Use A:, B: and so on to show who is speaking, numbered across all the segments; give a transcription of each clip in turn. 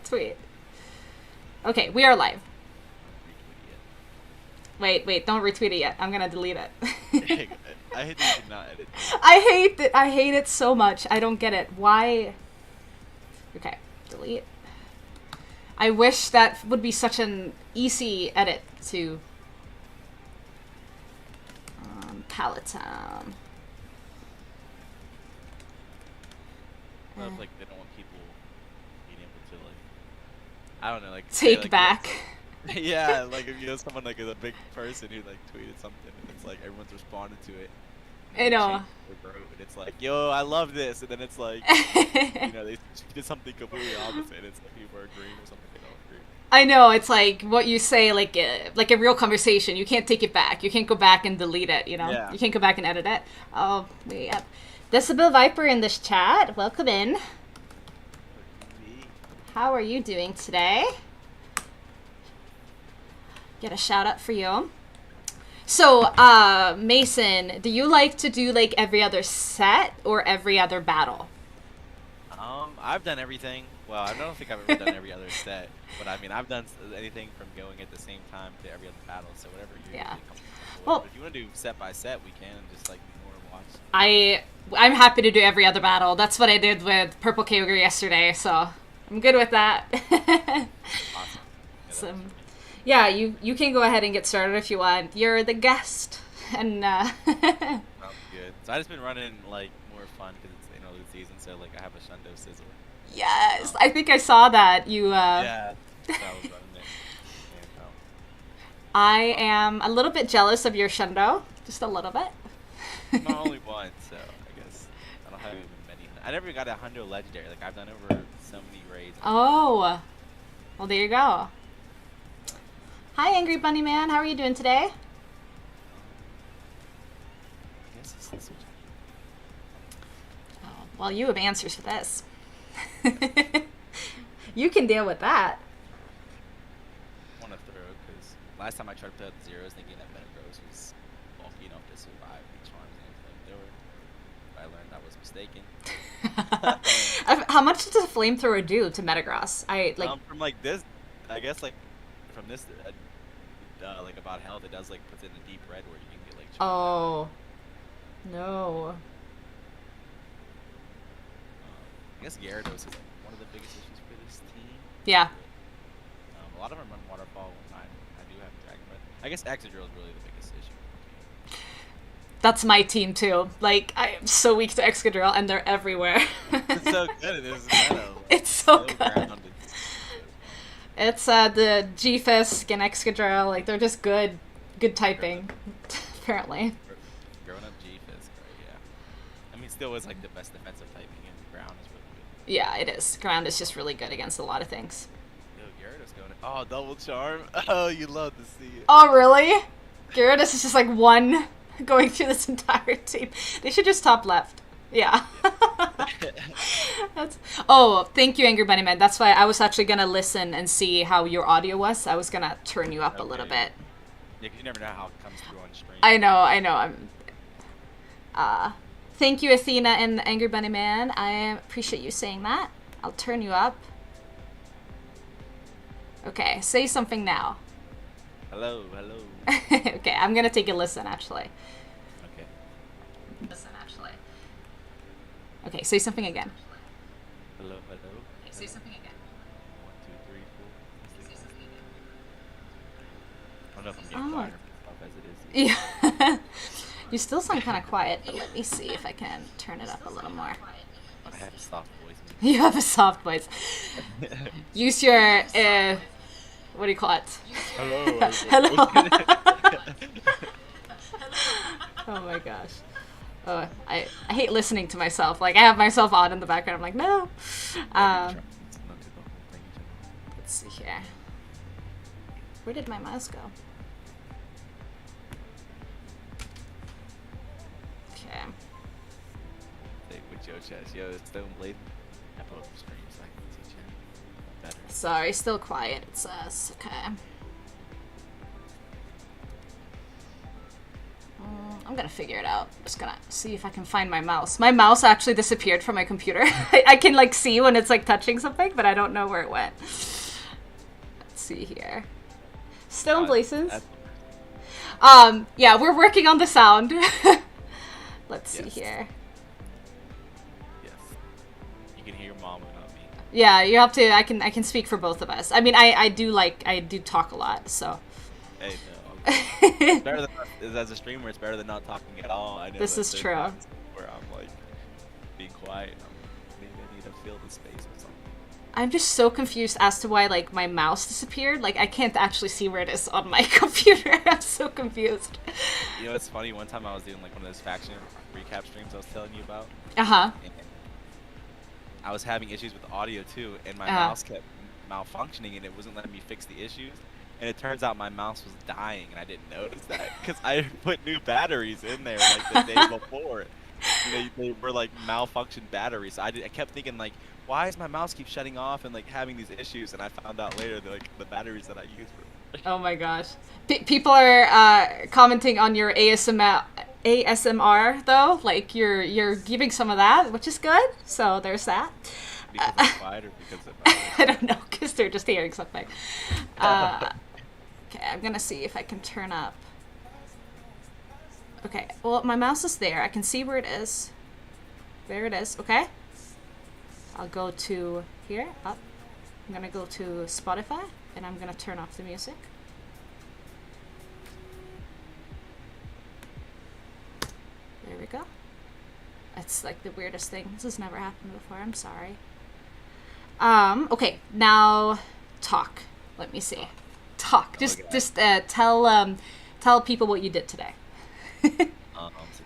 A: Tweet. Okay, we are live. Wait, don't retweet it yet. I'm gonna delete it.
B: I hate that you did not edit.
A: I hate it so much. I don't get it. Why? Okay, delete. I wish that would be such an easy edit to Pallet Town.
B: I love, like, they don't want people being able to, like, I don't know, like,
A: Take
B: like,
A: back.
B: yeah, like if you know someone like is a big person who like tweeted something and it's like everyone's responded to it.
A: I know.
B: And it's like, yo, I love this, and then it's like, you know, they did something completely opposite. And it's like people are agreeing with something they don't agree.
A: I know, it's like what you say, like a real conversation. You can't take it back. You can't go back and delete it, you know?
B: Yeah.
A: You can't go back and edit it. Oh, we have Decibel Viper in this chat. Welcome in. How are you doing today? Get a shout out for you. So, Mason, do you like to do like every other set or every other battle?
B: I've done everything. Well, I don't think I've ever done every other set, but I mean, I've done anything from going at the same time to every other battle. So whatever you're
A: Yeah.
B: really comfortable with.
A: Well,
B: But if you want to do set by set, we can just like more watch.
A: I'm happy to do every other battle. That's what I did with Purple Kyogre yesterday, so I'm good with that.
B: Awesome. Yeah,
A: So, yeah, you can go ahead and get started if you want. You're the guest, and
B: sounds good. So I just been running like more fun because it's interlude season, so like I have a Shundo Sizzle.
A: yes, I think I saw that you.
B: Yeah, so I was running it. And,
A: I am a little bit jealous of your Shundo, just a little bit.
B: I'm only one, so I guess I don't have even many. I never got a Hundo Legendary. Like I've done over so many raids.
A: Oh, well, there you go. Hi, Angry Bunny Man. How are you doing today?
B: I guess it's this one.
A: Oh, well, you have answers for this. You can deal with that.
B: I want to throw because last time I tried to play out the zeros, thinking that Metagross was bulky enough to survive the charms and flamethrower. But I learned I was mistaken.
A: How much does a flamethrower do to Metagross?
B: From like this, I guess like from this, like about health, it does like puts it in a deep red where you can get like.
A: Oh, no.
B: I guess Gyarados is like one of the biggest issues for this team.
A: Yeah.
B: A lot of them run Waterfall. I do have Dragon Breath. I guess Excadrill is really the biggest issue.
A: That's my team too. Like, I am so weak to Excadrill, and they're everywhere.
B: It's so good. It is meta.
A: It's so good.
B: Grounded.
A: It's the G-Fisk and Excadrill, like, they're just good typing, apparently.
B: Growing up G-Fisk, right? Yeah. I mean, still is like the best defensive typing in ground is really good.
A: Yeah, it is. Ground is just really good against a lot of things.
B: Yo, Gyarados going. Oh, double charm. Oh, you love to see it.
A: Oh, really? Gyarados is just like one going through this entire team. They should just top left. Yeah. Oh, thank you, Angry Bunny Man. That's why I was actually gonna listen and see how your audio was. I was gonna turn you up a little bit.
B: Yeah, 'cause you never know how it comes through on stream.
A: I know. Thank you, Athena and Angry Bunny Man. I appreciate you saying that. I'll turn you up. Okay, say something now.
B: Hello, hello.
A: Okay, I'm gonna take a listen, actually.
B: Okay.
A: Listen, actually. Okay, say something again.
B: Hello, hello.
A: Okay, say something again.
B: 1, 2, 3, 4.
A: Say something again.
B: I don't know if I'm getting quieter as it is.
A: Yeah. You still sound kind of quiet, but let me see if I can turn it up a little more.
B: I have a soft voice.
A: You have a soft voice. Use your, what do you call it?
B: Hello.
A: Hello. Oh my gosh. Oh, I hate listening to myself. Like, I have myself on in the background. I'm like, no. Let's see here. Where did my mouse go? Okay.
B: With Joe Chess. Yo, it's Stone Blade. I put up the stream so I can teach you better.
A: Sorry, still quiet, it says. Okay. I'm gonna figure it out. I'm just gonna see if I can find my mouse. My mouse actually disappeared from my computer. I can like see when it's like touching something, but I don't know where it went. Let's see here. Still in Blazes. Yeah, we're working on the sound. Let's see here.
B: Yes. You can hear your mom and not me.
A: Yeah, you have to. I can speak for both of us. I mean, I do talk a lot, so.
B: Hey, no. It's better than as a streamer. It's better than not talking at all. I know
A: this is true.
B: Where I'm like being quiet. Maybe I need to fill the space or something.
A: I'm just so confused as to why like my mouse disappeared. Like I can't actually see where it is on my computer. I'm so confused.
B: You know, it's funny. One time I was doing like one of those faction recap streams I was telling you about.
A: Uh-huh.
B: And I was having issues with the audio too, and my mouse kept malfunctioning, and it wasn't letting me fix the issues. And it turns out my mouse was dying, and I didn't notice that because I put new batteries in there like the day before. They were like malfunctioned batteries. So I kept thinking like, why does my mouse keep shutting off and like having these issues? And I found out later that like the batteries that I used were.
A: Oh my gosh! People are commenting on your ASMR though. Like you're giving some of that, which is good. So there's that.
B: Because I'm quiet or because
A: I don't know, because they're just hearing something. Okay, I'm gonna see if I can turn up. Okay, well, my mouse is there. I can see where it is. There it is, okay? I'll go to here, up. I'm gonna go to Spotify, and I'm gonna turn off the music. There we go. That's like the weirdest thing. This has never happened before, I'm sorry. Okay, now talk. Let me see. Talk. Just tell people what you did today.
B: So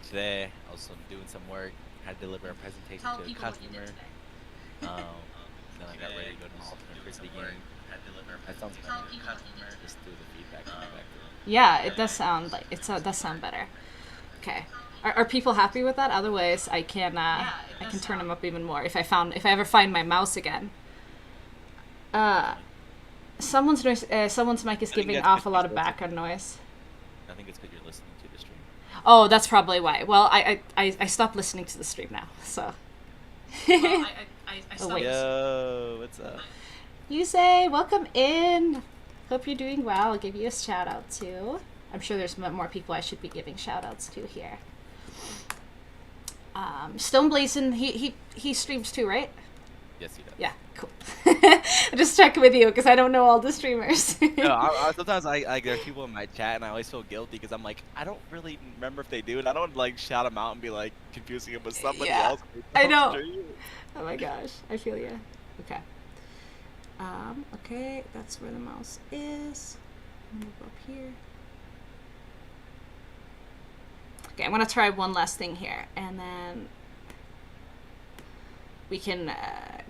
B: today I was doing some work. Had to deliver a presentation to a customer. Then I got ready to go to the electricity game. That sounds better. Just do the feedback and back to
A: Yeah, it does sound like it does sound better. Okay. Are people happy with that? Otherwise, I can turn them up even more if I ever find my mouse again. Someone's mic is giving off a lot of background noise.
B: I think it's because you're listening to the stream.
A: Oh, that's probably why. Well, I stopped listening to the stream now, so.
B: Well, Yo, what's up?
A: You say welcome in. Hope you're doing well. I'll give you a shout out too. I'm sure there's more people I should be giving shout outs to here. Stone Blazin, he streams too, right?
B: Yes, he does.
A: Yeah, cool. I'm just checking with you because I don't know all the streamers.
B: No, sometimes there's people in my chat and I always feel guilty because I'm like, I don't really remember if they do, and I don't like shout them out and be like confusing them with somebody else.
A: I know. Oh my gosh, I feel you. Okay. Okay, that's where the mouse is. I'm gonna go up here. Okay, I'm gonna try one last thing here, and then we can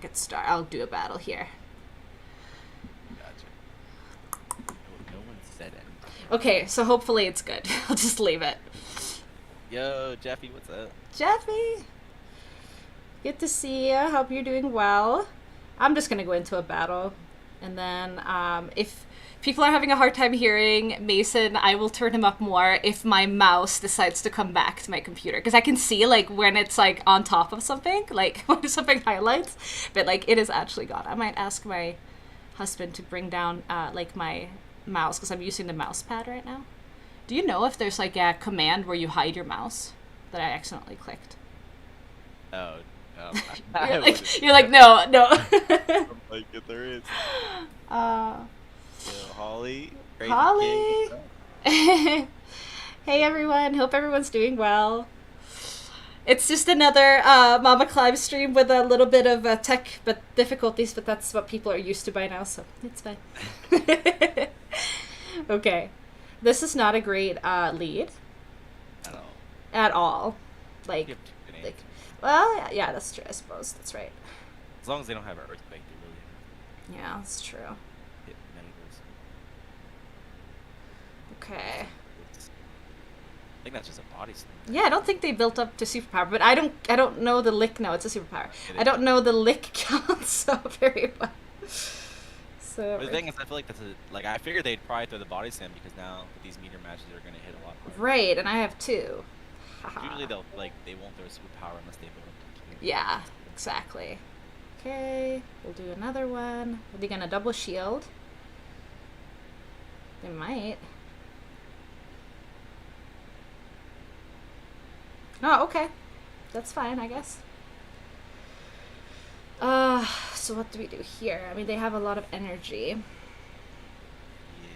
A: get started. I'll do a battle here.
B: Gotcha. No one said anything.
A: Okay, so hopefully it's good. I'll just leave it.
B: Yo, Jeffy, what's up?
A: Jeffy! Good to see you. Hope you're doing well. I'm just gonna go into a battle, and then if people are having a hard time hearing Mason, I will turn him up more if my mouse decides to come back to my computer. Because I can see, like, when it's, like, on top of something, like, when something highlights, but, like, it is actually gone. I might ask my husband to bring down, like, my mouse, because I'm using the mouse pad right now. Do you know if there's, like, a command where you hide your mouse that I accidentally clicked?
B: Oh, no.
A: You're like, no.
B: I'm like, if there is. Yo, Holly.
A: Holly. Hey everyone. Hope everyone's doing well. It's just another Mamaclimbs stream with a little bit of tech difficulties, but that's what people are used to by now, so it's fine. Okay. This is not a great lead.
B: At all.
A: At all. Like,
B: You have two grenades.
A: well, yeah, that's true. I suppose that's right.
B: As long as they don't have an earthquake, they really
A: Yeah, that's true.
B: hit many of those.
A: Okay.
B: I think that's just a body slam.
A: Yeah, I don't think they built up to superpower, but I don't know the lick. No, it's a superpower. I don't know the lick count so very well. So
B: But the thing is, I feel like I figured they'd probably throw the body slam because now with these meter matches are gonna hit a lot more.
A: right, and I have two.
B: Usually they won't throw superpower unless they build up to 2.
A: Yeah, exactly. Okay, we'll do another one. Are they gonna double shield? They might. Oh, okay. That's fine, I guess. So what do we do here? I mean, they have a lot of energy.
B: Yeah.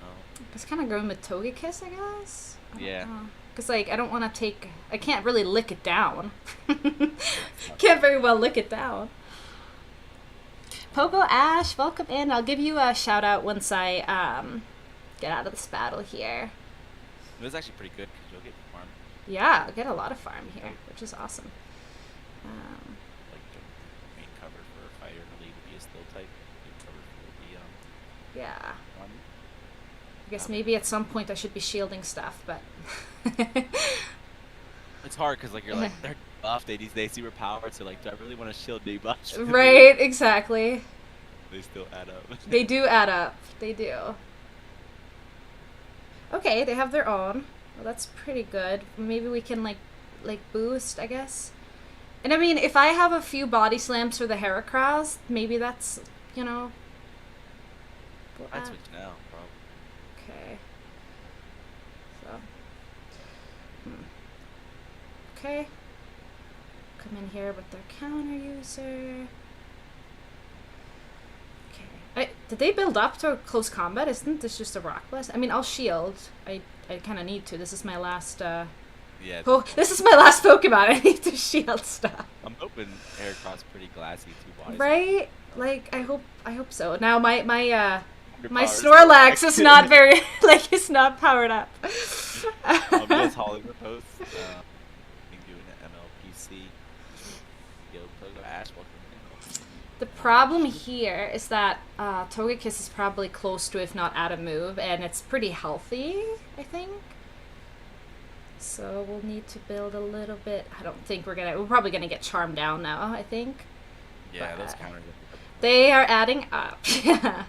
B: Oh.
A: It's kind of going with Togekiss, I guess.
B: Yeah.
A: Because, like, I don't want to take... I can't really lick it down. Can't very well lick it down. Pogo Ash, welcome in. I'll give you a shout out once I get out of this battle here.
B: It was actually pretty good because you'll get farm.
A: Yeah, I'll get a lot of farm here, which is awesome.
B: Like the main cover for a fighter in the league would be a steel type. Main cover for the
A: Yeah.
B: one.
A: I guess maybe at some point I should be shielding stuff, but...
B: It's hard because like you're like they're buffed, they super powered, so like do I really want to shield debuffs?
A: Right, exactly.
B: They still add up.
A: They do add up. They do. Okay, they have their own. Well, that's pretty good. Maybe we can like boost, I guess. And I mean, if I have a few body slams for the Heracross, maybe that's, you know.
B: I'd switch now, probably.
A: Okay. So. Okay. Come in here with their counter user. Okay. Did they build up to close combat? Isn't this just a rock blast? I mean, I'll shield. I kind of need to. This is my last.
B: Yeah.
A: Oh, this is my last Pokemon. I need to shield stuff.
B: I'm hoping Heracross pretty glassy too. Wise.
A: Right? Like I hope so. Now my
B: Snorlax
A: Snorlax is not very like it's not powered up.
B: I'm just hauling the post. Doing an MLPC. Yo, Pogo Ash, welcome in.
A: The problem here is that Togekiss is probably close to, if not out of move, and it's pretty healthy, I think. So we'll need to build a little bit. I don't think we're probably gonna get Charmed down now, I think.
B: Yeah,
A: But
B: those counters.
A: they are adding up. Yeah.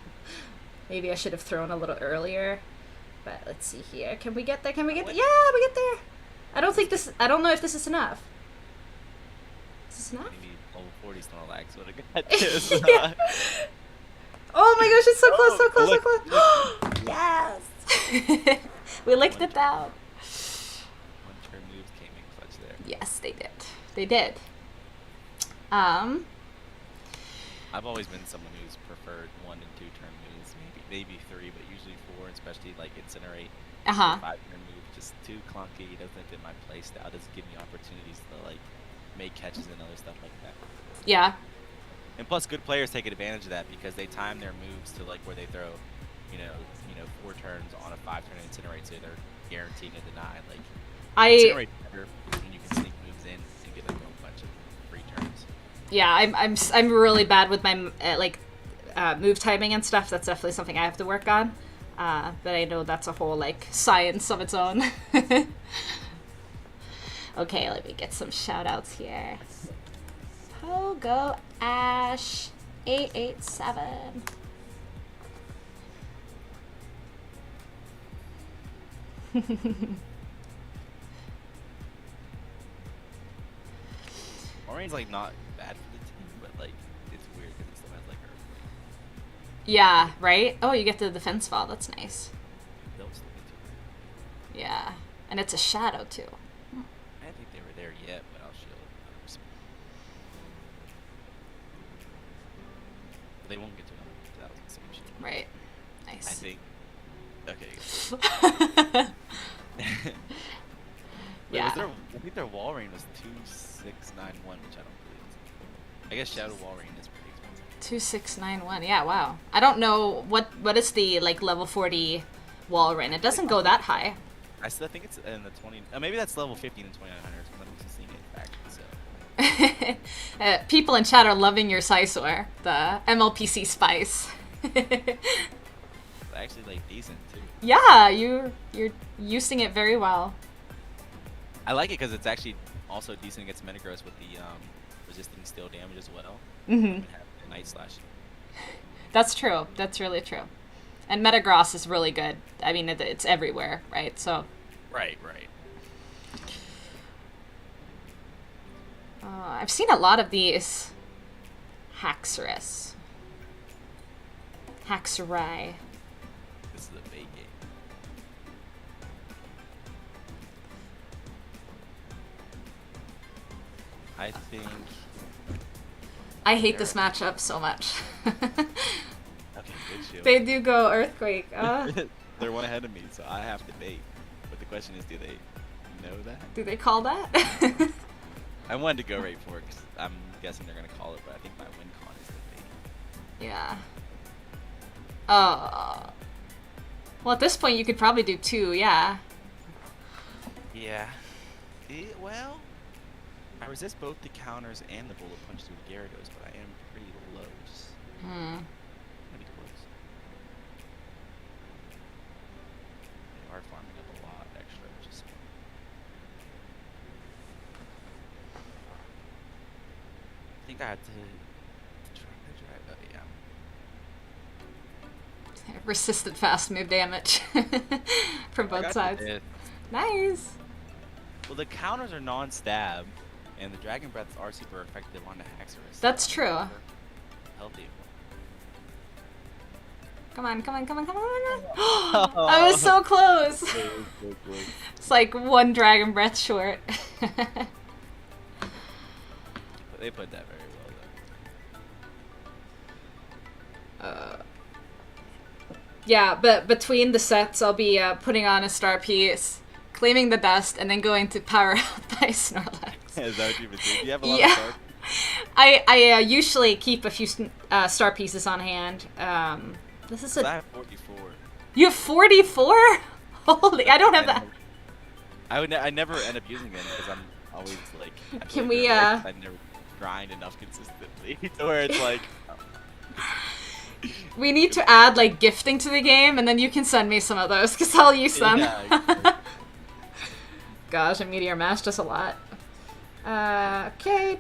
A: Maybe I should have thrown a little earlier. But let's see here. Can we get there? Can we get there? Yeah, we get there. I don't know if this is enough. Is this enough?
B: Maybe level 40 Snorlax would have got this.
A: Yeah. Oh my gosh, it's so close, so close, so close. Yes! We licked it down.
B: One-turn moves came in clutch there.
A: Yes, they did. They did.
B: I've always been someone who's preferred 1 and 2 turn moves, maybe 3, but usually 4, especially like Incinerate. 5-turn move, just too clunky. Doesn't fit my playstyle. Doesn't give me opportunities to like make catches and other stuff like that.
A: Yeah.
B: And plus, good players take advantage of that because they time their moves to like where they throw, you know, 4 turns on a 5-turn Incinerate, so they're guaranteeing a deny. Like Incinerate better when you can sneak moves in and get like a bunch of free turns.
A: Yeah, I'm really bad with my move timing and stuff. That's definitely something I have to work on. But I know that's a whole like science of its own. Okay, let me get some shout outs here. Pogo Ash 887.
B: Maureen's like not bad for the team, but like it's weird because it still has like Earthquake.
A: Yeah, right? Oh, you get the defense fall. That's nice.
B: They'll still be too.
A: Yeah, and it's a shadow too.
B: I don't think they were there yet, but I'll shield it. They won't get to another 1,000 same shield.
A: Right. Nice.
B: I think. Okay.
A: Yeah.
B: I think their wall rain was 2691, which I don't believe. I guess Shadow Wall Rain is pretty expensive.
A: 2691. Yeah, wow. I don't know what is the like level 40 wall rain. It doesn't go that high.
B: I still think it's in the 20. Maybe that's level 15 and 2900. Because I'm just seeing it back. So.
A: People in chat are loving your Scizor, the MLPC Spice.
B: It's actually like decent too.
A: Yeah, you're using it very well.
B: I like it because it's actually also decent against Metagross with the resisting steel damage as well.
A: Mm-hmm.
B: Night Slash.
A: That's true. That's really true. And Metagross is really good. I mean, it's everywhere, right? So.
B: Right.
A: I've seen a lot of these. Haxorus. Haxorai.
B: This is a bait game. I think.
A: I hate this matchup so much.
B: Okay, good shield.
A: They do go Earthquake.
B: They're one ahead of me, so I have to bait. But the question is, do they know that?
A: Do they call that?
B: I wanted to go right for it because I'm guessing they're going to call it, but I think my win con is the bait.
A: Yeah. Well, at this point, you could probably do 2, yeah.
B: Yeah. Well, I resist both the counters and the bullet punch through the Gyarados, but I am pretty low. Maybe close. They are farming up a lot extra, which is smart. I think I had to try to drive. Oh, yeah.
A: Resisted fast move damage from both sides. Nice.
B: Well, the counters are non-stab, and the Dragon Breaths are super effective on the Haxorus.
A: That's true.
B: Healthy.
A: Come on, come on, come on, come on. I was so close. It's like one Dragon Breath short.
B: They put that very well, though.
A: Yeah, but between the sets, I'll be putting on a star piece, claiming the dust, and then going to power up by Snorlax.
B: Is that what you've been doing? Do you have a lot
A: Yeah.
B: of star?
A: I usually keep a few star pieces on hand. This is
B: I have 44.
A: You have 44? Holy, I don't have that.
B: I never end up using them because I'm always like. I feel
A: Can
B: like
A: we,
B: I never grind enough consistently to where it's like.
A: We need to add like gifting to the game, and then you can send me some of those because I'll use them.
B: Yeah,
A: Gosh, a Meteor Mash does a lot. Okay.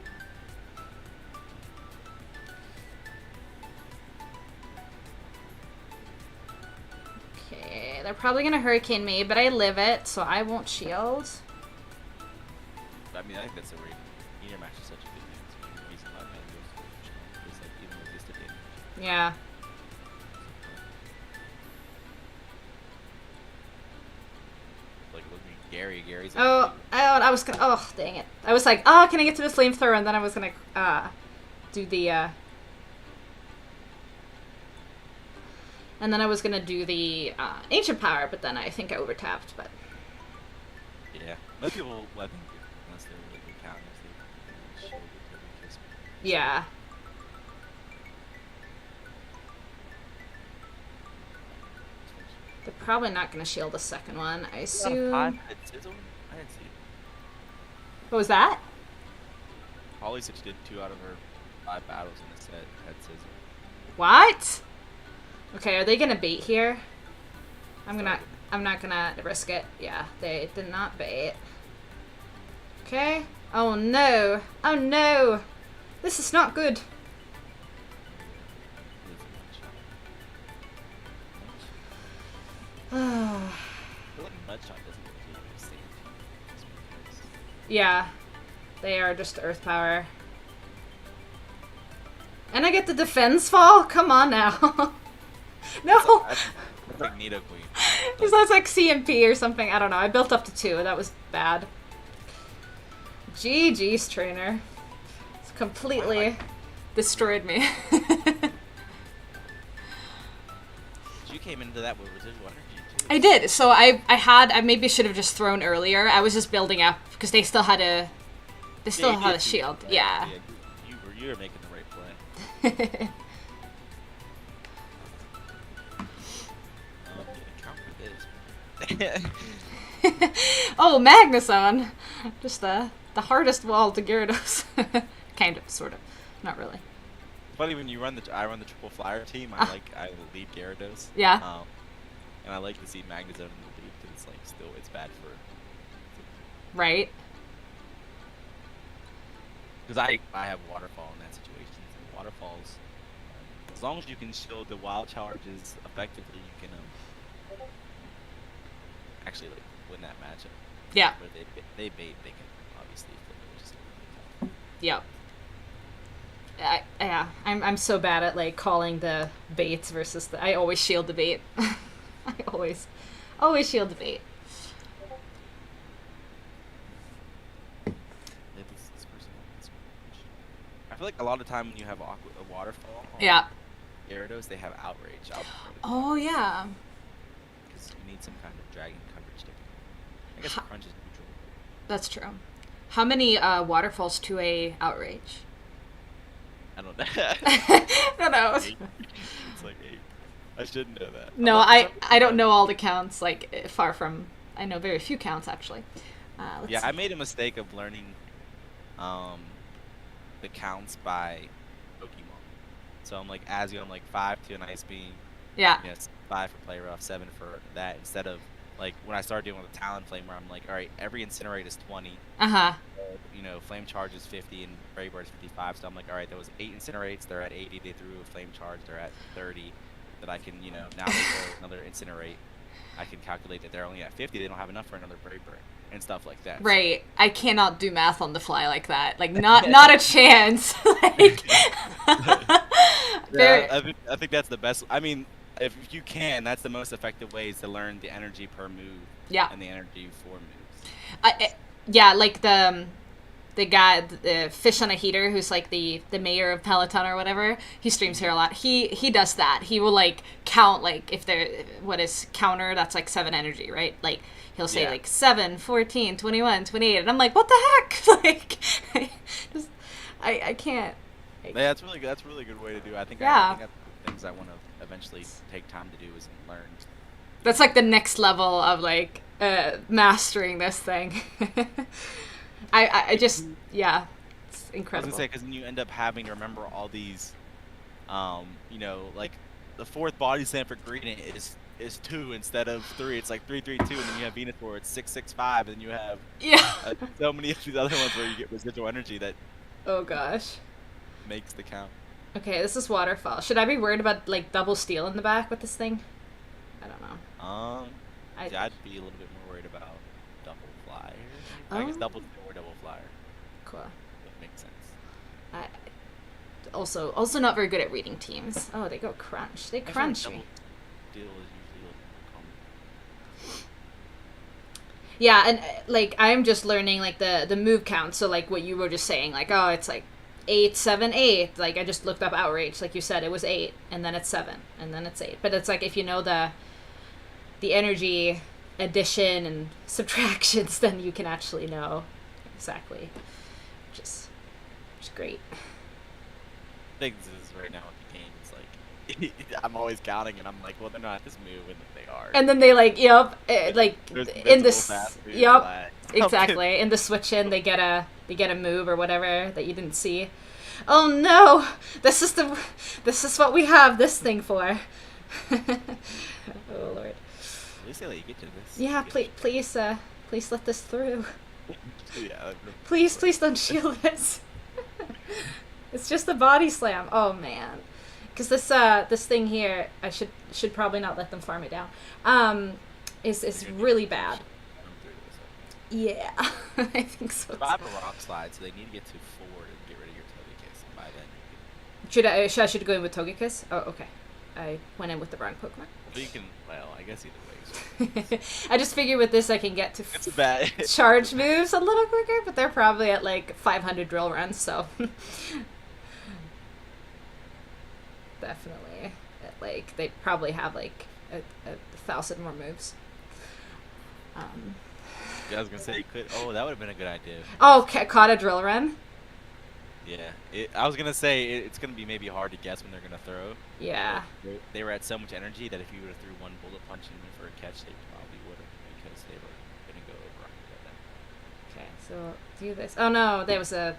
A: Okay, they're probably gonna Hurricane me, but I live it, so I won't shield.
B: I mean, I think that's a great. Meteor Mash is such a good thing. It's the reason why man goes for it. It's like even with this today.
A: Yeah.
B: Like looking at Gary. Gary's.
A: I was gonna. Oh, dang it! I was like, oh, can I get to the flamethrower? And then I was gonna do the. And then I was gonna do the ancient power, but then I think I overtapped. But
B: Yeah, most people. I think unless they're really good counters, they show that they're just.
A: yeah. They're probably not gonna shield the second one. I assume.
B: I didn't see it.
A: What was that?
B: Holly said she did 2 out of her 5 battles in the set had Scissor.
A: What? Okay, are they gonna bait here? I'm not gonna risk it. Yeah, they did not bait. Okay. Oh no. Oh no. This is not good. Yeah. They are just earth power. And I get the defense fall? Come on now. No!
B: That's like Nido Queen.
A: This sounds like CMP or something. I don't know. I built up to 2. That was bad. GG's, trainer. It's completely destroyed me.
B: You came into that with residual energy too.
A: I did. So I maybe should have just thrown earlier. I was just building up because they still had a shield.
B: Right?
A: Yeah.
B: You were making the right play.
A: Oh, Magnezone! Just the hardest wall to Gyarados. Kind of, sort of. Not really.
B: Funny when you I run the triple flyer team. I lead Gyarados.
A: Yeah.
B: And I like to see Magnezone in the lead because it's like it's bad for.
A: Right.
B: Because I have waterfall in that situation. And waterfalls, as long as you can shield the wild charges effectively, you can actually win that matchup.
A: Yeah.
B: Where they bait, they can obviously flip it, which is really tough.
A: Yep. Yeah, I'm so bad at like calling the baits versus the. I always shield the bait. I always shield the bait.
B: Yeah, this person wants Screech. I feel like a lot of time when you have a waterfall on
A: Yeah.
B: Gyarados, they have Outrage.
A: Oh yeah.
B: Because you need some kind of dragon coverage to. I guess Crunch is neutral.
A: That's true. How many waterfalls to a outrage?
B: I don't know.
A: I don't know.
B: It's like 8. I should know that.
A: No, I don't know all the counts. Like far from. I know very few counts actually.
B: Yeah,
A: See.
B: I made a mistake of learning the counts by Pokemon. So I'm like, I'm like 5 to an Ice Beam.
A: Yeah.
B: Yes, 5 for Play Rough, 7 for that. Instead of like when I started doing with the Talonflame, where I'm like, all right, every Incinerate is 20.
A: Uh-huh.
B: Flame Charge is 50 and Brave Bird is 55. So I'm like, all right, there was 8 Incinerates. They're at 80. They threw a Flame Charge. They're at 30. That I can, now they throw another Incinerate. I can calculate that they're only at 50. They don't have enough for another Brave Bird and stuff like that.
A: Right. I cannot do math on the fly like that. Like not a chance. Like.
B: Yeah, I think that's the best. I mean, if you can, that's the most effective ways to learn the energy per move.
A: Yeah.
B: And the energy for moves.
A: Yeah, like the guy, the fish on a heater, who's like the mayor of Peloton or whatever. He streams here a lot. He does that. He will like count like if there what is counter, that's like 7 energy, right? Like he'll say like 7, 14, 21, 28, and I'm like, what the heck? Like, I can't.
B: Yeah, that's really good way to do it. I think
A: Yeah.
B: I think that's the things I want to eventually take time to do is learn.
A: That's like the next level of like mastering this thing. I just it's
B: I was
A: incredible.
B: gonna say because then you end up having to remember all these, like the 4th body slam for green is 2 instead of 3. It's like 3, 3, 2, and then you have Venusaur. It's 6, 6, 5, and then you have so many of these other ones where you get residual energy that.
A: Oh gosh.
B: Makes the count.
A: Okay, this is waterfall. Should I be worried about like double steel in the back with this thing? I don't know.
B: I'd be a little bit more worried about double flyer. I guess double steel or double flyer.
A: Cool.
B: That makes sense.
A: I also not very good at reading teams. Oh, they go crunch. They crunch me.
B: Double steel is usually a little common.
A: Yeah, and like I'm just learning like the move count. So like what you were just saying, like oh, it's like 8, 7, 8. Like I just looked up outrage. Like you said, it was 8, and then it's 7, and then it's 8. But it's like if you know the energy addition and subtractions, then you can actually know exactly, which is great.
B: I think this is right now with the game. It's like I'm always counting, and I'm like, well, they're not at this move, and then they are.
A: And then they like like in this
B: flat.
A: exactly in the switch in they get a move or whatever that you didn't see. Oh no, this is what we have this thing for. Oh lord.
B: At least they let you get to this.
A: Yeah, please let this through.
B: Yeah.
A: Please don't shield this. It's just a body slam. Oh man, because this thing here, I should probably not let them farm it down. Is really bad. Yeah, I think so.
B: But I have a rock slide, so they need to get to 4 to get rid of your Togekiss. And by then,
A: I should go in with Togekiss? Oh, okay. I went in with the wrong Pokemon.
B: you can. Well, I guess either way.
A: I just figure with this I can get to
B: It's bad.
A: charge moves a little quicker, but they're probably at like 500 drill runs, so definitely. Like they probably have like a 1,000 more moves.
B: I was gonna say you could. Oh, that would have been a good idea.
A: Oh, caught a drill run.
B: Yeah, I was gonna say it's gonna be maybe hard to guess when they're gonna throw.
A: Yeah.
B: They were at so much energy that if you would have threw one bullet punch in for a catch, they probably would have because they were gonna go over that.
A: Okay, so do this. Oh no, there was a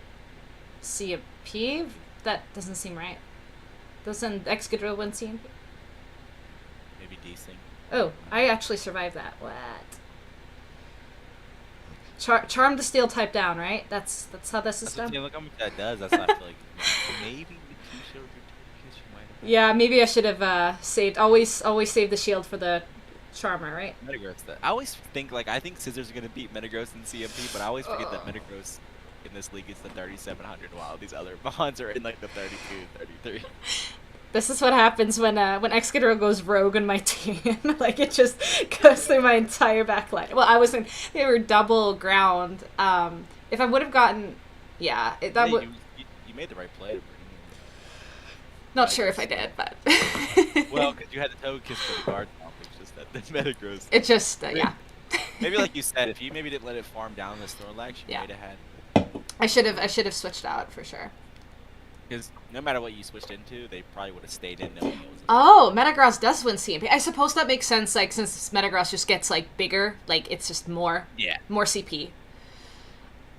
A: CMP? That doesn't seem right. Doesn't Excadrill win CMP?
B: Maybe decent.
A: Oh, I actually survived that. What? Charm the steel type down, right? That's how this is done.
B: Look how much that does. That's why I feel like maybe with 2 shields or 2 kiss you might have.
A: Yeah, maybe I should have saved. Always save the shield for the Charmer, right?
B: Metagross. I always think I think Scissors are gonna beat Metagross in CMP, but I always forget that Metagross in this league is the 3,700, while these other bonds are in like the 32, 33.
A: This is what happens when Excadrill goes rogue on my team. Like, it just goes through my entire backline. Well, I wasn't. They were double ground. If I would have gotten, yeah, that would.
B: You made the right play.
A: Not sure if I did, but.
B: Well, because you had the toe kiss for the guard comp. It's just that the meta grows.
A: It just, yeah.
B: Maybe like you said, if you maybe didn't let it farm down the Snorlax, you might have had.
A: I should have switched out for sure.
B: Because no matter what you switched into, they probably would have stayed in.
A: Oh, Metagross does win CMP. I suppose that makes sense. Like, since Metagross just gets like bigger, like it's just more CP.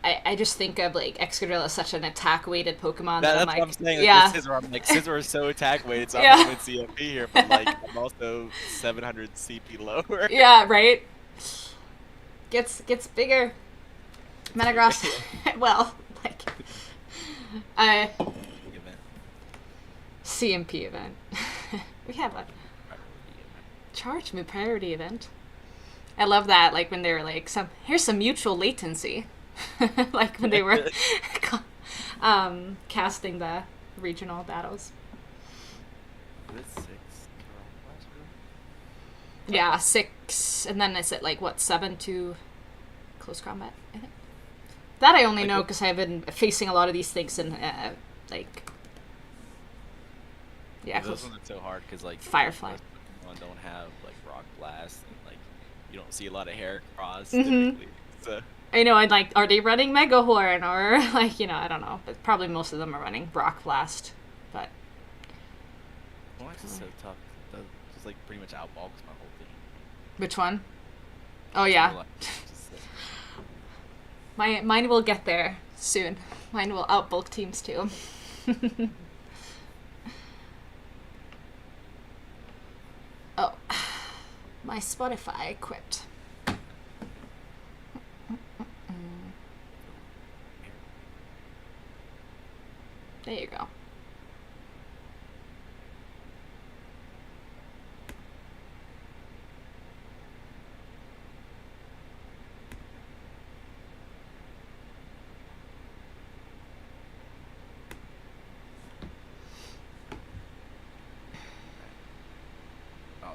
A: I just think of like Excadrill as such an attack-weighted Pokemon.
B: That's
A: like,
B: what I'm saying. Like,
A: yeah.
B: I'm like, Scizor is so attack-weighted, so I'm going to win CMP here, but like I'm also 700 CP lower.
A: Yeah, right. Gets bigger. Metagross. Well, like CMP event. We have a charge move priority event. I love that. Like when they were like, here's some mutual latency. Like when they were casting the regional battles. Yeah, 6, and then is it like what 7 to close combat? I think that I only know because I've been facing a lot of these things in like. Yeah,
B: those ones are so hard because like
A: Firefly.
B: Don't have like Rock Blast and like you don't see a lot of hair cross typically. So.
A: I know, and like, are they running Mega Horn or like I don't know, but probably most of them are running Rock Blast. But
B: Snorlax is so tough. Just like pretty much outbalks my whole team.
A: Which one? Oh yeah. Mine will get there soon. Mine will outbulk teams too. Oh, my Spotify quit. There you go.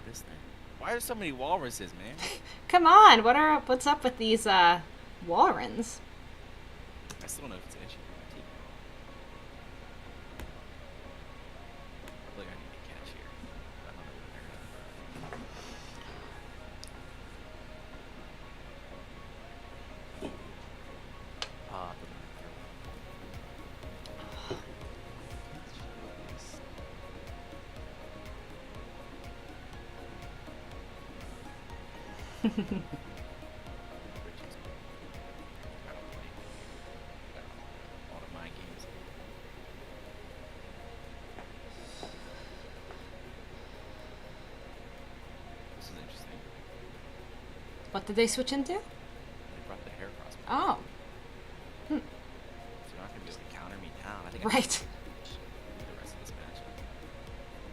B: This thing. Why are so many walruses, man?
A: Come on, what's up with these walruns?
B: I still don't know if it's an issue. I feel like I need to catch here. I don't know what they're all the mind games. This is interesting.
A: What did they switch into?
B: They brought the hair cross.
A: Oh.
B: So you're not gonna be able to counter me down. I think
A: right.
B: I the rest of this match.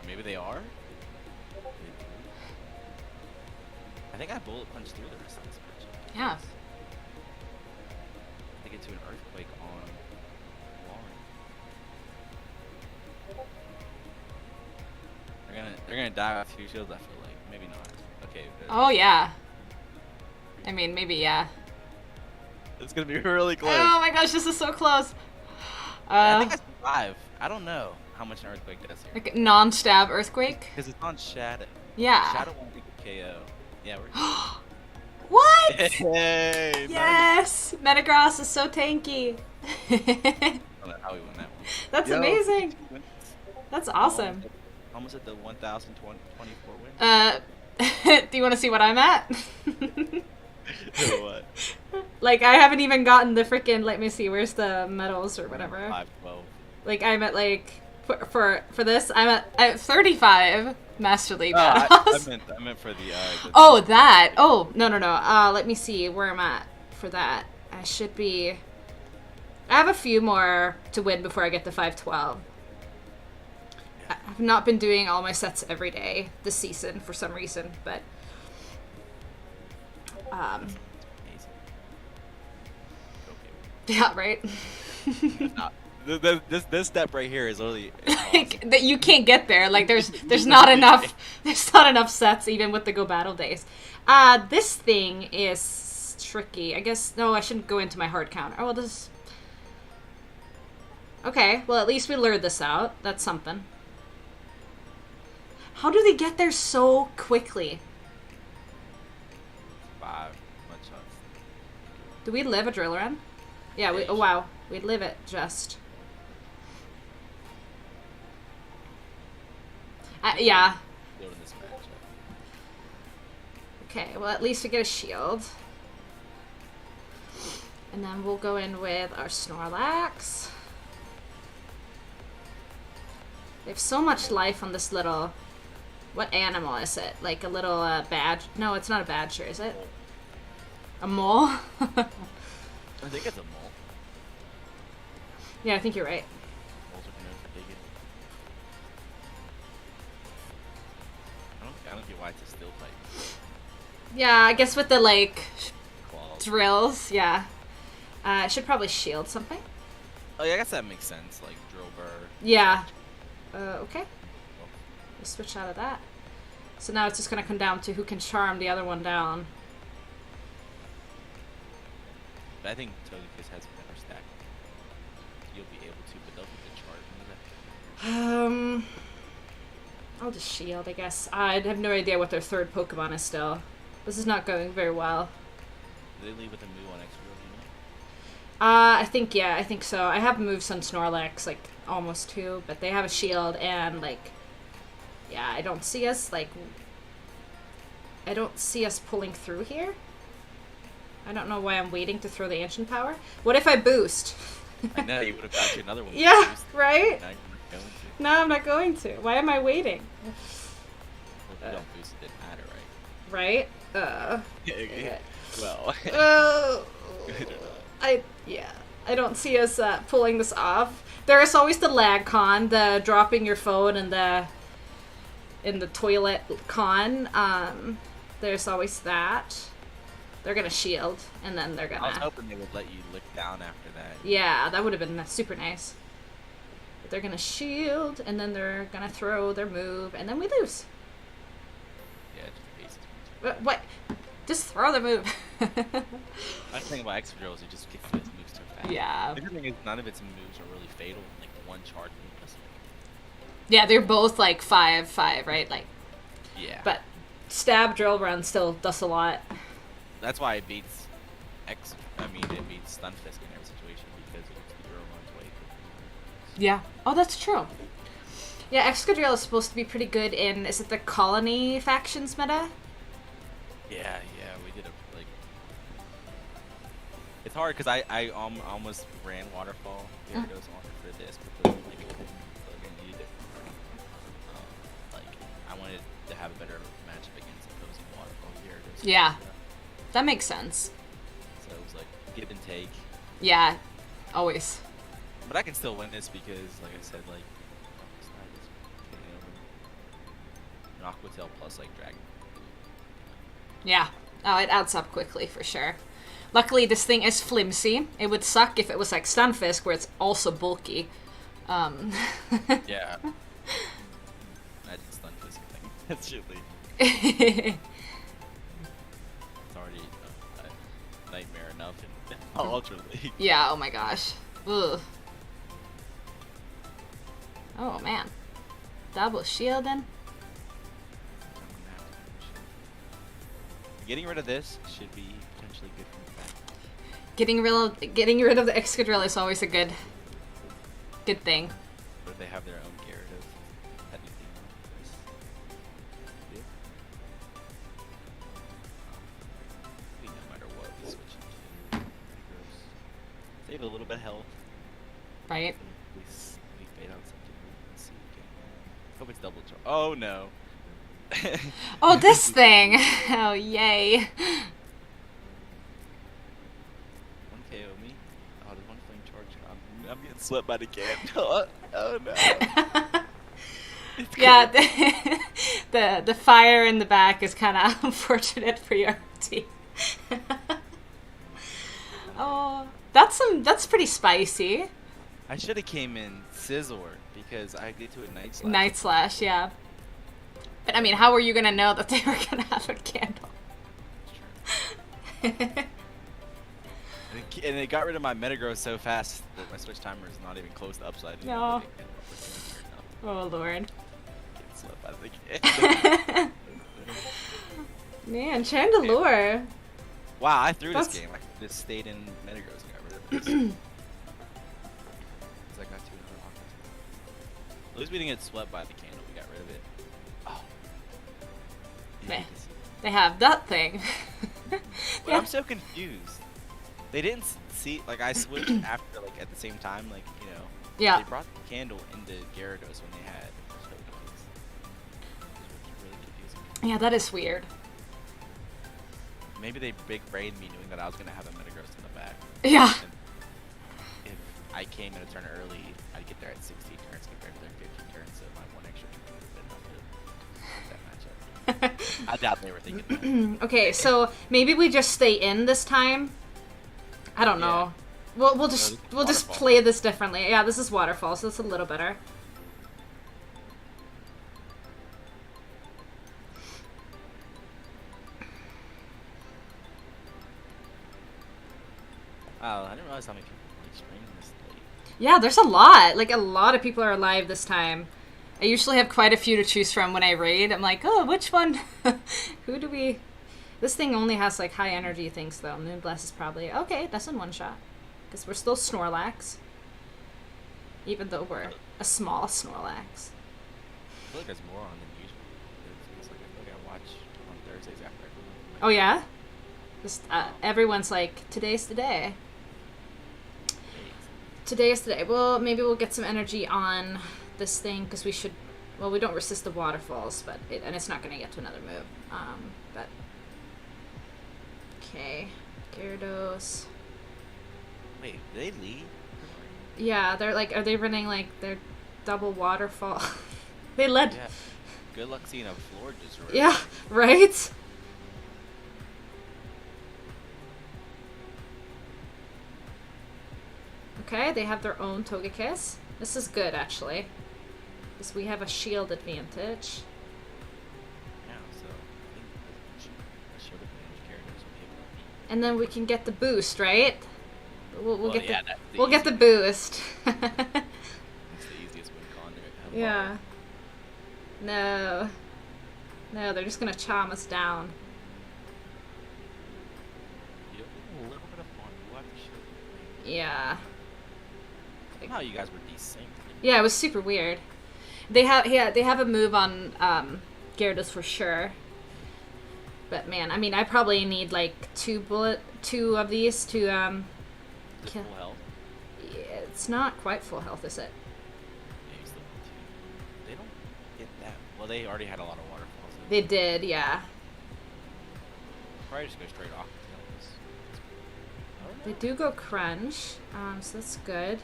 B: Or maybe they are? I think I bullet punched through the rest of this match.
A: Yeah.
B: I think it's an earthquake on Warren. They're gonna die with 2 shields, I feel like. Maybe not. Okay.
A: Oh yeah. I mean, maybe yeah.
B: It's gonna be really close.
A: Oh my gosh, this is so close.
B: I think I survive. I don't know how much an earthquake does here.
A: Like non-stab earthquake?
B: Because it's on Shadow.
A: Yeah.
B: Shadow won't be KO. Yeah, we're
A: What?
B: Hey,
A: yes! Metagross is so tanky.
B: I don't know how we won that one.
A: That's amazing. That's awesome.
B: Almost at the 1,024 win.
A: Do you want to see what I'm at?
B: What?
A: Like, I haven't even gotten the freaking, let me see, where's the medals or whatever.
B: 512.
A: Like, I'm at, like, for this, I'm at 35 Master League
B: I
A: battles.
B: meant for the
A: oh, that. Oh, no. Let me see where I'm at for that. I should be... I have a few more to win before I get to 512. I've not been doing all my sets every day this season for some reason, but... Yeah, right.
B: Not, this step right here is literally
A: Like,
B: impossible.
A: that you can't get there. Like there's
B: You
A: not
B: literally can't.
A: enough sets even with the Go Battle days. This thing is tricky. I guess no, I shouldn't go into my hard counter. Oh well, this. Okay, well at least we lured this out. That's something. How do they get there so quickly?
B: 5 one shots.
A: Do we live a drill run? Yeah, we. Oh wow, we live it just. Yeah.
B: Building this matchup.
A: Okay, well at least we get a shield. And then we'll go in with our Snorlax. They have so much life on this little... What animal is it? Like a little badge? No, it's not a badger, is it? A mole?
B: I think it's a mole.
A: Yeah, I think you're right.
B: Moles are known for digging. I don't get why it's a steel type.
A: Yeah, I guess with the, like,
B: Claws.
A: drills, yeah. I should probably shield something.
B: Oh yeah, I guess that makes sense. Like drill burr.
A: Yeah. Okay. We'll switch out of that. So now it's just going to come down to who can charm the other one down.
B: But I think Togekiss has a better stack. You'll be able to, but they'll get the charge.
A: I'll just shield, I guess. I have no idea what their third Pokemon is still. This is not going very well.
B: Do they leave with a move on extra roll, you know?
A: I think so. I have moves on Snorlax, like, almost too, but they have a shield, and, like, yeah, I don't see us pulling through here. I don't know why I'm waiting to throw the Ancient Power. What if I boost?
B: I know, you would have got you another one.
A: Yeah, right?
B: Now you're not going to.
A: No, I'm not going to. Why am I waiting?
B: Well, if you don't boost, it didn't matter, right?
A: Right?
B: Well.
A: I don't see us pulling this off. There is always the lag con, the dropping your phone in the toilet con. There's always that. They're gonna shield, and then they're
B: I was
A: gonna.
B: hoping they would let you lick down after that.
A: Yeah, that would have been super nice. But they're gonna shield, and then they're gonna throw their move, and then we lose.
B: Yeah, just basic.
A: What? Just throw the move.
B: I was thinking about extra drills, it just kicks its moves so fast.
A: Yeah.
B: The good thing is none of its moves are really fatal. Like one charge move doesn't.
A: Yeah, they're both like 5/5, right? Like,
B: Yeah.
A: but stab drill run still does a lot.
B: That's why it beats it beats Stunfisk in every situation because it's the drill runs way quicker.
A: Yeah. Oh, that's true. Yeah, Excadrill is supposed to be pretty good in, is it the Colony factions meta?
B: Yeah, we did a like. It's hard because I almost ran Waterfall Gyarados on for this because like I couldn't I needed it. Like I wanted to have a better matchup against opposing Waterfall Gyarados.
A: Yeah. That makes sense.
B: So it was like give and take.
A: Yeah, always.
B: But I can still win this because, like I said, like Aqua Tail plus like Dragon.
A: Yeah. Oh, it adds up quickly for sure. Luckily, this thing is flimsy. It would suck if it was like Stunfisk, where it's also bulky.
B: Yeah. Imagine Stunfisk thing. That's should be. It's already a nightmare enough in Ultra League.
A: Yeah, oh my gosh. Ugh. Oh man. Double shielding.
B: Getting rid of this should be potentially good for the back.
A: Getting rid of the Excadrill is always a good thing.
B: But if they have their own Gyarados, technically this. Yeah. I think no matter what, we switch into Gross. Save a little bit of health.
A: Right?
B: We fade out something. Let's see again. Hope it's double charge. Oh no.
A: Oh, this thing! Oh, yay.
B: One KO me. Oh, there's one flame charge. I'm getting swept by the can. Oh no.
A: Yeah, the fire in the back is kind of unfortunate for your team. Oh, That's pretty spicy.
B: I should have came in Scissor because I get to a Night Slash.
A: Night Slash, yeah. But I mean, how were you gonna know that they were gonna have a candle?
B: And it got rid of my Metagross so fast that my switch timer is not even close to upside.
A: No. Oh lord.
B: Get swept by the game.
A: Man, Chandelure.
B: Wow, I threw this game. I just stayed in Metagross and got rid of it. Because I got two in a row. At least we didn't get swept by the candle. We got rid of it. Oh.
A: They have that thing.
B: But
A: Yeah.
B: I'm so confused. They didn't see, like, I switched after, like, at the same time, like, you know.
A: Yeah.
B: They brought the candle into Gyarados when they had tokens. It's really confusing.
A: Yeah, that is weird.
B: Maybe they big brained me knowing that I was going to have a Metagross in the back.
A: Yeah.
B: And if I came in a turn early, I'd get there at 16 turns compared to their 15 turns, so my one extra turn would have been enough to that matchup. I doubt they were thinking that.
A: Okay, so maybe we just stay in this time. I don't know. We'll just play this differently. Yeah, this is Waterfall, so it's a little better.
B: Oh, I didn't realize how many people were streaming this late.
A: Yeah, there's a lot. Like, a lot of people are live this time. I usually have quite a few to choose from when I raid. I'm like, oh, which one? Who do we... This thing only has, like, high energy things, though. Moonblast is probably... Okay, that's in one shot. Because we're still Snorlax. Even though we're a small Snorlax.
B: I feel like there's more on than usual. It's like I feel like I watch on Thursdays after I go home.
A: Oh, yeah? Just, everyone's like, today's the day. Today is the day. Well, maybe we'll get some energy on this thing, because we should... Well, we don't resist the waterfalls, but and it's not going to get to another move. But... Okay. Gyarados.
B: Wait, did they lead?
A: Yeah, they're like... Are they running, like, their double waterfall? They led...
B: Yeah. Good luck seeing a floor destroyer.
A: Yeah, right? Okay, they have their own Togekiss. This is good, actually. Because we have a shield advantage.
B: Yeah, so I think the shield advantage Gyarados will be able to beat.
A: And then we can get the boost, right? We'll get
B: yeah,
A: the boost.
B: That's the easiest win con there.
A: Yeah. No. No, they're just gonna chom us down.
B: You have a little bit of fun. You have to shield.
A: Yeah.
B: I know how you guys were desynced.
A: Yeah, it was super weird. They have a move on Gyarados for sure. But man, I mean, I probably need like two of these to
B: Full health.
A: Yeah, it's not quite full health, is it?
B: Yeah, you still want two. They don't get that. Well, they already had a lot of waterfalls.
A: They did, yeah.
B: Probably just go straight off.
A: They do go crunch, so that's good.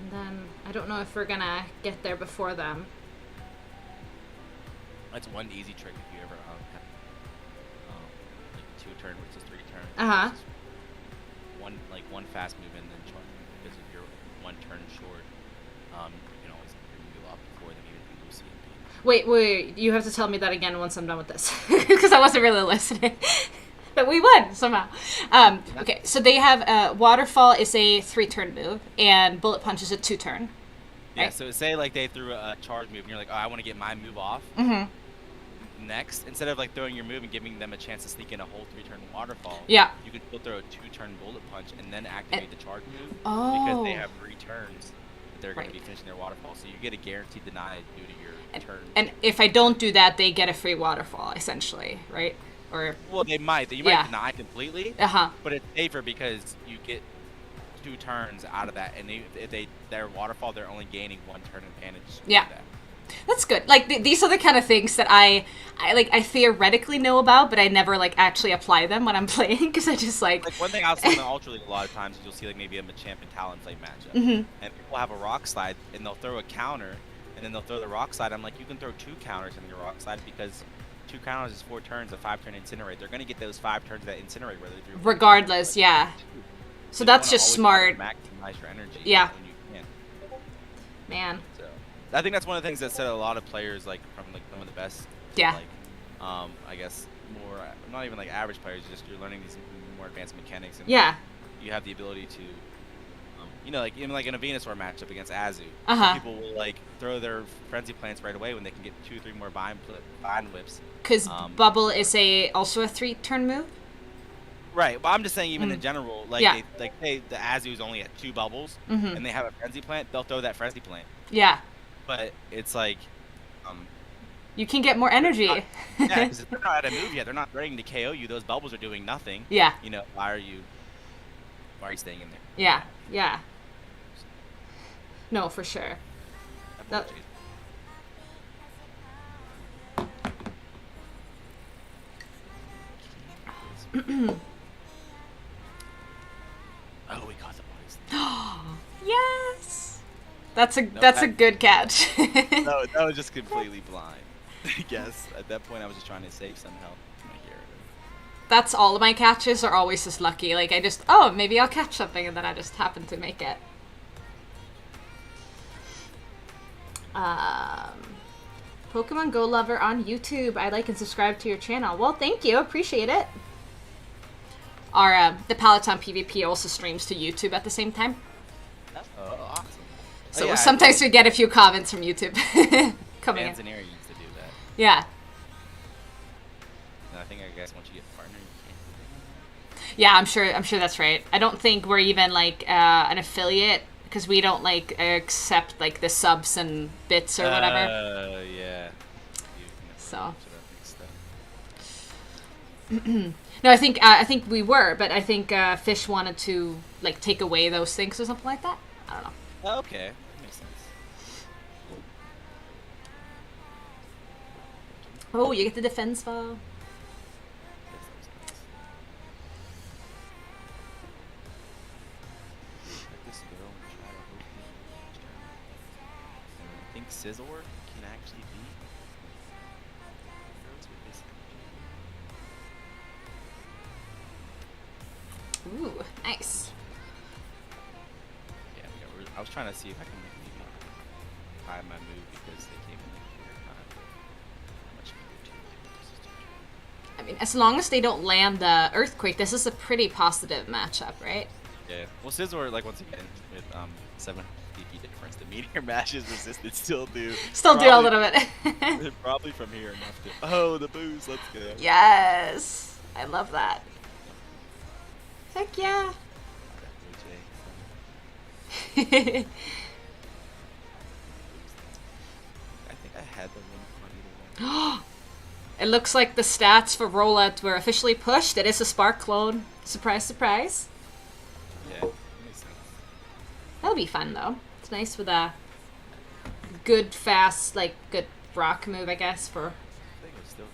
A: And then I don't know if we're gonna get there before them.
B: That's one easy trick if you ever have like 2 turn versus 3 turn.
A: Uh-huh.
B: One fast move and then charge. Because if you're 1 turn short, you can always move off before them, even if you lose CMP.
A: Wait, you have to tell me that again once I'm done with this. Because I wasn't really listening. But we won, somehow. Okay, so they have, Waterfall is a 3-turn move, and Bullet Punch is a 2-turn.
B: Yeah,
A: right?
B: so say like they threw a charge move and you're like, oh, I want to get my move off.
A: Mm-hmm.
B: Next, instead of like throwing your move and giving them a chance to sneak in a whole 3-turn waterfall,
A: Yeah.
B: you could still throw a 2-turn bullet punch and then activate the charge move because they have 3 turns that they're going to be finishing their waterfall. So you get a guaranteed deny due to your turn.
A: And if I don't do that, they get a free waterfall, essentially, right? Or
B: well, they might. You might deny completely, but it's safer because you get 2 turns out of that, and if their waterfall, they're only gaining 1 turn advantage.
A: Yeah. That's good. Like, these are the kind of things that I theoretically know about, but I never, like, actually apply them when I'm playing, because I just, like...
B: one thing I'll see in the Ultra League a lot of times is you'll see, like, maybe a Machamp and Talonflame matchup, and people have a Rock Slide, and they'll throw a counter, and then they'll throw the Rock Slide. I'm like, you can throw 2 counters in your Rock Slide, because 2 2 counters is 4 turns of 5-turn incinerate. They're gonna get those 5 turns of that incinerate whether through
A: regardless, yeah. So that's just smart.
B: Maximize your energy.
A: Yeah.
B: When you can.
A: Man.
B: So I think that's one of the things that set a lot of players like from like some of the best.
A: Yeah.
B: Like, I guess more not even like average players. Just you're learning these more advanced mechanics. And
A: yeah.
B: You have the ability to. You know, like even like in a Venusaur matchup against Azu,
A: Uh-huh.
B: people will like throw their frenzy plants right away when they can get 2 or 3 more vine whips.
A: Because bubble is also a 3-turn move.
B: Right. Well, I'm just saying, even in general, like
A: Yeah.
B: the Azu is only at 2 bubbles, and they have a frenzy plant. They'll throw that frenzy plant.
A: Yeah.
B: But it's like,
A: you can get more energy.
B: Yeah, because if they're not at a move yet, they're not threatening to KO you. Those bubbles are doing nothing.
A: Yeah.
B: You know, why are you staying in there?
A: Yeah. Yeah. No, for sure.
B: Oh, we caught the bodies.
A: Yes. That's a good catch.
B: No, that was just completely blind. I guess at that point I was just trying to save some health.
A: That's all of my catches are always just lucky. Like I just maybe I'll catch something and then I just happen to make it. Pokemon Go lover on YouTube. I like and subscribe to your channel. Well, thank you. Appreciate it. Our the Pallet on PvP also streams to YouTube at the same time.
B: Oh, awesome.
A: So sometimes we get a few comments from YouTube coming in.
B: Fans in here used to do that.
A: Yeah.
B: And I guess once you get a partner, you can't.
A: Yeah, I'm sure that's right. I don't think we're even like an affiliate because we don't like accept like the subs and bits or whatever.
B: Yeah.
A: So. No, I think we were, but I think Fish wanted to like take away those things or something like that. I don't know.
B: Oh, okay, that makes sense.
A: Oh, you get the defense file.
B: I think Scizor can actually beat.
A: Ooh, nice.
B: Yeah, I was trying to see if I can maybe time my move because they came in like weird time.
A: I mean, as long as they don't land the Earthquake, this is a pretty positive matchup, right?
B: Yeah. Well, Scizor, like once again, with 7 DP difference, the meteor mashes resisted still do.
A: Still do a little bit.
B: Probably from here enough to. Oh, the boost! Let's go.
A: Yes, I love that. Heck yeah.
B: I think I had the one.
A: It looks like the stats for Rollout were officially pushed. It is a Spark clone. Surprise, surprise.
B: Yeah, makes sense.
A: That'll be fun though. It's nice with a good, fast, like good rock move, I guess. For.
B: I think it's still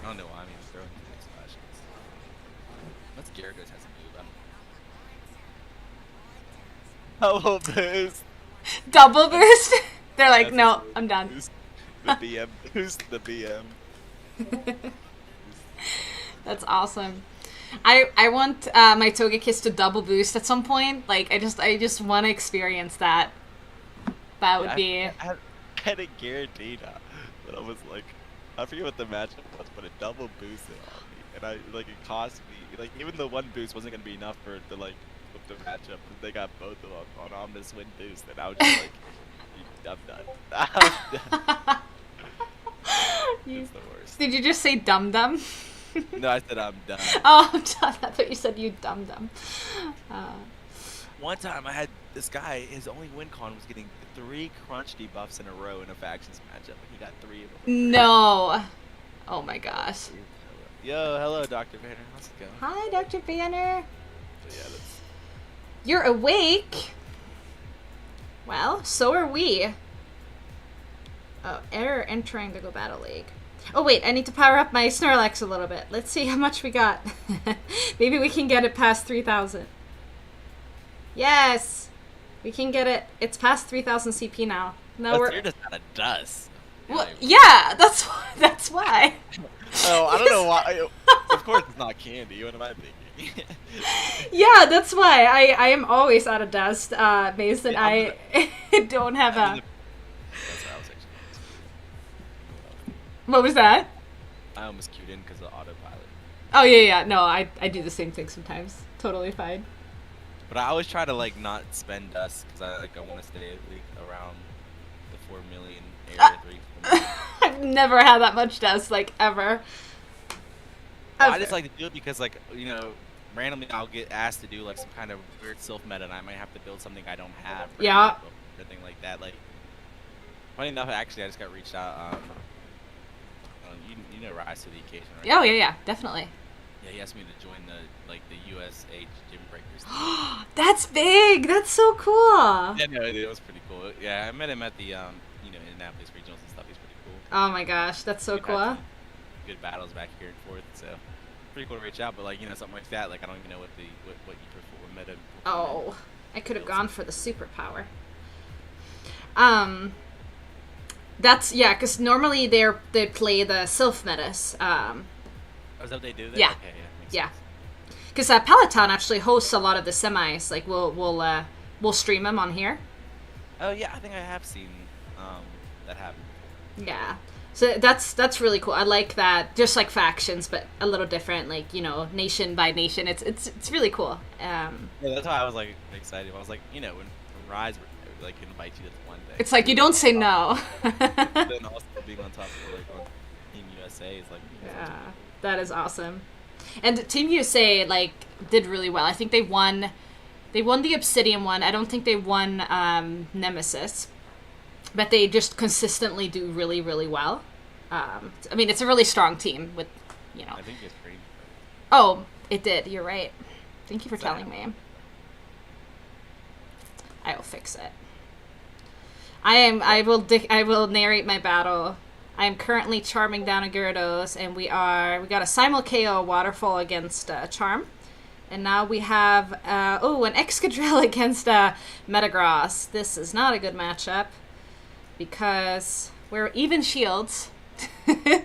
B: I don't know why I'm even throwing these flashes. Let's Gyarados has a move. Double boost.
A: Double boost? They're like, no, I'm done.
B: Boost. The BM boost. The BM.
A: That's awesome. I want my Togekiss to double boost at some point. Like I just want to experience that. That would be.
B: I had a guaranteed that I was like, I forget what the matchup was, but it double boosted on me, and it cost me like even the one boost wasn't gonna be enough for it to like flip the matchup. And they got both of them on Omnis Win boost, and I was just like, I'm done. It's the worst.
A: Did you just say dum dum?
B: No, I said I'm done.
A: Oh, I'm done. I thought you said you dum dum.
B: One time I had this guy, his only win con was getting 3 crunch debuffs in a row in a factions matchup, and he got 3 of them.
A: No. Oh my gosh.
B: Yo, hello, Dr. Banner. How's it going?
A: Hi, Dr. Banner.
B: So yeah, that's...
A: You're awake? Well, so are we. Oh, error entering the Go Battle League. Oh wait, I need to power up my Snorlax a little bit. Let's see how much we got. Maybe we can get it past 3,000. Yes! We can get it. It's past 3,000 CP now. No,
B: But
A: we're.
B: you're just out of dust.
A: Well, yeah, that's why. That's why.
B: Oh, I don't know why. Of course, it's not candy. What am I thinking?
A: Yeah, that's why. I am always out of dust, Mason.
B: Yeah,
A: I don't have a.
B: That's what I was actually.
A: What was that?
B: I almost queued in because of autopilot.
A: Oh yeah. No, I do the same thing sometimes. Totally fine.
B: But I always try to like not spend dust because I want to stay around the 4 million area. 4 million.
A: I've never had that much dust, like, ever.
B: Well, I just like to do it because, like, randomly I'll get asked to do like some kind of weird self meta, and I might have to build something I don't have. Or
A: Yeah.
B: Something like that. Like, funny enough, actually, I just got reached out. You know, Rise to the Occasion, right?
A: Oh yeah, definitely.
B: Yeah, he asked me to join the USH Gym Breakers.
A: That's big. That's so cool.
B: Yeah, no, it was pretty cool. Yeah, I met him at the Indianapolis regionals and stuff. He's pretty cool.
A: Oh my gosh, that's so
B: We had
A: cool.
B: some good battles back here and forth, so pretty cool to reach out. But like something like that, like I don't even know what you prefer meta.
A: Oh, I could have gone for the superpower. That's because normally they play the self metas.
B: Oh, is that what they do? There?
A: Yeah.
B: Okay, makes
A: Yeah.
B: sense.
A: Because Peloton actually hosts a lot of the semis. Like we'll stream them on here.
B: Oh yeah, I think I have seen that happen.
A: Yeah. So that's really cool. I like that. Just like factions, but a little different. Like nation by nation. It's really cool.
B: Yeah, that's why I was like excited. I was like, when Rise like invite you to one thing.
A: It's like you don't say no.
B: Then also being on top of like on Team USA is like.
A: Yeah, that is awesome. And Team USA like did really well. I think they won. They won the Obsidian one. I don't think they won Nemesis, but they just consistently do really, really well. I mean, it's a really strong team with,
B: I think it's pretty.
A: Oh, it did. You're right. Thank you for telling me. I will fix it. I will narrate my battle. I am currently charming down a Gyarados, and we got a simul KO waterfall against Charm. And now we have, an Excadrill against Metagross. This is not a good matchup because we're even shields. Yeah.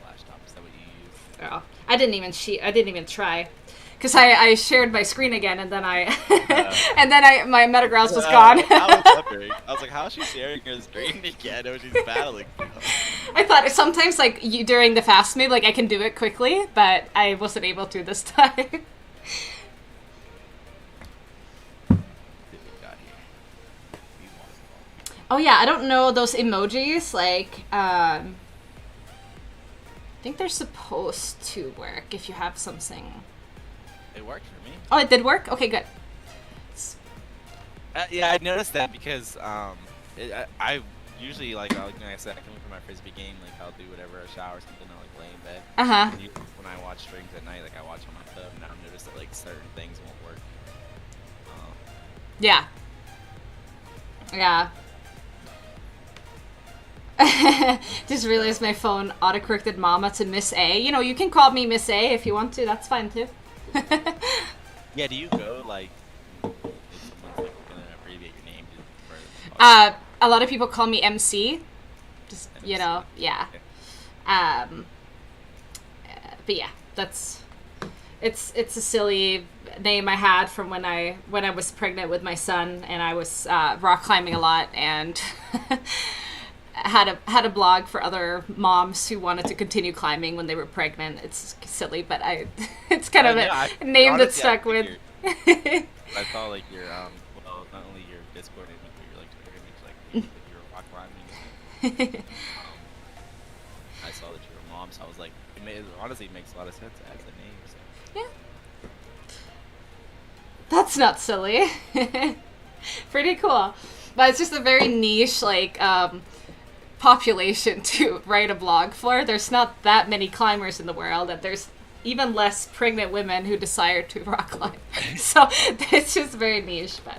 B: Flash top, is that what you use?
A: Oh, I didn't even try. Because I shared my screen again, and then my Metagross was gone.
B: I was wondering. I was like, how is she sharing her screen again when she's battling?
A: I thought sometimes, like, during the fast move, like, I can do it quickly, but I wasn't able to this time. Oh, yeah, I don't know those emojis, like, I think they're supposed to work if you have something.
B: It worked for me.
A: Oh, it did work? Okay, good.
B: Yeah, I noticed that because I usually like I said, I come from my frisbee game, like I'll do whatever, a shower, something, I'll like lay in bed. And when I watch streams at night, like I watch on my phone, and I've noticed that like certain things won't work.
A: Yeah. Yeah. Just realized my phone autocorrected Mama to Miss A. You can call me Miss A if you want to. That's fine too.
B: Yeah, do you go like if someone's like gonna abbreviate your name for
A: a lot of people call me MC. Just
B: MC.
A: Yeah.
B: Okay.
A: But yeah, it's a silly name I had from when I was pregnant with my son, and I was rock climbing a lot, and had a blog for other moms who wanted to continue climbing when they were pregnant. It's silly, but it's kind of a name that stuck with.
B: I saw like your well, not only your Discord image, but your like Twitter image, like your rock climbing. I saw that you were a mom, so I was like, it honestly makes a lot of sense as a name. So.
A: Yeah. That's not silly. Pretty cool, but it's just a very niche like population to write a blog for. There's not that many climbers in the world, and there's even less pregnant women who desire to rock climb. So it's just very niche. But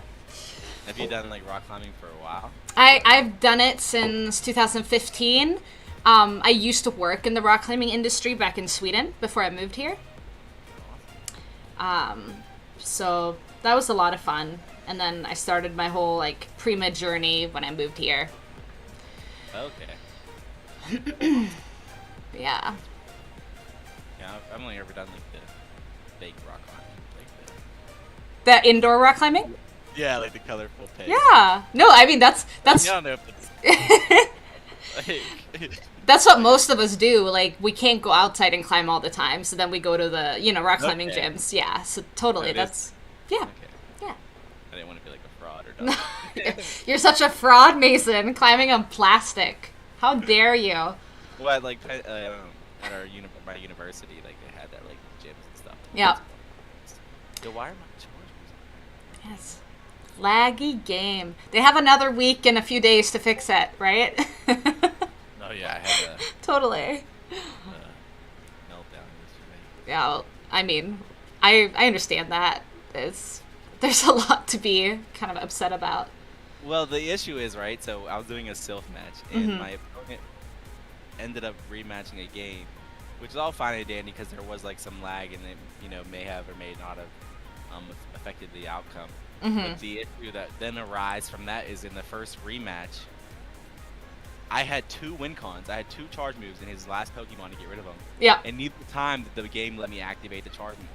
B: have you done like rock climbing for a while?
A: I've done it since 2015, I used to work in the rock climbing industry back in Sweden before I moved here. So that was a lot of fun. And then I started my whole like pre-med journey when I moved here.
B: Okay.
A: Yeah.
B: Yeah, I've only ever done like the fake rock climbing, like
A: The indoor rock climbing?
B: yeah, like the colorful peg.
A: Yeah. No, I mean that's
B: I don't know if it's like,
A: that's what most of us do. Like we can't go outside and climb all the time, so then we go to the, rock climbing
B: Okay.
A: gyms. Yeah. So totally,
B: So it
A: that's
B: is-
A: yeah.
B: okay.
A: Yeah.
B: I didn't want to be like a fraud or nothing.
A: You're such a fraud, Mason, climbing on plastic. How dare you?
B: Well, like at our my university, like they had that like gyms and stuff.
A: Yeah.
B: So why are my chargers?
A: Yes. Laggy game. They have another week and a few days to fix it, right?
B: Oh yeah, I had a
A: Totally.
B: meltdown yesterday.
A: Yeah, well, I mean, I understand that. There's a lot to be kind of upset about.
B: Well, the issue is, right, so I was doing a sylph match, and
A: Mhm.
B: my opponent ended up rematching a game, which is all fine and dandy because there was, like, some lag, and it, may have or may not have affected the outcome. But the issue that then arises from that is in the first rematch, I had 2 win cons. I had 2 charge moves in his last Pokemon to get rid of them.
A: Yeah.
B: And neither time did the game let me activate the charge moves.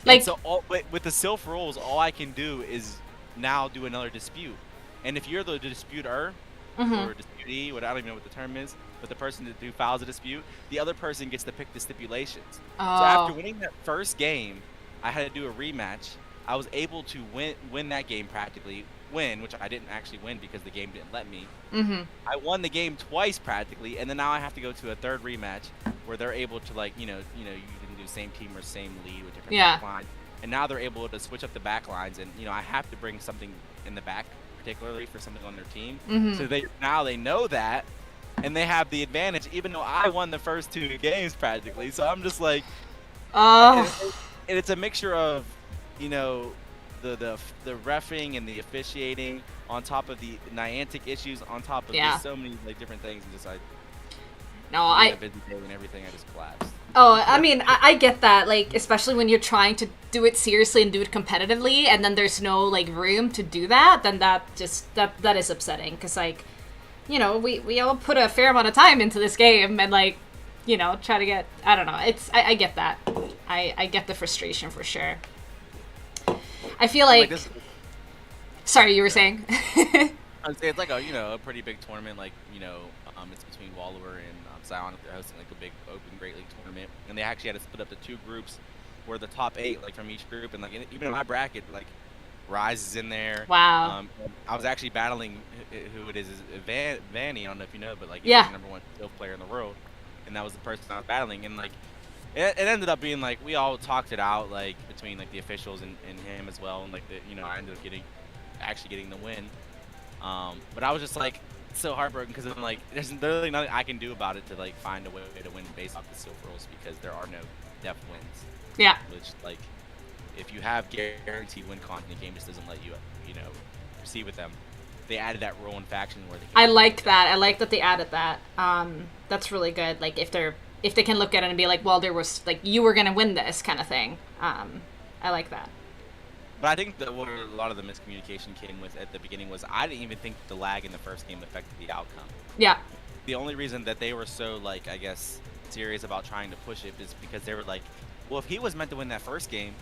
A: Like,
B: And so with the Sylph rules, all I can do is now do another dispute. And if you're the disputer, or disputee, I don't even know what the term is, but the person who files a dispute, the other person gets to pick the stipulations. So after winning that first game, I had to do a rematch. I was able to win that game practically, which I didn't actually win because the game didn't let me. I won the game twice practically, and then now I have to go to a third rematch where they're able to like, you can do same team or same lead with different back lines. And now they're able to switch up the back lines, and I have to bring something in the back, particularly for something on their team. So they know that, and they have the advantage, even though I won the first 2 games practically. So I'm just like, and it's a mixture of, the reffing and the officiating on top of the Niantic issues, on top of just so many like different things, and just a busy day and everything, I just collapsed.
A: Oh, I mean, I get that, like, especially when you're trying to do it seriously and do it competitively, and then there's no, like, room to do that, then that is upsetting, because, like, we all put a fair amount of time into this game, and, like, try to get, I don't know, I get that. I get the frustration for sure. I feel like sorry, you were saying?
B: I would say it's like a pretty big tournament, like, it's between Wallower and Psionic. They're hosting like a big open Great League tournament, and they actually had to split up the 2 groups where the top 8, like from each group, and like even in my bracket, like Rise is in there.
A: Wow.
B: I was actually battling who it is Vanny. I don't know if you know, but like he's
A: yeah,
B: the number 1 Sylph player in the world, and that was the person I was battling, and like it ended up being like we all talked it out, like between like the officials and him as well, and like I ended up actually getting the win. But I was just like so heartbroken because I'm like, there's literally nothing I can do about it to like find a way to win based off the Sylph rules because there are no def wins.
A: Yeah.
B: Which like, if you have guaranteed win con, the game just doesn't let you, proceed with them. They added that rule in faction where they.
A: I liked that. I like that they added that. That's really good. Like if they can look at it and be like, well, there was like you were gonna win this kind of thing. I like that.
B: But I think that what a lot of the miscommunication came with at the beginning was I didn't even think the lag in the first game affected the outcome.
A: Yeah.
B: The only reason that they were so, like, I guess, serious about trying to push it is because they were like, well, if he was meant to win that first game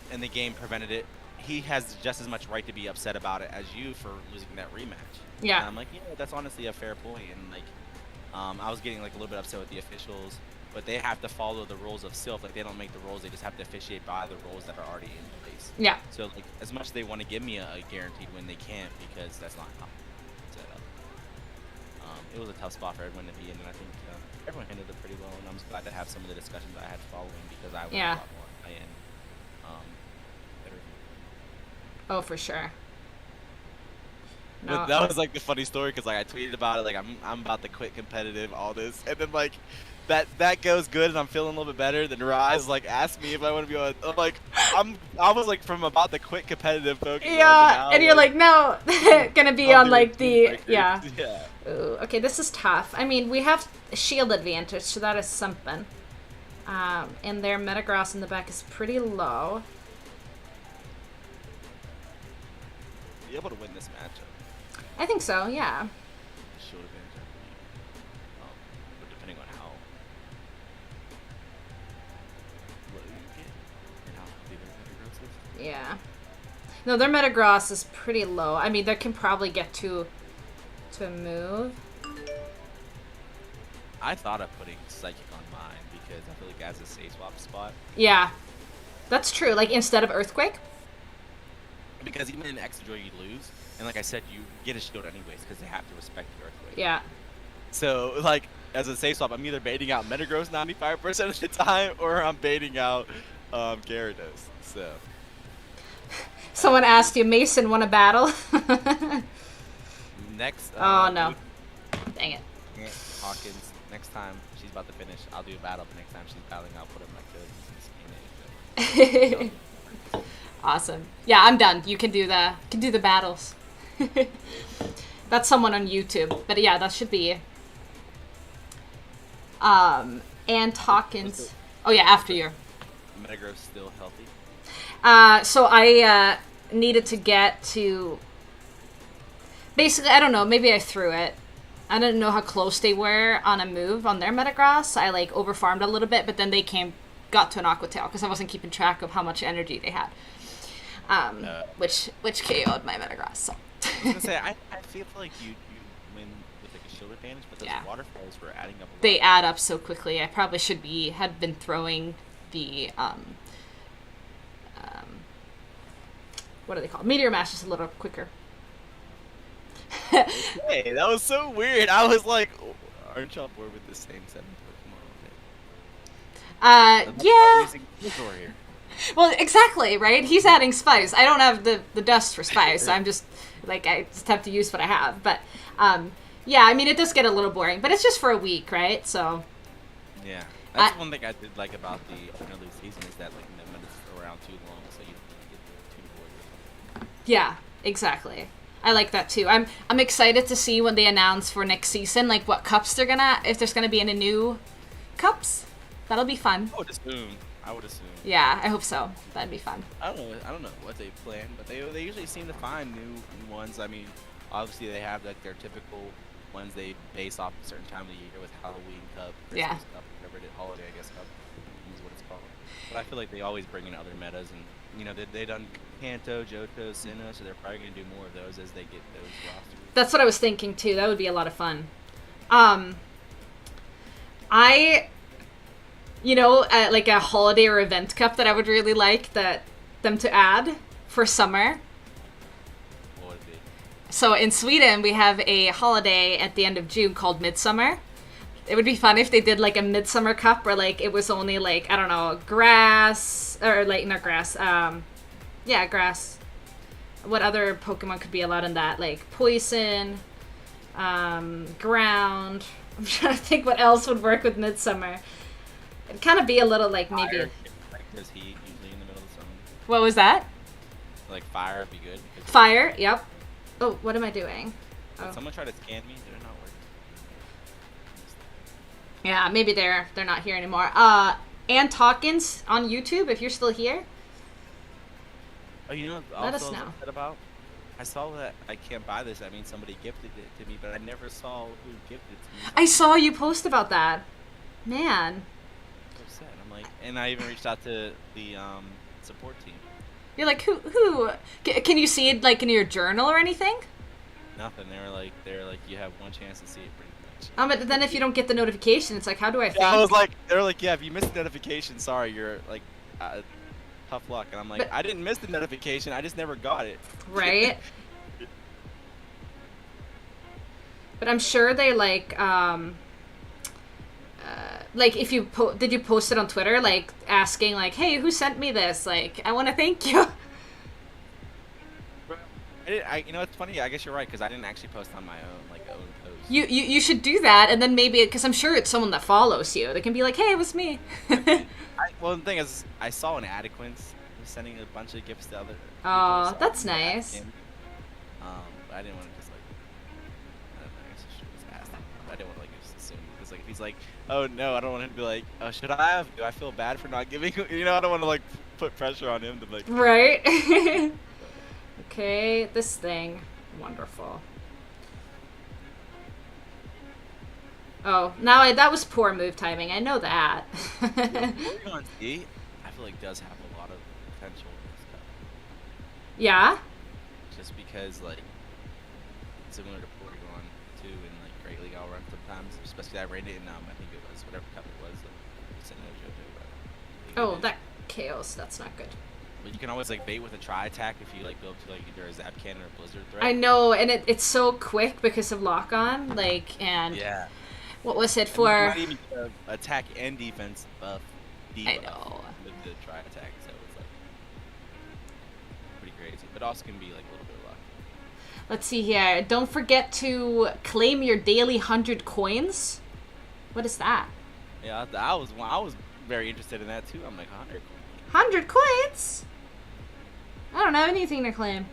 B: and the game prevented it, he has just as much right to be upset about it as you for losing that rematch.
A: Yeah.
B: And I'm like, that's honestly a fair point. And, like, I was getting, like, a little bit upset with the officials, but they have to follow the rules of Sylph. Like, they don't make the rules. They just have to officiate by the rules that are already in place.
A: Yeah.
B: So, like, as much as they want to give me a guaranteed win, they can't because that's not how it's set up. It was a tough spot for everyone to be in, and I think everyone handled it pretty well. And I'm just glad to have some of the discussions I had following because I was a lot more high-end.
A: Oh, for sure.
B: But that was like the funny story because like I tweeted about it, like I'm about to quit competitive, all this, and then like that goes good and I'm feeling a little bit better, then Rise like asked me if I want to be on. I'm like, I was like from about to quit competitive Pokemon.
A: Yeah, and you're like, no, gonna be on like the yeah.
B: Yeah.
A: Ooh, okay, this is tough. I mean, we have shield advantage, so that is something. And their Metagross in the back is pretty low.
B: Be able to win this matchup.
A: I think so, yeah.
B: Shield advantage, I believe. But depending on how low you get and how healthy their Metagross is.
A: Yeah. No, their Metagross is pretty low. I mean, they can probably get to a move.
B: I thought of putting Psychic on mine because I feel like as a safe swap spot.
A: Yeah. That's true. Like, instead of Earthquake?
B: Because even in Extra Joy you lose, and like I said, you get a shield anyways because they have to respect the Earthquake.
A: Yeah.
B: So, like, as a safe swap, I'm either baiting out Metagross 95% of the time, or I'm baiting out Gyarados. So.
A: Someone asked you, Mason won a battle?
B: Next.
A: Oh, no. Dang it.
B: Hawkins, next time she's about to finish, I'll do a battle. But next time she's battling, I'll put her in my code.
A: Awesome. Yeah, I'm done. You can do the battles. That's someone on YouTube. But yeah, that should be. And Hawkins. Oh yeah, after your.
B: Metagross still healthy.
A: So I needed to get to. Basically, I don't know. Maybe I threw it. I didn't know how close they were on a move on their Metagross. I like overfarmed a little bit, but then they got to an Aqua Tail because I wasn't keeping track of how much energy they had. Which KO'd my Metagross. So.
B: I was gonna say I feel like you win with like a shield advantage, but those waterfalls were adding up.
A: They add up so quickly. I probably had been throwing the what are they called? Meteor Mash just a little quicker.
B: Hey, that was so weird. I was like, aren't y'all bored with the same 7 Pokemon?
A: Yeah. Well, exactly, right? He's adding Spice. I don't have the dust for Spice. So I'm just, like, I just have to use what I have. But, yeah, I mean, it does get a little boring. But it's just for a week, right? So.
B: Yeah. That's one thing I did like about the early season is that, like, the minutes are around too long, so you don't get too bored.
A: Yeah, exactly. I like that too. I'm excited to see when they announce for next season, like what cups they're gonna, if there's gonna be any new cups. That'll be fun.
B: I would assume.
A: Yeah, I hope so. That'd be fun.
B: I don't know what they plan, but they usually seem to find new ones. I mean, obviously they have like their typical ones they base off a certain time of the year with Halloween Cup, Christmas Cup, whatever it is, holiday I guess Cup is what it's called. But I feel like they always bring in other metas, and you know they done Kanto, Johto, Sinnoh, so they're probably gonna do more of those as they get those rosters.
A: That's what I was thinking too. That would be a lot of fun. Like a holiday or event cup that I would really like them to add for summer.
B: What would it be?
A: So in Sweden, we have a holiday at the end of June called Midsummer. It would be fun if they did like a Midsummer Cup where like it was only like, I don't know, grass, or like not grass, grass. What other Pokemon could be allowed in that? Like poison, ground. I'm trying to think what else would work with Midsummer. It'd kind of be a little like maybe.
B: Fire. Like there's heat usually in the middle of the summer.
A: What was that?
B: Like fire would be good.
A: Fire, yep. Oh, what am I doing?
B: Did someone try to scan me? Did it not work?
A: Yeah, maybe they're not here anymore. And Hawkins on YouTube, if you're still here.
B: Oh, you know what?
A: Let
B: Also
A: us know.
B: upset about? I saw that I can't buy this. I mean, somebody gifted it to me, but I never saw who gifted it to me.
A: I saw you post about that. Man.
B: I'm upset. I'm like, and I even reached out to the support team.
A: You're like, who? Can you see it like in your journal or anything?
B: Nothing. They were like, you have one chance to see it pretty much.
A: But then if you don't get the notification, it's like, how do I think?
B: Yeah, I was like, they're like, yeah, if you missed the notification, sorry, you're like, tough luck. And I'm like, I didn't miss the notification, I just never got it.
A: Right. But I'm sure they like if you did you post it on Twitter, like asking like, hey, who sent me this? Like, I want to thank you.
B: You know, it's funny. I guess you're right because I didn't actually post on my own own post.
A: You should do that, and then maybe, because I'm sure it's someone that follows you. They can be like, hey, it was me.
B: Well, the thing is, I saw an Adequins was sending a bunch of gifts to other people.
A: Oh,
B: So
A: that's
B: I
A: nice.
B: asked him. But I didn't want to just like, I don't know, I guess I should just ask him. I didn't want to like just assume, because like if he's like, oh no, I don't want him to be like, oh, should I have? Do I feel bad for not giving? You know, I don't want to like put pressure on him to like.
A: Right. Okay, this thing, wonderful. Oh, now that was poor move timing. I know that.
B: Moving on D, I feel like does have a lot of potential and stuff.
A: Yeah.
B: Just because like similar to Porygon too, in like Great League I'll run sometimes. Especially I ran it in I think it was whatever cup it was. Like, sending a JoJo, but
A: Oh, that chaos. That's not good.
B: But you can always like bait with a tri attack if you like go up to like either a Zap Cannon or a Blizzard threat.
A: I know, and it's so quick because of lock on. Like, and
B: Yeah.
A: what was it
B: And
A: for?
B: you might even get a attack and defense buff.
A: I know.
B: With the tri attack, so it's like pretty crazy. But also can be like a little bit of luck.
A: Let's see here. Don't forget to claim your daily 100 coins. What is that?
B: Yeah, I was very interested in that too. I'm like 100.
A: 100 coins? I don't have anything to claim.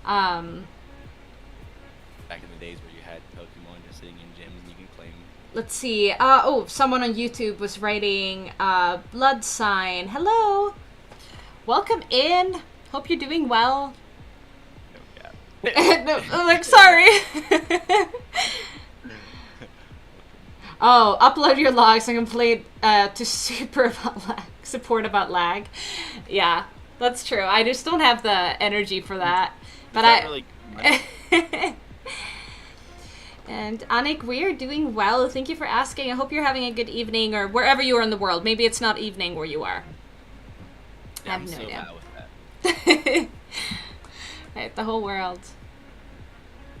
B: Back in the days where you had Pokemon just sitting in gyms and you can claim.
A: Let's see. Oh, someone on YouTube was writing blood sign. Hello. Welcome in. Hope you're doing well.
B: No cap.
A: No, I'm like, sorry. Oh, upload your logs and complain to support about lag. Yeah, that's true. I just don't have the energy for that. But
B: Really
A: And Anik, we are doing well. Thank you for asking. I hope you're having a good evening, or wherever you are in the world. Maybe it's not evening where you are.
B: Yeah,
A: I have
B: I'm
A: no
B: so
A: idea.
B: bad with that.
A: Right, the whole world.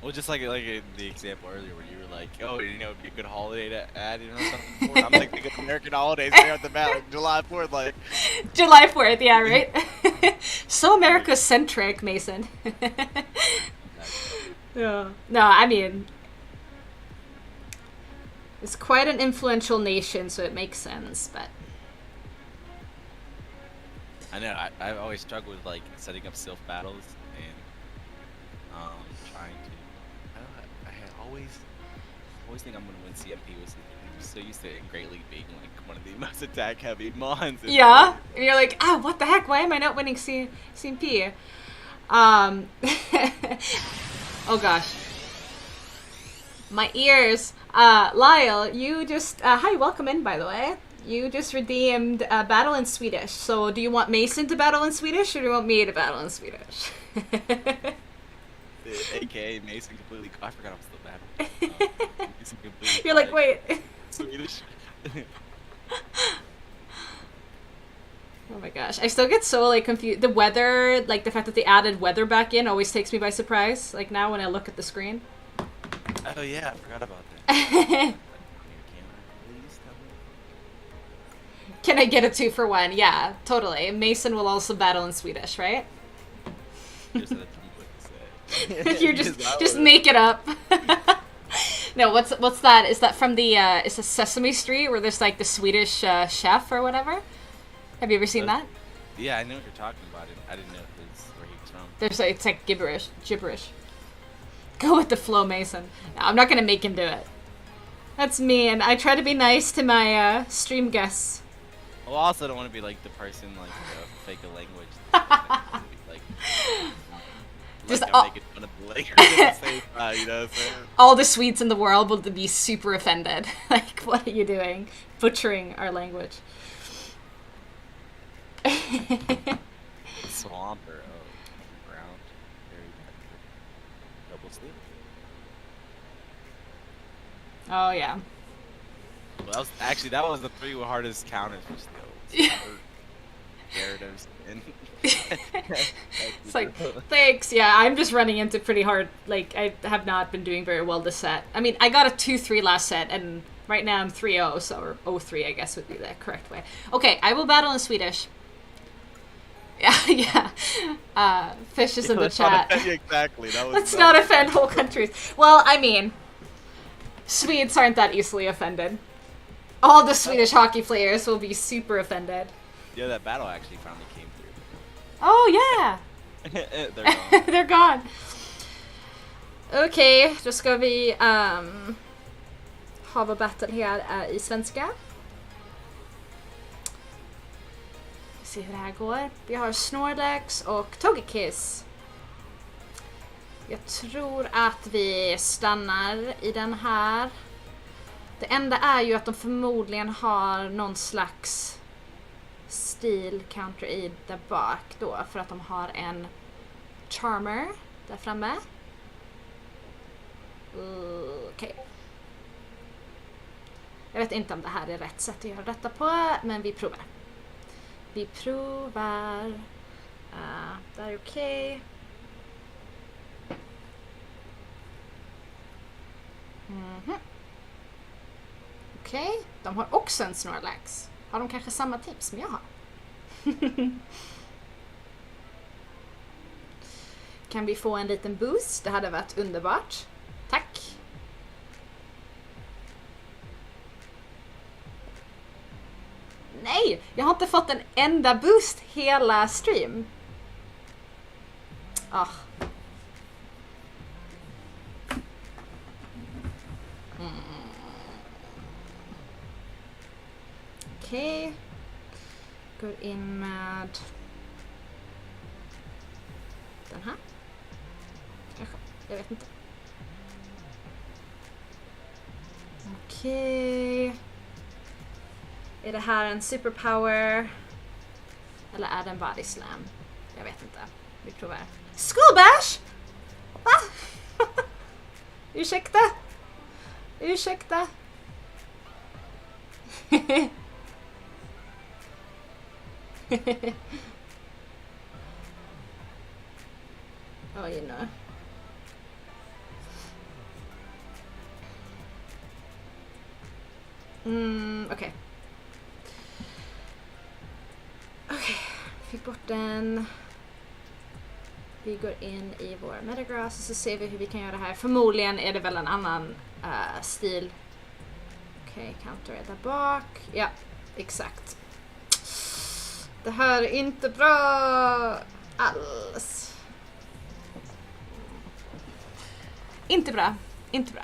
B: Well, just like the example earlier where you were like, oh, you know, it'd be a good holiday to add, you know, something. For. I'm like thinking American holidays right off the bat, like July 4th, like.
A: July 4th, yeah, right? So America-centric, Mason. Yeah. No, I mean, it's quite an influential nation, so it makes sense, but.
B: I know, I've always struggled with like setting up Sylph battles and trying to. I don't know, I always think I'm gonna win CMP with. I'm so used to it in Great League being like one of the most attack heavy mons.
A: Yeah, and you're like, what the heck? Why am I not winning CMP? Oh gosh, my ears. Lyle, you just hi, welcome in. By the way, you just redeemed battle in Swedish. So, do you want Mason to battle in Swedish, or do you want me to battle in Swedish?
B: AKA Mason completely. I forgot I'm still battling. Mason completely
A: You're like, wait.
B: Swedish.
A: Oh my gosh, I still get so like confused. The weather, like the fact that they added weather back in, always takes me by surprise. Like now when I look at the screen.
B: Oh yeah, I forgot about that.
A: Can I get a 2-for-1? Yeah, totally. Mason will also battle in Swedish, right? You're just make it up. No, what's that? Is that from the is it Sesame Street where there's like the Swedish chef or whatever? Have you ever seen that?
B: Yeah, I know what you're talking about. I didn't know where he was from.
A: It's like gibberish. Go with the flow, Mason. No, I'm not gonna make him do it. That's me, and I try to be nice to my stream guests.
B: Well, I also don't want to be like the person like fake a language. Like,
A: just
B: I'm making fun of the Lakers at the same time, you know what I'm saying?
A: All the Swedes in the world will be super offended. Like, what are you doing? Butchering our language.
B: Swamper, ground, very double sleep.
A: Oh yeah.
B: Well, that was the 3 hardest counters for still. Gyarados and.
A: It's like, thanks. Yeah, I'm just running into pretty hard. Like, I have not been doing very well this set. I mean, I got a 2-3 last set, and right now I'm 3-0, so or 0-3, I guess would be the correct way. Okay, I will battle in Swedish. Yeah. Fish is in the
B: Let's not
A: chat.
B: offend you exactly. That was
A: Let's not offend whole countries. Well, I mean, Swedes aren't that easily offended. All the Swedish hockey players will be super offended.
B: Yeah, that battle actually finally came through.
A: Oh, yeah.
B: They're gone.
A: They're gone. Okej, då ska vi ha vad battle här i svenska. Se hur det här går. Vi har Snorlax och Togekiss. Jag tror att vi stannar i den här. Det enda är ju att de förmodligen har någon slags stil counter i där bak då. För att de har en Charmer där framme. Okej. Jag vet inte om det här är rätt sätt att göra detta på, men vi provar. Vi provar. Det är okej. Okej, de har också en Snorlax. Har de kanske samma typ som jag har? Kan vi få en liten boost? Det hade varit underbart. Tack. Nej, jag har inte fått en enda boost hela stream. Okej. Går in med den här. Kanske. Jag vet inte. Okej. Är det här en superpower? Eller är det en body slam? Jag vet inte. Vi provar. School bash! Va? Ursäkta? Ursäkta? Oh, you know. Okej. Okej, fick bort den. Vi går in i vår metagrass och så ser vi hur vi kan göra det här. Förmodligen är det väl en annan stil. Okej, counter är där bak. Ja, exakt. Det här är inte bra alls. Inte bra, inte bra.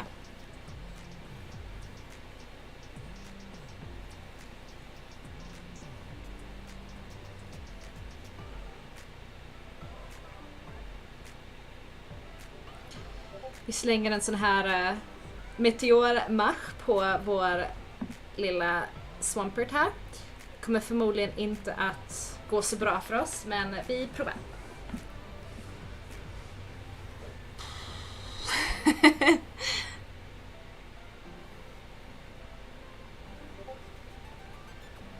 A: Vi slänger en sån här meteormach på vår lilla Swampert här. Kommer förmodligen inte att gå så bra för oss, men vi provar.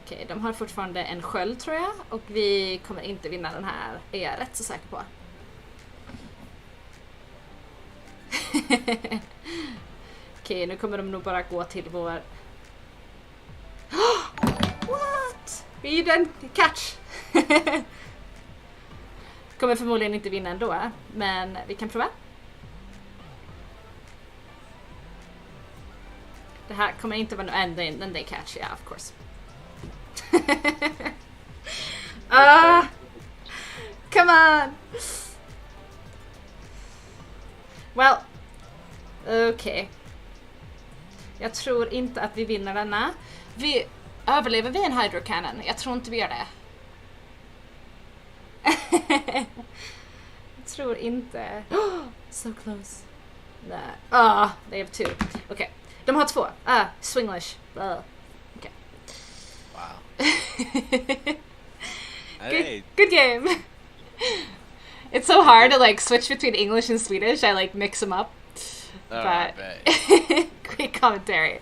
A: Okej, de har fortfarande en sköld tror jag, och vi kommer inte vinna den här, är jag rätt så säker på. Okej, nu kommer de nog bara gå till vår... What? Vi gjorde en catch! Kommer förmodligen inte vinna ändå, men vi kan prova. Det här kommer inte vara en day catch, yeah, of course. Come on! Well, okej. Jag tror inte att vi vinner denna. Överlever vi en Hydro Cannon? Jag tror inte vi gör det. Jag tror inte. So close. Nej. They have two. Okej. De har två. Swinglish. Okej.
B: Wow.
A: Good game. It's so hard to like switch between English and Swedish. I like mix them up. But great commentary.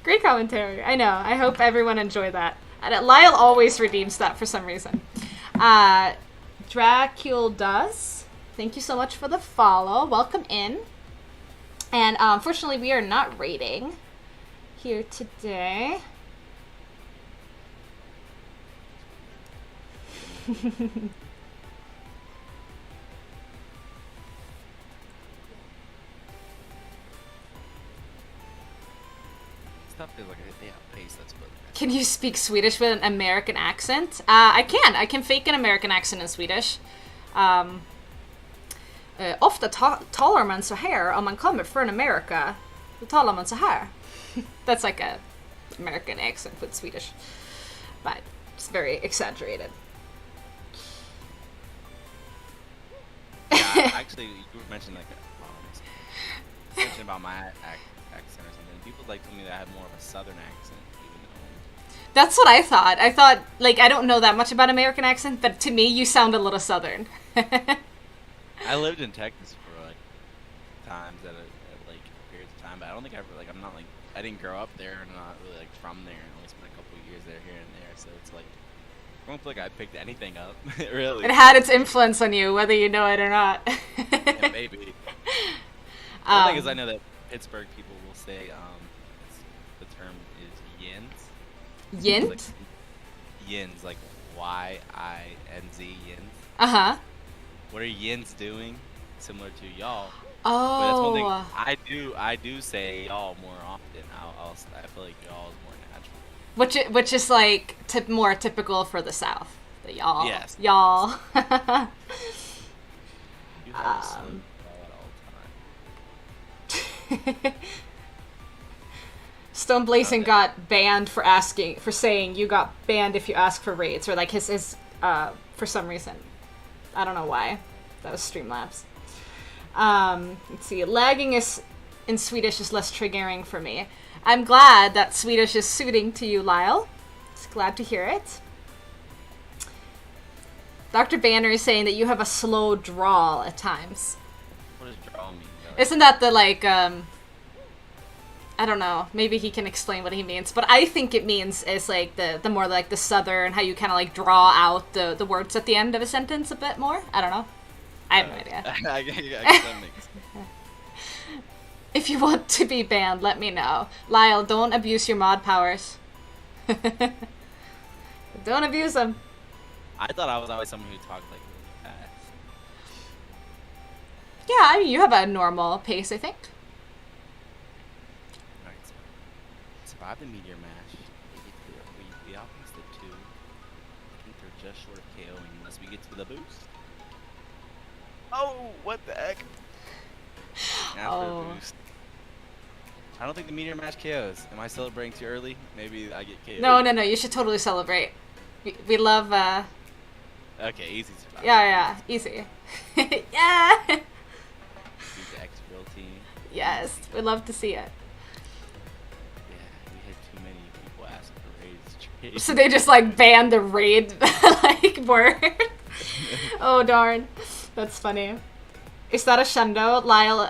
A: Great commentary. I know. I hope everyone enjoyed that. And Lyle always redeems that for some reason. Dracul does. Thank you so much for the follow. Welcome in. And unfortunately, we are not rating here today.
B: Stuff is like a pace that's but
A: Can you speak Swedish with an American accent? I can. I can fake an American accent in Swedish. Ofta talar man så här om man kommer från Amerika. Då talar man så här. That's like a American accent with Swedish. But it's very exaggerated.
B: Yeah, actually, you were mentioning like mentioning about my accent or something. People like told me that I had more of a southern accent, even though.
A: That's what I thought. I thought, like, I don't know that much about American accent, but to me, you sound a little southern.
B: I lived in Texas for like times at like periods of time, but I don't think I'm not like I didn't grow up there and I'm not really like from there. I only spent a couple of years there here and there, so it's like I don't feel like I picked anything up. Really.
A: It had its influence on you, whether you know it or not.
B: Yeah, maybe. The thing is, I know that Pittsburgh people will say the term is yins.
A: Yint?
B: Like, yins, like Y-I-N-Z, yins.
A: Uh-huh.
B: What are yins doing? Similar to y'all.
A: Oh.
B: But that's one thing I do say y'all more often. I feel like y'all is more natural.
A: Which is like more typical for the South. The y'all.
B: Yes.
A: Y'all.
B: You have slow y'all at all time.
A: Stone Blazing got banned for saying you got banned if you ask for raids, or like his for some reason. I don't know why. That was Streamlabs. Let's see. Lagging in Swedish is less triggering for me. I'm glad that Swedish is suiting to you, Lyle. Just glad to hear it. Dr. Banner is saying that you have a slow drawl at times.
B: What does draw mean?
A: Isn't that the like I don't know. Maybe he can explain what he means, but I think it means is like the more like the southern, how you kind of like draw out the words at the end of a sentence a bit more. I don't know. I have no idea.
B: I guess that makes sense.
A: If you want to be banned, let me know. Lyle, don't abuse your mod powers. Don't abuse them.
B: I thought I was always someone who talked like really fast.
A: Yeah, I mean, you have a normal pace, I think.
B: Alright, so survive the meteor mash. We outpaced the 2. I think they're just short of KOing unless we get to the boost. Oh, what the heck? After the boost. I don't think the meteor mash KOs. Am I celebrating too early? Maybe I get KO'd.
A: No. You should totally celebrate. We love.
B: Okay, easy survival.
A: Yeah, easy. Yeah.
B: Beat the X-Real team.
A: Yes, we love to see it.
B: Yeah, we had too many people asking for raids.
A: So they just like banned the raid like word. Oh darn, that's funny. Is that a shundo, Lyle?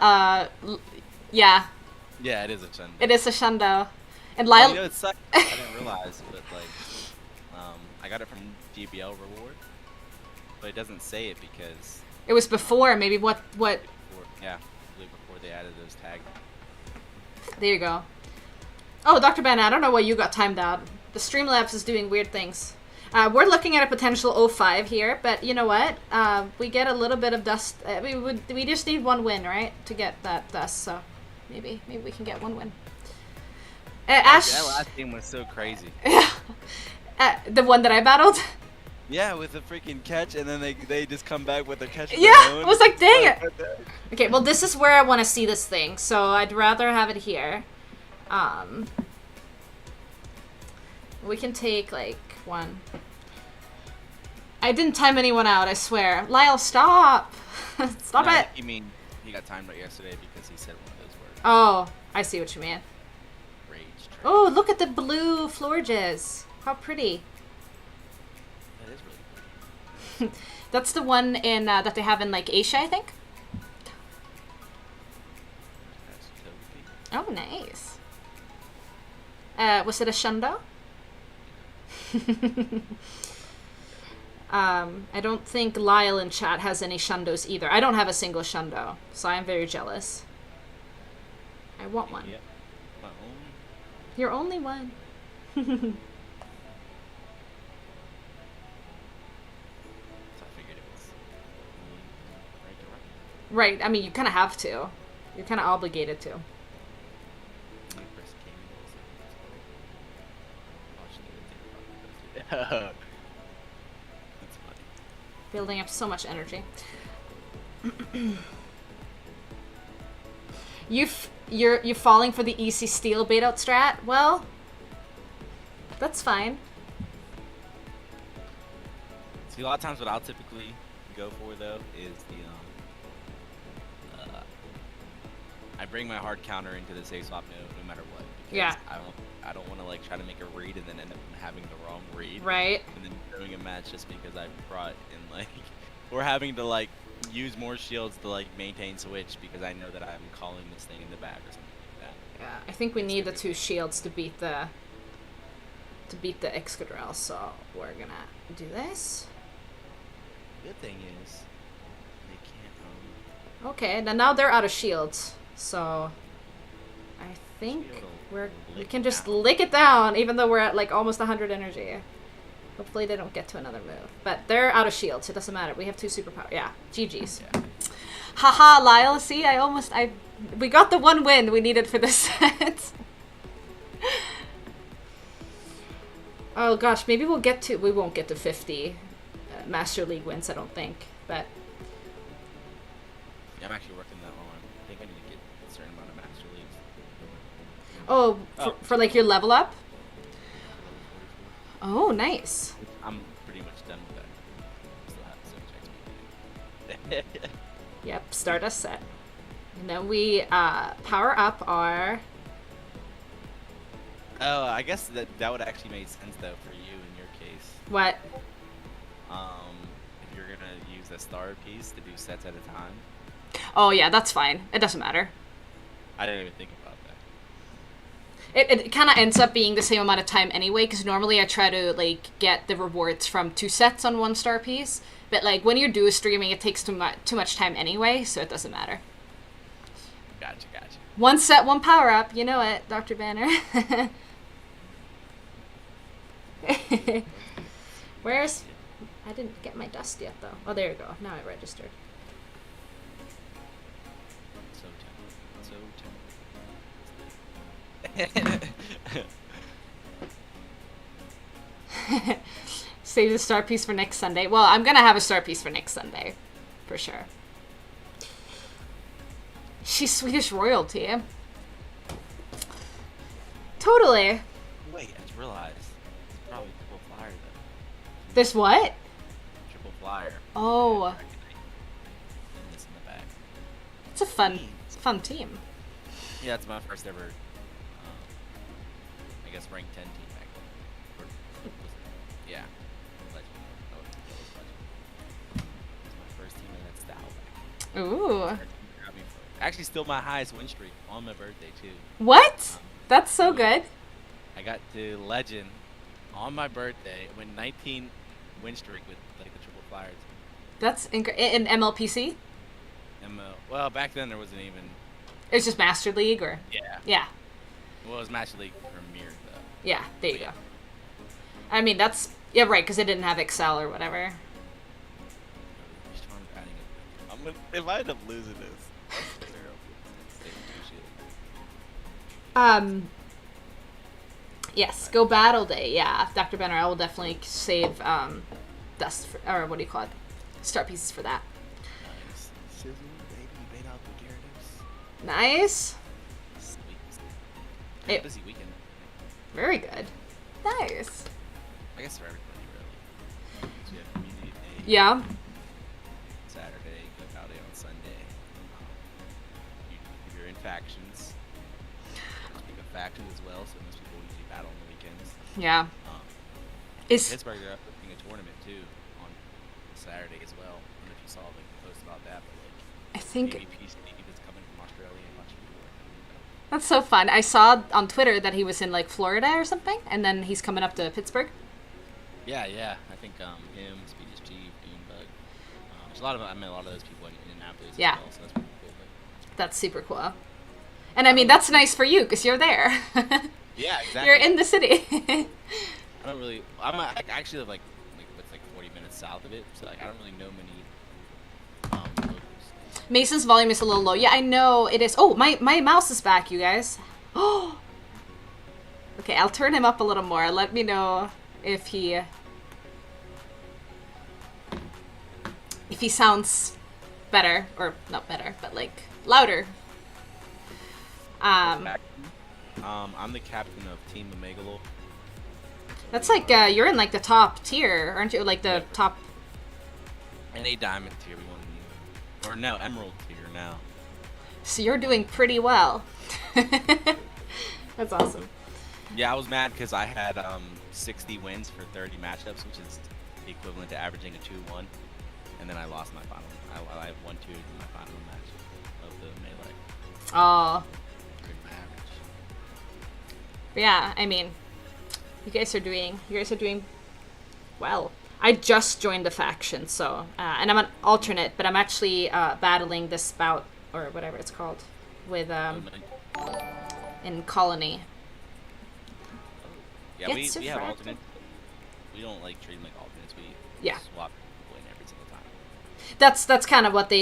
A: Yeah.
B: Yeah, it is a shundo.
A: It is a shundo, and Lyle.
B: You know, it sucked. I didn't realize, but like, I got it from GBL reward, but it doesn't say it because.
A: It was before maybe what?
B: Before, yeah, really before they added those tags.
A: There you go. Oh, Dr. Ben, I don't know why you got timed out. The Streamlabs is doing weird things. We're looking at a potential 05 here, but you know what? We get a little bit of dust. We just need one win, right, to get that dust. So maybe we can get one win. Ash.
B: That last game was so crazy.
A: The one that I battled.
B: Yeah, with the freaking catch, and then they just come back with their catch.
A: Yeah, I was like, dang it. Okay, well, this is where I want to see this thing, so I'd rather have it here. We can take like one. I didn't time anyone out, I swear. Lyle, stop! Stop it!
B: You mean he got timed out yesterday because he said one of those words.
A: Oh, I see what you mean.
B: Rage train.
A: Oh, look at the blue florges. How pretty.
B: That is really pretty.
A: That's the one in that they have in like Asia, I think.
B: That's
A: Oh, nice. Was it a shundo? I don't think Lyle in chat has any shundos either. I don't have a single shundo, so I'm very jealous. I want one.
B: Yep. My own.
A: You're only one. Right. I mean, you kind of have to. You're kind of obligated to.
B: When we first came into this, I was like, oh, shit, that's funny.
A: Building up so much energy. You're falling for the EC Steel bait out strat? Well, that's fine.
B: See, a lot of times what I'll typically go for though is the I bring my hard counter into the safe swap no matter what. Because
A: Yeah.
B: I don't want to like try to make a read and then end up having the wrong read.
A: Right.
B: And then throwing a match just because I brought in like or having to like use more shields to like maintain switch because I know that I'm calling this thing in the back or something like that.
A: Yeah, I think we need the 2 shields to beat the Excadrill, so we're gonna do this.
B: Good thing is they can't
A: Okay, now they're out of shields, so I think we
B: lick
A: can
B: it
A: just
B: down.
A: lick it down, even though we're at like almost 100 energy. Hopefully they don't get to another move, but they're out of shields. It doesn't matter. We have 2 superpower. Yeah, GG's.
B: Yeah.
A: Haha, Lyle. See, we got the 1 win we needed for this set. Oh gosh, maybe we won't get to 50 Master League wins, I don't think, but
B: Yeah, I'm actually working that on. I think I need to get a certain amount of master leagues.
A: for like your level up.
B: Level 44.
A: Oh, nice.
B: I'm pretty much done with that. Still have so much XP.
A: Yep, Stardust set. And then we power up our...
B: Oh, I guess that would actually make sense though for you in your case.
A: What?
B: If you're gonna use a star piece to do sets at a time.
A: Oh yeah, that's fine. It doesn't matter.
B: I didn't even think about that.
A: It kind of ends up being the same amount of time anyway, because normally I try to like get the rewards from 2 sets on 1 star piece. But like when you're duo streaming, it takes too much time anyway, so it doesn't matter.
B: Gotcha.
A: 1 set, 1 power up. You know it, Dr. Banner. Where's... I didn't get my dust yet, though. Oh, there you go. Now I registered.
B: So tempting.
A: Save the star piece for next Sunday. Well, I'm gonna have a star piece for next Sunday. For sure. She's Swedish royalty. Totally.
B: Wait, I just realized. It's probably triple flyer though.
A: This what?
B: Triple flyer.
A: Oh.
B: And this in the back.
A: It's a fun team.
B: Yeah, it's my first ever, I guess, rank 10 team back then. Yeah. Legend. Oh, it was Legend. It's my first team in that style back then.
A: Ooh.
B: Actually, still my highest win streak on my birthday, too.
A: What? That's so good.
B: I got to Legend on my birthday. I went 19 win streak with, like, the triple flyers.
A: That's in MLPC?
B: Well, back then there wasn't even...
A: It was just Master League, or?
B: Yeah.
A: Yeah.
B: Well, it was Master League Premier, though.
A: Yeah, there you go. I mean, that's... Yeah, right, because it didn't have Excel or whatever.
B: If I end up losing this, that's terrible.
A: Yes, go Battle Day. Yeah, Dr. Benner, I will definitely save dust for, or what do you call it? Star pieces for that.
B: Nice. Sizzle, baby, bait out the Gyarados.
A: Nice.
B: Sweet. Busy weekend.
A: Very good. Nice.
B: I guess for everybody, really. So you have community day.
A: Yeah.
B: Saturday, go Battle Day on Sunday. If you're in factions, speak of factions as well, so most people usually battle on the weekends.
A: Yeah.
B: In Pittsburgh, they're hosting a tournament too on Saturday as well. I don't know if you saw like the post about that, but like
A: I think
B: maybe PCD that's coming from Australia and a bunch of people are coming.
A: that's so fun. I saw on Twitter that he was in like Florida or something, and then he's coming up to Pittsburgh.
B: Yeah. I think him, Speedish Chief, Beanbug. There's a lot of those people in Indianapolis
A: Yeah.
B: as well, so that's pretty cool. But
A: That's super cool. And I mean, that's nice for you because you're there.
B: yeah, exactly.
A: You're in the city.
B: I don't really. I actually live like what's like 40 minutes south of it, so like I don't really know many locals.
A: Mason's volume is a little low. Yeah, I know it is. Oh, my mouse is back, you guys. Oh. Okay, I'll turn him up a little more. Let me know if he sounds better, or not better, but like louder.
B: I'm the captain of Team Omegalol.
A: That's like you're in like the top tier, aren't you? Like the top.
B: And a diamond tier, we want to, or no, emerald tier now.
A: So you're doing pretty well. That's awesome.
B: Yeah, I was mad because I had 60 wins for 30 matchups, which is the equivalent to averaging a 2-1, and then I lost my final. I won 2 in my final match of the melee.
A: Oh.
B: My average.
A: But yeah, I mean, you guys are doing well. I just joined the faction, so and I'm an alternate, but I'm actually battling this spout or whatever it's called with in Colony.
B: Yeah, we have alternates. We don't like treat them like alternates. We swap people in every single time.
A: That's kind of what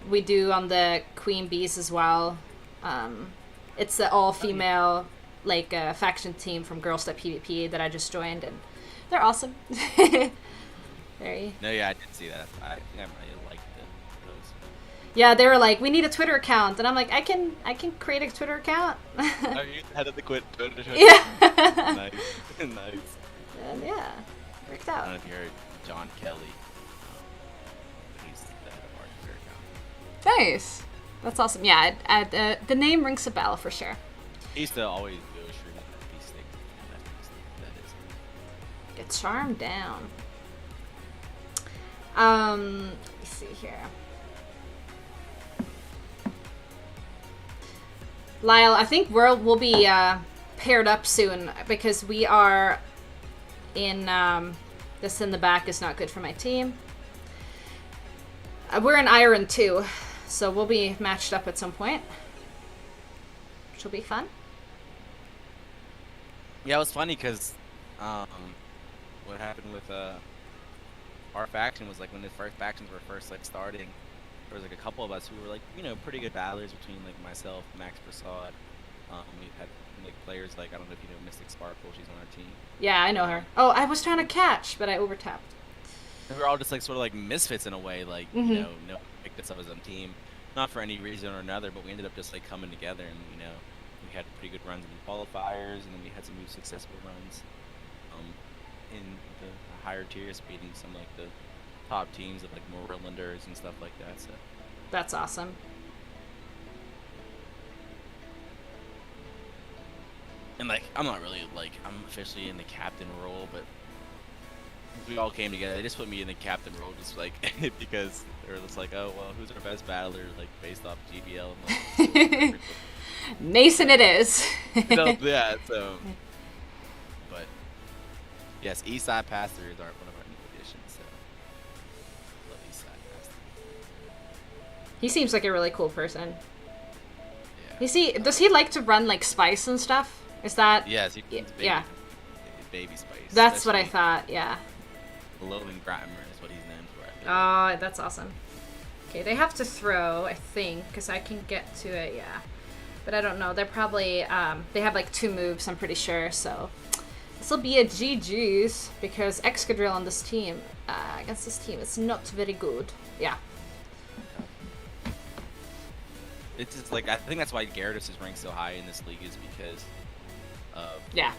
A: we do on the Queen Bees as well. It's the all-female like faction team from Girls That PvP that I just joined, and they're awesome. Very.
B: No, yeah, I did see that. I think I really liked those.
A: Yeah, they were like, we need a Twitter account, and I'm like, I can create a Twitter account.
B: Are you head of the Twitter?
A: Yeah.
B: Nice. Nice.
A: And yeah, worked
B: I
A: out.
B: don't know if you heard John Kelly. He's the head of our Twitter account.
A: Nice. That's awesome. Yeah, the name rings a bell for sure.
B: He used to always go stream with these things. That is.
A: Get charmed down. Let me see here. Lyle, I think we'll be paired up soon because we are in this in the back is not good for my team. We're in Iron 2, so we'll be matched up at some point, which will be fun.
B: Yeah, it was funny because what happened with our faction was like when the first factions were first like starting, there was like a couple of us who were like, you know, pretty good battlers between like myself, Max Prasad. We've had like players like, I don't know if you know Mystic Sparkle, she's on our team.
A: Yeah, I know her. Oh, I was trying to catch, but I overtapped.
B: And we were all just like sort of like misfits in a way, like you know, no one picked us up as a team, not for any reason or another, but we ended up just like coming together, and you know, we had pretty good runs in the qualifiers, and then we had some really successful runs in the higher tiers, beating some like the top teams of like Morelanders and stuff like that. So
A: that's awesome.
B: And like I'm not really like I'm officially in the captain role, but we all came together. They just put me in the captain role just like because they were just like, oh well, who's our best battler like based off GBL? And, like,
A: Mason it is.
B: Yeah, so but yes, Eastside Pastor is one of our new additions, so love Eastside Pastor.
A: He seems like a really cool person.
B: Yeah.
A: Does he like to run like spice and stuff? Is that
B: yes, he baby spice.
A: That's what I thought, yeah.
B: Loading Gratmer is what he's named for.
A: Oh, that's awesome. Okay, they have to throw, I think, because I can get to it, yeah. But I don't know. They're probably, they have like 2 moves, I'm pretty sure, so. This will be a GG's, because Excadrill on this team, against this team, is not very good. Yeah.
B: It's just like, I think that's why Gyarados is ranked so high in this league, is because
A: yeah.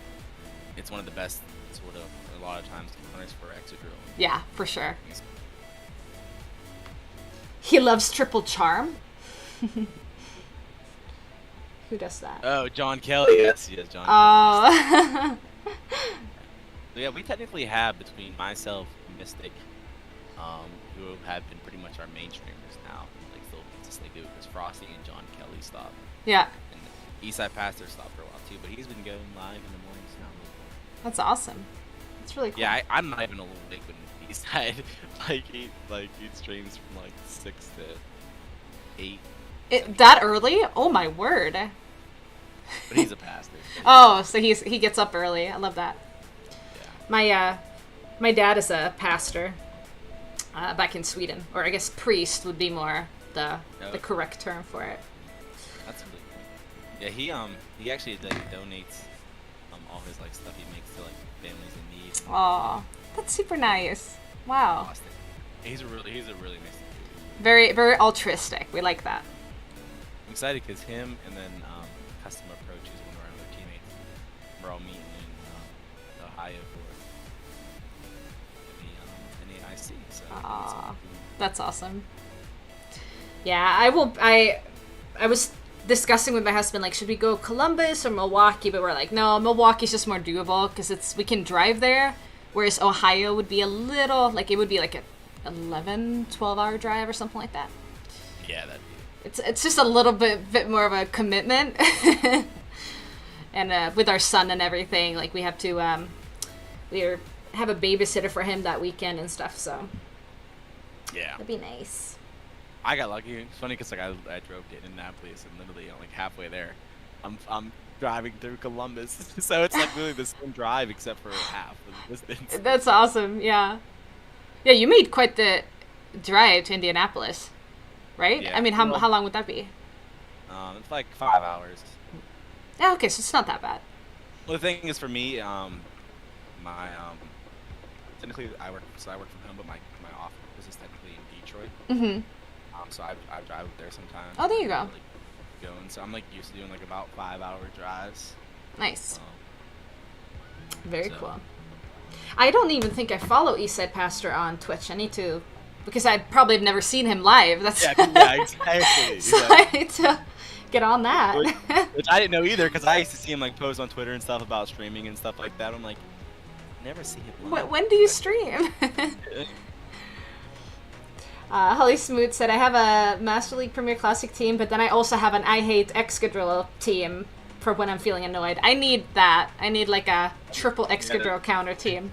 B: It's one of the best, sort of, a lot of times, counters for Excadrill.
A: Yeah, for sure. He loves Triple Charm. Who does that?
B: Oh, John Kelly. Yes, John
A: Kelly.
B: So yeah, we technically have between myself and Mystic, who have been pretty much our main streamers now, like still consistently do, because Frosty and John Kelly stopped.
A: Yeah.
B: And Eastside Pastor stopped for a while too, but he's been going live in the mornings now.
A: That's awesome. That's really cool.
B: Yeah, I'm not even a little big when Eastside he streams from like 6 to 8.
A: That early? Oh my word.
B: But he's a pastor.
A: Oh, so he gets up early. I love that.
B: Yeah.
A: My dad is a pastor back in Sweden, or I guess priest would be more the correct term for it.
B: That's really cool. Yeah, he actually donates all his like stuff he makes to like families in need.
A: Aw, that's super nice. Wow.
B: Austin. He's a really nice dude.
A: Very, very altruistic. We like that.
B: I'm excited because him and then Customer Approach is one of our other teammates. We're all meeting in Ohio for the NAIC. So
A: Aw, that's awesome. Yeah, I was discussing with my husband, like, should we go Columbus or Milwaukee? But we're like, no, Milwaukee's just more doable because we can drive there, whereas Ohio would be a little, like, it would be like a 12-hour drive or something like that.
B: Yeah, that'd be.
A: It's just a little bit more of a commitment. And with our son and everything, like, we have to have a babysitter for him that weekend and stuff, so
B: Yeah.
A: that'd be nice.
B: I got lucky. It's funny because like I drove to Indianapolis and literally like halfway there, I'm driving through Columbus, so it's like really the same drive except for half of the distance.
A: That's awesome. Yeah, you made quite the drive to Indianapolis, right?
B: Yeah.
A: I mean, how long would that be?
B: It's like 5 hours.
A: Yeah, okay, so it's not that bad.
B: Well, the thing is for me, my technically I work from home, but my office is technically in Detroit.
A: Mm-hmm.
B: So I drive up there sometimes.
A: Oh, there you go.
B: Like, going, so I'm like used to doing like about 5-hour drives.
A: Nice.
B: Um,
A: Very
B: so-
A: cool. I don't even think I follow Eastside Pastor on Twitch. I need to, because I probably have never seen him live. That's
B: yeah, exactly.
A: so I need to get on that.
B: Which I didn't know either, because I used to see him like post on Twitter and stuff about streaming and stuff like that. I'm like, never see him live.
A: When do you stream? Holly Smoot said, I have a Master League Premier Classic team, but then I also have an I Hate Excadrill team for when I'm feeling annoyed. I need that. I need like a triple Excadrill counter team.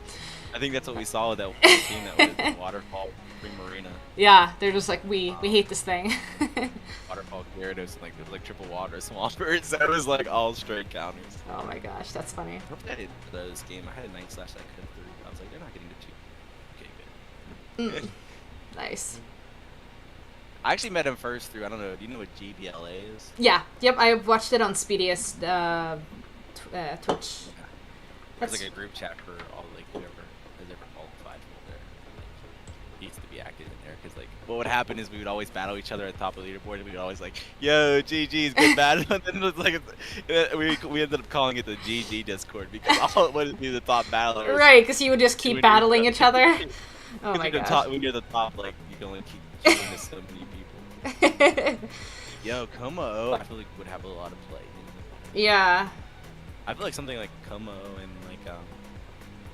B: I think that's what we saw with that one team that was Waterfall Spring Marina.
A: Yeah, they're just like, we hate this thing.
B: Waterfall Gyarados, and like it was like triple water Swampert, so it was like all straight counters.
A: Oh my gosh, that's funny.
B: I hope I did those game. I had a Night Slash that I could have threw. I was like, they're not getting to 2. Okay, good.
A: Nice.
B: I actually met him first through, I don't know, do you know what GBLA is?
A: Yeah, yep, I watched it on Speediest Twitch.
B: There's like a group chat for all like whoever has ever qualified for there. Like, he used to be active in there because like what would happen is we would always battle each other at the top of the leaderboard, and we would always like, yo, GG's, good battle. And then it was like we ended up calling it the GG Discord because all it would be the top battlers.
A: Right, because you would just keep battling each other. Oh my gosh.
B: When you're the top, like you can only keep shooting to so many people. Yo, Como, I feel like would have a lot of play.
A: Yeah.
B: I feel like something like Como and like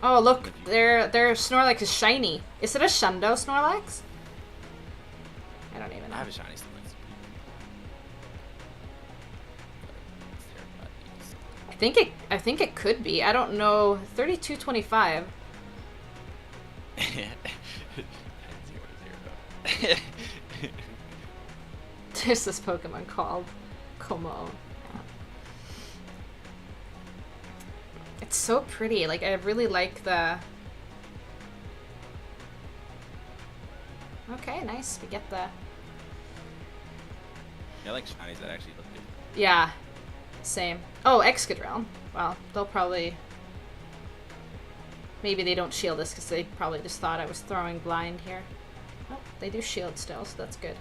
A: Oh look, their Snorlax is shiny. Is it a Shundo Snorlax? I don't even know.
B: I have a shiny Snorlax.
A: I think it could be. I don't know. 3225.
B: 0-0.
A: There's this Pokemon called Como. Yeah. It's so pretty. Like, I really like the... Okay, nice. We get the...
B: Yeah, I like shinies that actually look good.
A: Yeah. Same. Oh, Excadrill. Well, they'll probably... Maybe they don't shield us because they probably just thought I was throwing blind here. Oh, they do shield still, so that's good.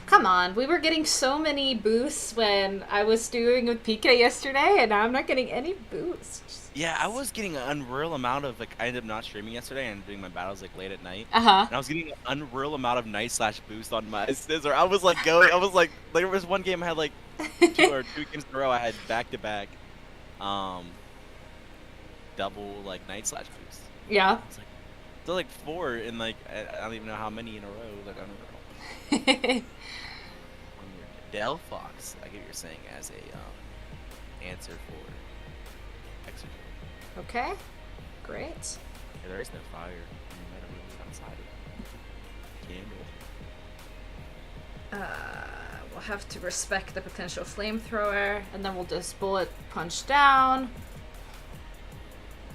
A: Come on, we were getting so many boosts when I was doing with PK yesterday, and now I'm not getting any boosts.
B: Yeah, I was getting an unreal amount of, like, I ended up not streaming yesterday and doing my battles, like, late at night.
A: Uh-huh.
B: And I was getting an unreal amount of Night Slash boost on my Scizor. I was, like, like, there was one game I had, like, two games in a row I had back-to-back, double, like, Night Slash boosts.
A: Yeah.
B: It's like, so, like, 4 and, like, I don't even know how many in a row, like, unreal. Delphox, I get what you're saying, as a answer for Excadrill.
A: Okay. Great.
B: Yeah, there is no fire. No matter what's outside of Candle.
A: We'll have to respect the potential flamethrower, and then we'll just bullet punch down.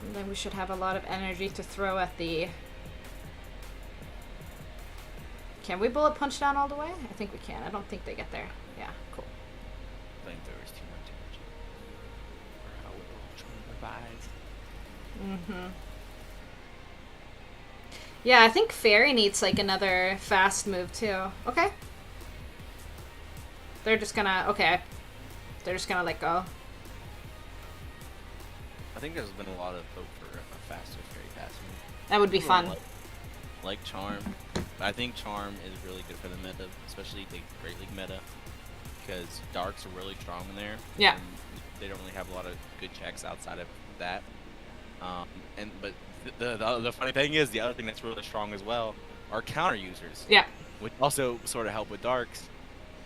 A: And then we should have a lot of energy to throw at the Can we bullet punch down all the way? I think we can. I don't think they get there. Yeah, cool.
B: Flamethrower is too much energy for how we're all trying to revive.
A: Mm-hmm. Yeah, I think Fairy needs like another fast move too. Okay. They're just gonna, okay. They're just gonna let go.
B: I think there's been a lot of hope for a faster Fairy pass move.
A: That would be fun.
B: Like Charm. I think Charm is really good for the meta, especially the Great League meta, because Darks are really strong in there.
A: Yeah.
B: And they don't really have a lot of good checks outside of that. But the funny thing is, the other thing that's really strong as well are counter users.
A: Yeah.
B: Which also sort of help with Darks.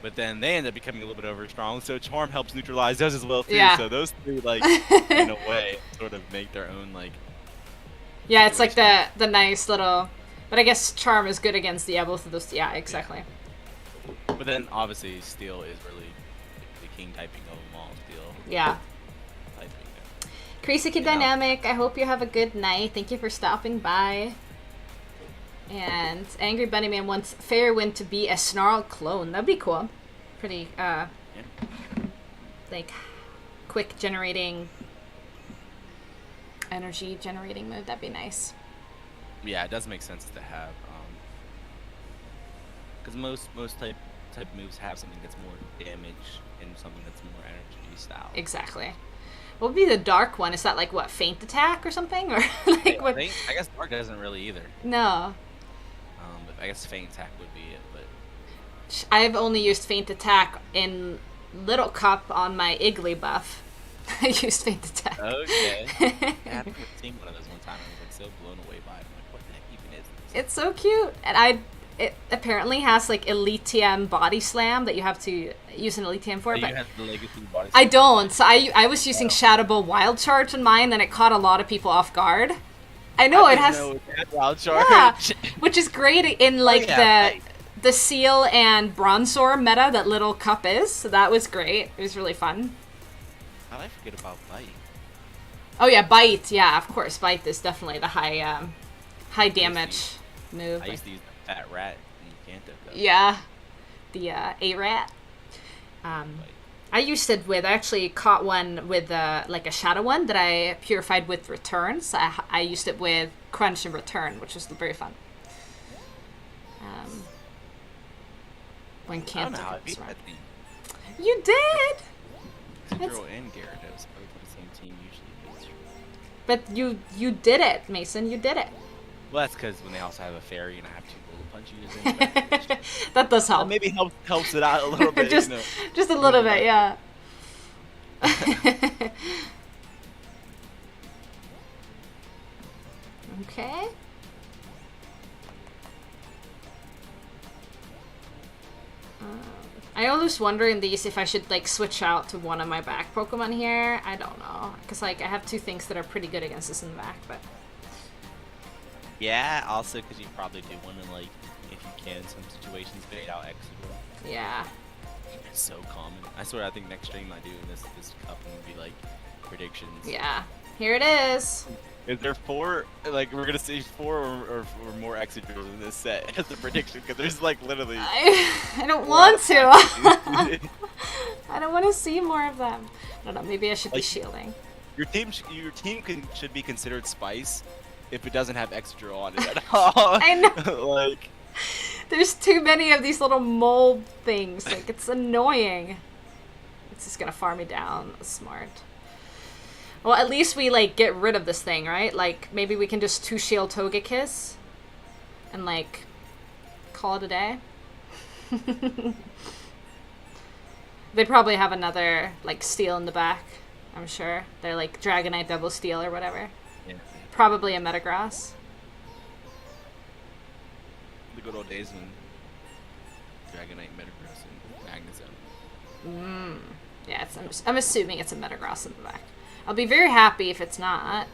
B: But then they end up becoming a little bit over strong, so Charm helps neutralize those as well too.
A: Yeah.
B: So those three, like, in a way, sort of make their own, like.
A: Yeah, it's like the nice little, but I guess Charm is good against both of those. Yeah, exactly.
B: But then obviously Steel is really the king typing of them all. Steel.
A: Yeah.
B: Typing.
A: Crazy Kid Dynamic, I hope you have a good night. Thank you for stopping by. And Angry Bunnyman wants Fairwind to be a Snarl clone. That'd be cool. Pretty, like, quick generating, energy generating move. That'd be nice.
B: Yeah, it does make sense to have, because most type moves have something that's more damage and something that's more energy style.
A: Exactly. What would be the dark one? Is that like what, feint attack or something, or like
B: yeah,
A: what?
B: I guess dark doesn't really either.
A: No.
B: But I guess feint attack would be it. But
A: I've only used feint attack in Little Cup on my Iggly buff. I used feint attack.
B: Okay. I haven't seen one of those one time. I was like so blown away by it. I'm like, what the heck even is this?
A: It's so cute, and it apparently has like Elite TM body slam that you have to use an Elite TM for. But
B: you have the legacy body
A: I don't. So I was using Shadow Ball Wild Charge on mine, and it caught a lot of people off guard. I know it has.
B: Wild Charge.
A: Yeah, which is great in like the Seal and Bronzor meta that Little Cup is. So that was great. It was really fun.
B: How did I forget about Bite?
A: Oh yeah, Bite. Yeah, of course, Bite is definitely the high damage move.
B: I used to use the Fat Rat in Kanto.
A: Yeah, the A-Rat. I used it with, I actually caught one with like a shadow one that I purified with returns. I used it with Crunch and Return, which was very fun. When Kanto comes around. You did!
B: Zero and Gyarados, both on the same team usually.
A: But you did it, Mason. You did it.
B: Well, that's because when they also have a fairy and I have two bullet punches.
A: That does help.
B: That maybe helps it out a little bit.
A: just a little bit, yeah. Okay. I always wonder in these if I should like switch out to one of my back Pokemon here. I don't know, because like I have two things that are pretty good against this in the back, but.
B: Yeah, also because you probably do want to, like, if you can, in some situations, bait out Exeggutor.
A: Yeah.
B: It's so common. I swear, I think next stream I do in this cup will be, like, predictions.
A: Yeah. Here it is.
B: Is there 4, like, we're going to see 4 or more Exeggutor in this set as a prediction, because there's, like, literally...
A: I don't want to. I don't want to see more of them. I don't know, maybe I should be shielding.
B: Your team should be considered Spice if it doesn't have Exeggutor on it at all.
A: I know.
B: Like,
A: there's too many of these little mole things. Like, it's annoying. It's just gonna farm me down. That's smart. Well, at least we, like, get rid of this thing, right? Like, maybe we can just 2-shield Togekiss and, like, call it a day. They probably have another, like, Steel in the back, I'm sure. They're, like, Dragonite Double Steel or whatever.
B: yeah.
A: Probably a Metagross.
B: The good old days when Dragonite, Metagross, and Magnezone.
A: Yeah, I'm assuming it's a Metagross in the back. I'll be very happy if it's not.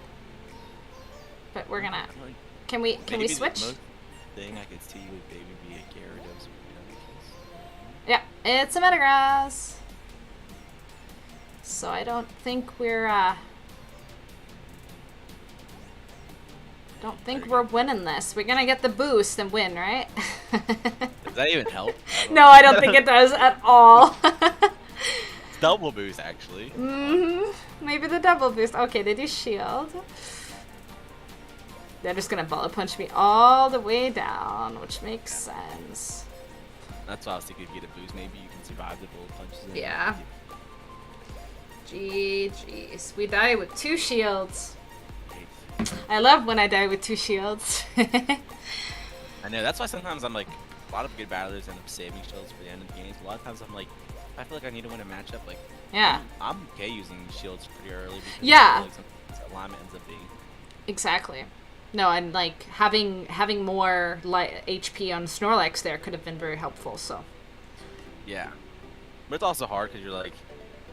A: But we're gonna. Can we switch?
B: The most thing I could see would maybe be a Gyarados.
A: Yeah, it's a Metagross. So I don't think we're Don't think we're winning this. We're gonna get the boost and win, right?
B: Does that even help?
A: No, I don't think it does at all.
B: It's double boost, actually.
A: Maybe the double boost. Okay, they do shield. They're just gonna bullet punch me all the way down, which makes sense.
B: That's why I was thinking if you get a boost, maybe you can survive the bullet punches.
A: Yeah. GG's. We die with 2 shields. I love when I die with 2 shields.
B: I know, that's why sometimes I'm like, a lot of good battlers end up saving shields for the end of the games. A lot of times I'm like, I feel like I need to win a matchup. Like,
A: yeah.
B: I'm okay using shields pretty early because
A: yeah.
B: I feel like sometimes alignment ends up being.
A: Exactly. No, and like having more HP on Snorlax there could have been very helpful. So.
B: Yeah, but it's also hard because you're like,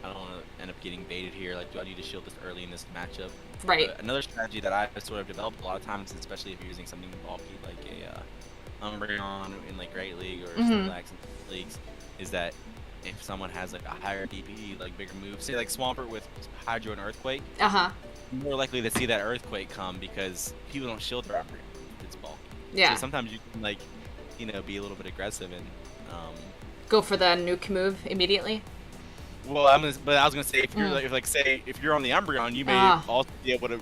B: I don't want to end up getting baited here. Like, do I need to shield this early in this matchup?
A: Right.
B: Another strategy that I've sort of developed a lot of times, especially if you're using something bulky like a Umbreon in like Great League or Snorlax in leagues, is that if someone has like a higher DP, like bigger moves, say like Swampert with Hydro and Earthquake, you're more likely to see that Earthquake come because people don't shield their Umbreon if it's bulky.
A: Yeah.
B: So sometimes you can like, be a little bit aggressive and
A: go for the nuke move immediately.
B: Well, I was gonna say if you're if you're on the Umbreon, you may also be able to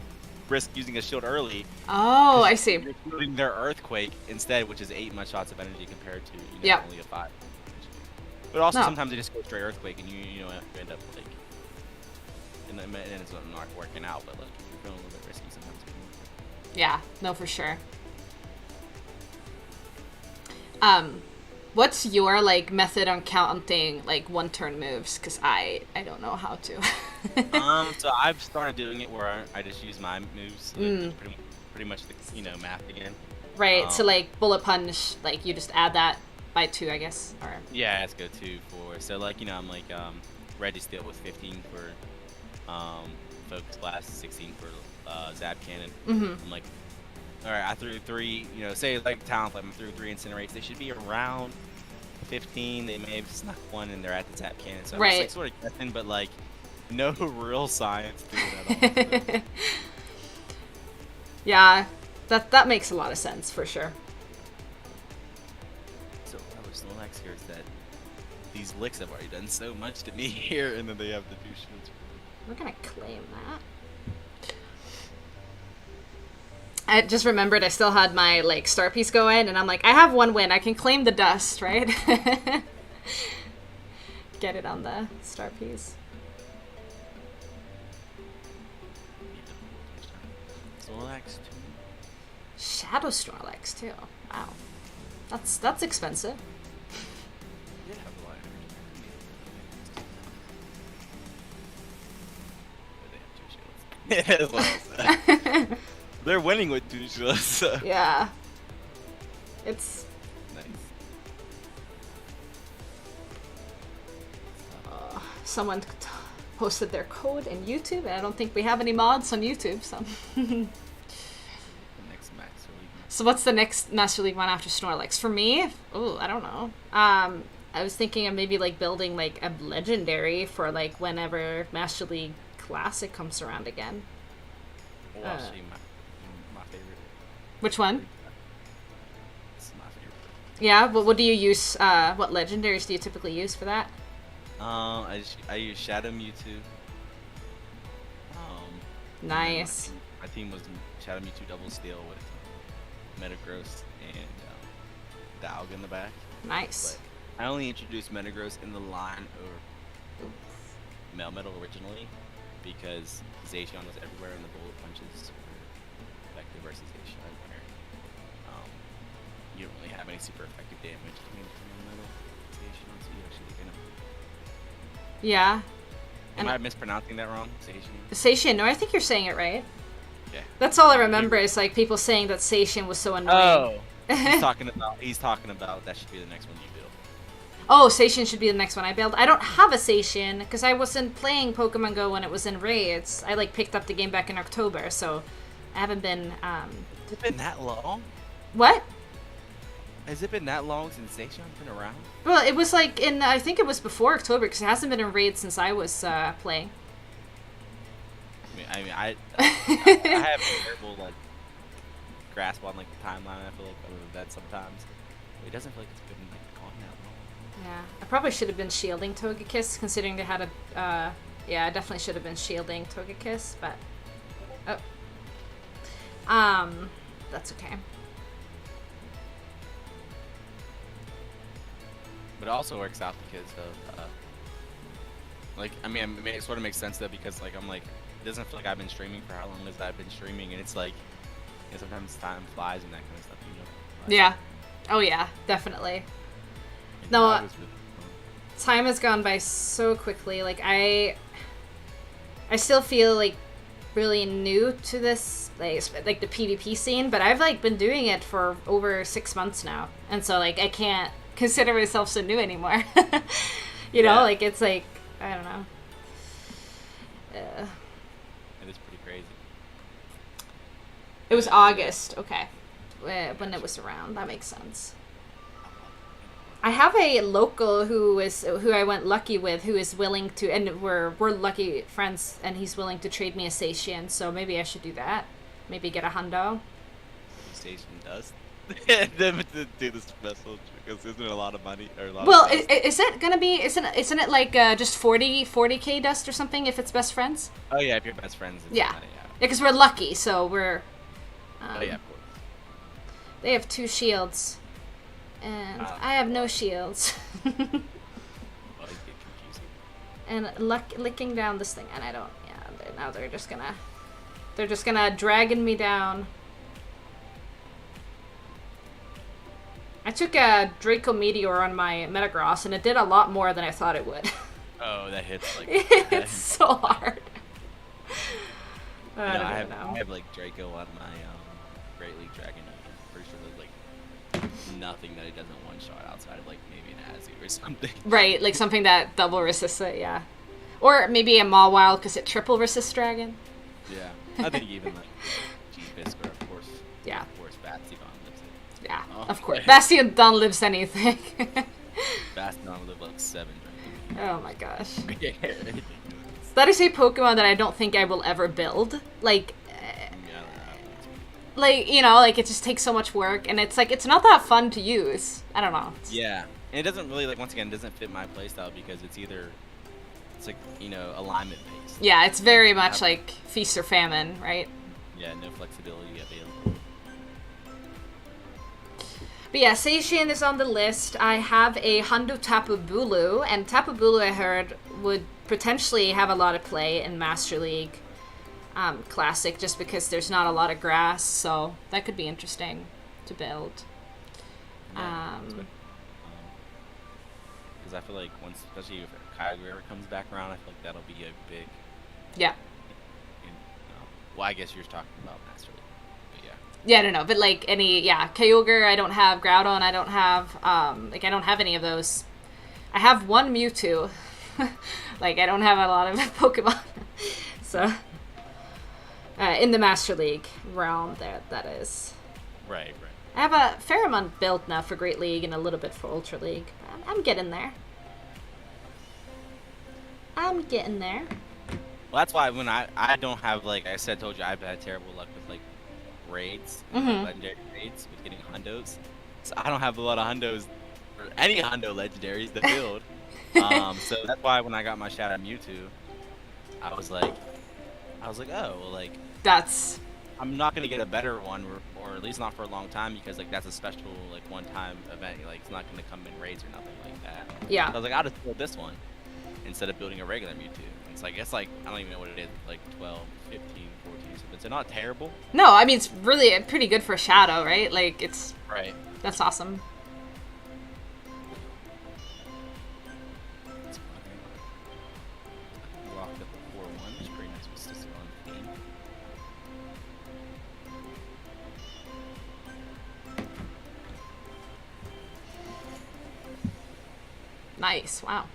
B: risk using a shield early.
A: Oh, I see.
B: You're shielding their Earthquake instead, which is 8 much shots of energy compared to only a 5. But also sometimes they just go straight Earthquake and you end up like, and it's not working out. But like you're feeling a little bit risky sometimes.
A: Yeah, no, for sure. What's your like method on counting like 1-turn moves? Cause I don't know how to.
B: So I've started doing it where I just use my moves, pretty much the math again.
A: Right. So like bullet punch, like you just add that by 2, I guess. Or
B: yeah, let's go 2, 4. So like I'm like Registeel with 15 for Focus Blast, 16 for Zap Cannon. I'm like, all right, I threw 3. Say like Talonflame, I threw 3 Incinerates. They should be around 15. They may have snuck 1 and they're at the Zap Cannon. So I'm just like sort of guessing, but like no real science to it at all.
A: Yeah, that makes a lot of sense for sure.
B: So what was Snorlax here is that these licks have already done so much to me here, and then they have the 2 shields.
A: We're gonna claim that. I just remembered I still had my like star piece going, and I'm like, I have 1 win. I can claim the dust, right? Get it on the star piece.
B: Snorlax 2.
A: Shadow Snorlax too. Wow, that's expensive.
B: Yeah, they're winning with 2 shields. So.
A: Yeah. It's
B: nice.
A: Someone posted their code in YouTube, and I don't think we have any mods on YouTube, so.
B: Next Master League.
A: So what's the next Master League one after Snorlax? For me, I don't know. I was thinking of maybe like building like a legendary for like whenever Master League Classic comes around again.
B: Oh, actually, my favorite.
A: Which one?
B: It's my favorite.
A: Yeah. What do you use? What legendaries do you typically use for that?
B: I use Shadow Mewtwo.
A: Nice.
B: My team was Shadow Mewtwo Double Steel with Metagross and Dialga in the back.
A: Nice.
B: But I only introduced Metagross in the line of Melmetal originally because Zacian was everywhere and the bullet punches were effective versus Zacian, where you don't really have any super effective damage coming from Melmetal. Zacian, so you actually
A: Yeah.
B: Am I mispronouncing that wrong? Zacian?
A: Zacian, no, I think you're saying it right.
B: Yeah.
A: That's all I remember is like people saying that Zacian was so annoying.
B: Oh. He's talking about that should be the next one you build.
A: Oh, Zacian should be the next one I build. I don't have a Zacian because I wasn't playing Pokemon Go when it was in raids. I like picked up the game back in October, so I haven't been.
B: Has it been that long?
A: What?
B: Has it been that long since Zacian's been around?
A: Well, it was like in I think it was before October because it hasn't been in raids since I was playing.
B: I have terrible like grasp on like the timeline. I feel like other than that sometimes. It doesn't feel like it's been like gone that long.
A: Yeah, I probably should have been shielding Togekiss, considering they had a, yeah, I definitely should have been shielding Togekiss, but, that's okay.
B: But it also works out because of, like, I mean, it sort of makes sense though because like I'm like, it doesn't feel like I've been streaming for how long as I've been streaming, and it's like, you know, sometimes time flies and that kind of stuff, you know.
A: Yeah. Oh yeah, definitely.
B: And
A: No,
B: that was really fun.
A: time has gone by so quickly. Like I still feel like really new to this, like the PvP scene, but I've like been doing it for over 6 months now, and so like I can't consider myself so new anymore. You know, like it's like I don't know.
B: It is pretty crazy.
A: It was August, okay, when it was around. That makes sense. I have a local who I went lucky with, who is willing to, and we're lucky friends, and he's willing to trade me a Satian, so maybe I should do that. Maybe get a hundo.
B: Station does. Them to do the special because isn't it a lot of money or a lot
A: Well,
B: of dust?
A: is it gonna be? Isn't it like just 40k dust or something if it's best friends?
B: Oh yeah, if you're best friends. It's
A: Yeah,
B: money, yeah.
A: because we're lucky, so we're.
B: Oh yeah, of course.
A: They have 2 shields, and I have no shields.
B: Always get confusing.
A: And licking down this thing, and I don't. Yeah, now they're just gonna dragging me down. I took a Draco Meteor on my Metagross, and it did a lot more than I thought it would.
B: Oh, that hits like.
A: It's so hard. I don't know.
B: I have like Draco on my Great League Dragon. I'm pretty sure there's like nothing that it doesn't one shot outside of like maybe an Azu or something.
A: Right, like something that double resists it, yeah. Or maybe a Mawile because it triple resists Dragon.
B: Yeah, I think even like G-Fisk or of course.
A: Yeah.
B: Of course, Batsy Bond lives it.
A: Yeah,
B: Oh,
A: of course.
B: yeah.
A: Bastion don't lives anything.
B: Bastion live like 7 Draco.
A: Oh my gosh.
B: Yeah.
A: That is a Pokemon that I don't think I will ever build. Like, you know, like it just takes so much work, and it's like it's not that fun to use. I don't know.
B: Yeah, and it doesn't really like once again it doesn't fit my playstyle because it's like you know alignment based.
A: Yeah, it's very much like feast or famine, right?
B: Yeah, no flexibility available.
A: But yeah, Seishin is on the list. I have a Hundo Tapu Bulu, and Tapu Bulu I heard would potentially have a lot of play in Master League Classic just because there's not a lot of grass, so that could be interesting to build.
B: Yeah, because I feel like once, especially if Kyogre ever comes back around, I feel like that'll be a big.
A: Yeah.
B: Well, I guess you're talking about Master League, but yeah.
A: Yeah, I don't know, but like Kyogre, I don't have Groudon, I don't have I don't have any of those. I have one Mewtwo. Like I don't have a lot of Pokemon. So in the Master League realm there that is.
B: Right.
A: I have a fair amount built now for Great League and a little bit for Ultra League. I'm getting there. I'm getting there.
B: Well, that's why when I don't have like I said, told you I've had terrible luck with like raids, like, legendary raids with getting hundos. So I don't have a lot of hundos or any hundo legendaries to build. So that's why when I got my Shadow Mewtwo, I was like, oh, well, like
A: That's
B: I'm not gonna get a better one, or at least not for a long time, because like that's a special like one-time event. Like it's not gonna come in raids or nothing like that.
A: yeah.
B: So I was like, I'll just build this one instead of building a regular Mewtwo. It's like I don't even know what it is, like 12, 15, 14. So it's not terrible.
A: No, I mean it's really pretty good for Shadow, right? Like it's
B: Right.
A: that's awesome.
B: It's fucking locked up at 4-1, which is pretty nice. It's just on theme.
A: Nice. Wow.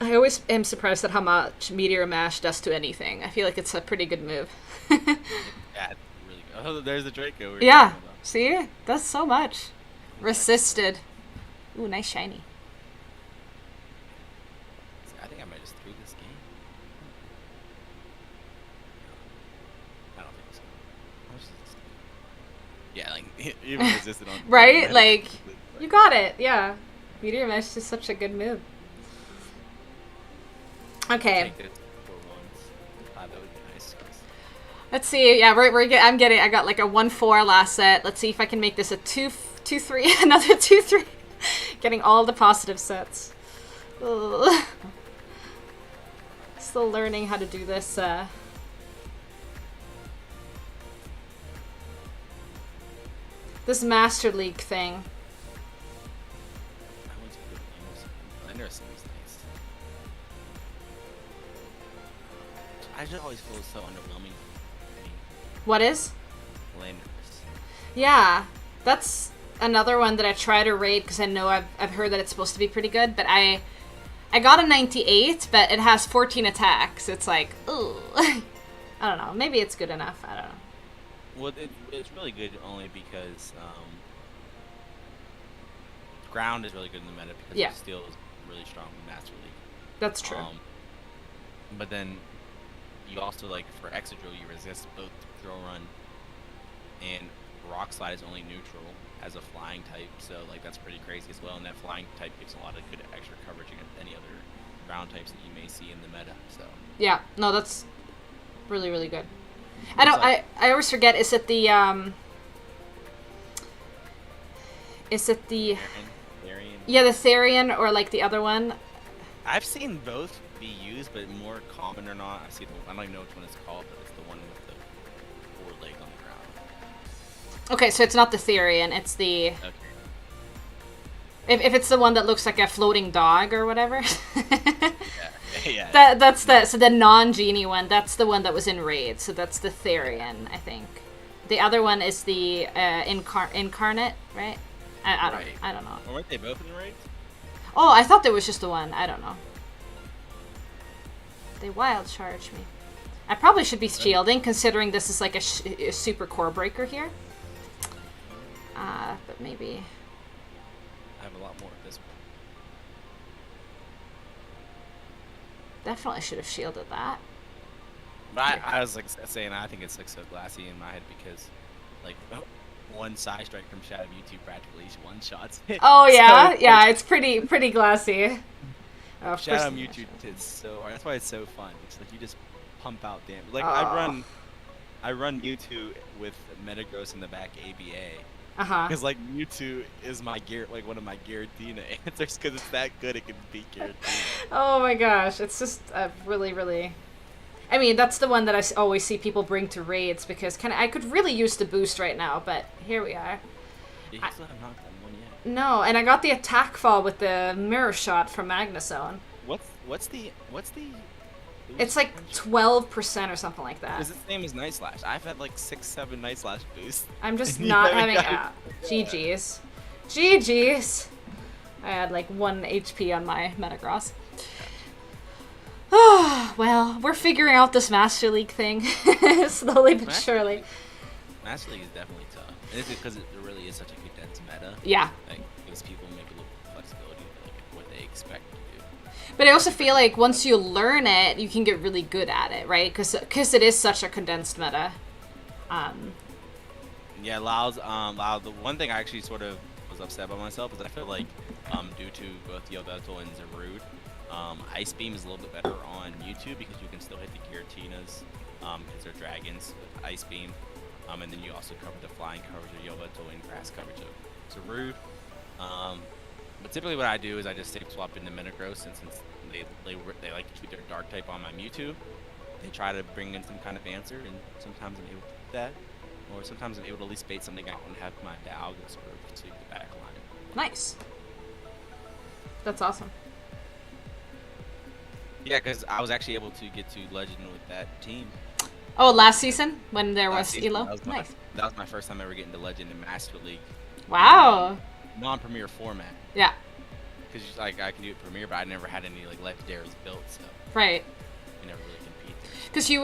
A: I always am surprised at how much Meteor Mash does to anything. I feel like it's a pretty good move.
B: Yeah, it's really good. Oh, there's the Draco. we were
A: Yeah.
B: talking about.
A: See? That's so much. Resisted. Ooh, nice shiny.
B: I think I might just threw this game. I don't think so. How much is this? even resisted on
A: Right?
B: meta.
A: Like, you got it. Yeah. Meteor Mesh is such a good move. Okay.
B: Take it for once. That would be nice.
A: Let's see. Yeah, I got like a 1-4 last set. Let's see if I can make this a 2-3. Another 2-3. Getting all the positive sets. Ugh. Still learning how to do this. This Master League thing.
B: I went to the games. Blender seems nice. I just always feel so underwhelming.
A: What is?
B: Blenders.
A: Yeah, that's another one that I try to rate because I know I've heard that it's supposed to be pretty good, but I got a 98, but it has 14 attacks. It's like, ooh. I don't know. Maybe it's good enough. I don't know.
B: Well, it's really good only because ground is really good in the meta because steel is really strong in Master League.
A: That's true.
B: But then you also, like, for Exadrill, you resist both Drill Run and Rock Slide is only neutral as a flying type, so like that's pretty crazy as well. And that flying type gives a lot of good extra coverage against any other ground types that you may see in the meta. So
A: yeah, no, that's really, really good. I always forget. Is it the
B: Therian?
A: Yeah, the Therian or like the other one?
B: I've seen both be used, but more common or not, I don't even know which one it's called, but it's the one with the 4 leg on the ground.
A: Okay, so it's not the Therian. It's the.
B: Okay.
A: If it's the one that looks like a floating dog or whatever.
B: Yeah.
A: That's the non-genie one. That's the one that was in Raid. So that's the Therian, I think. The other one is the incarnate, right? I don't know.
B: Or weren't they both in Raid?
A: Oh, I thought there was just the one. I don't know. They wild charge me. I probably should be shielding, considering this is like a super core breaker here. But maybe.
B: I have a lot more at this point.
A: Definitely should have shielded that.
B: But I was like saying, I think it's like so glassy in my head because, like, one side strike from Shadow Mewtwo practically one shots.
A: Oh yeah,
B: so,
A: yeah, it's pretty glassy. Oh,
B: Shadow Mewtwo is so. That's why it's so fun. It's like you just pump out damage. Like
A: Oh.
B: I run Mewtwo with Metagross in the back ABA.
A: Uh-huh.
B: Because like Mewtwo is my one of my Giratina answers because it's that good it can beat Giratina.
A: Oh my gosh, it's just really, really. I mean, that's the one that I always see people bring to raids because I could really use the boost right now, but here we are.
B: You still have not done one yet.
A: No, and I got the attack fall with the mirror shot from Magnezone.
B: What's the?
A: It's like 12% or something like that.
B: Because its name is Night Slash. I've had like 6-7 Night Slash boosts.
A: I'm just not having. GG's. GG's. I had like 1 HP on my Metagross. Oh, well, we're figuring out this Master League thing slowly but surely.
B: Master League is definitely tough. And it's because it really is such a condensed meta.
A: Yeah.
B: Like, gives people maybe a little flexibility to like what they expect to do.
A: But I also feel like once you learn it, you can get really good at it, right? Because it is such a condensed meta.
B: Yeah, Lao's, the one thing I actually sort of was upset by myself is I feel like due to both Yveltal and Zarude, Ice Beam is a little bit better on Mewtwo because you can still hit the Giratinas because they're dragons with Ice Beam. And then you also cover the flying coverage of Yveltal and grass coverage of Zarude. But typically what I do is I just safe swap into Metagross, and since they like to keep their dark type on my Mewtwo, they try to bring in some kind of answer, and sometimes I'm able to do that. Or sometimes I'm able to at least bait something out and have my Dialga sort of take the back line.
A: Nice. That's awesome.
B: Yeah, because I was actually able to get to Legend with that team.
A: Oh, last season when there was
B: Season,
A: Elo?
B: that was my first time ever getting to Legend in Master League.
A: Wow.
B: Non-Premier format.
A: Yeah.
B: Because like I can do it Premier, but I never had any like legendaries built, so
A: Right.
B: you never really compete there.
A: Because you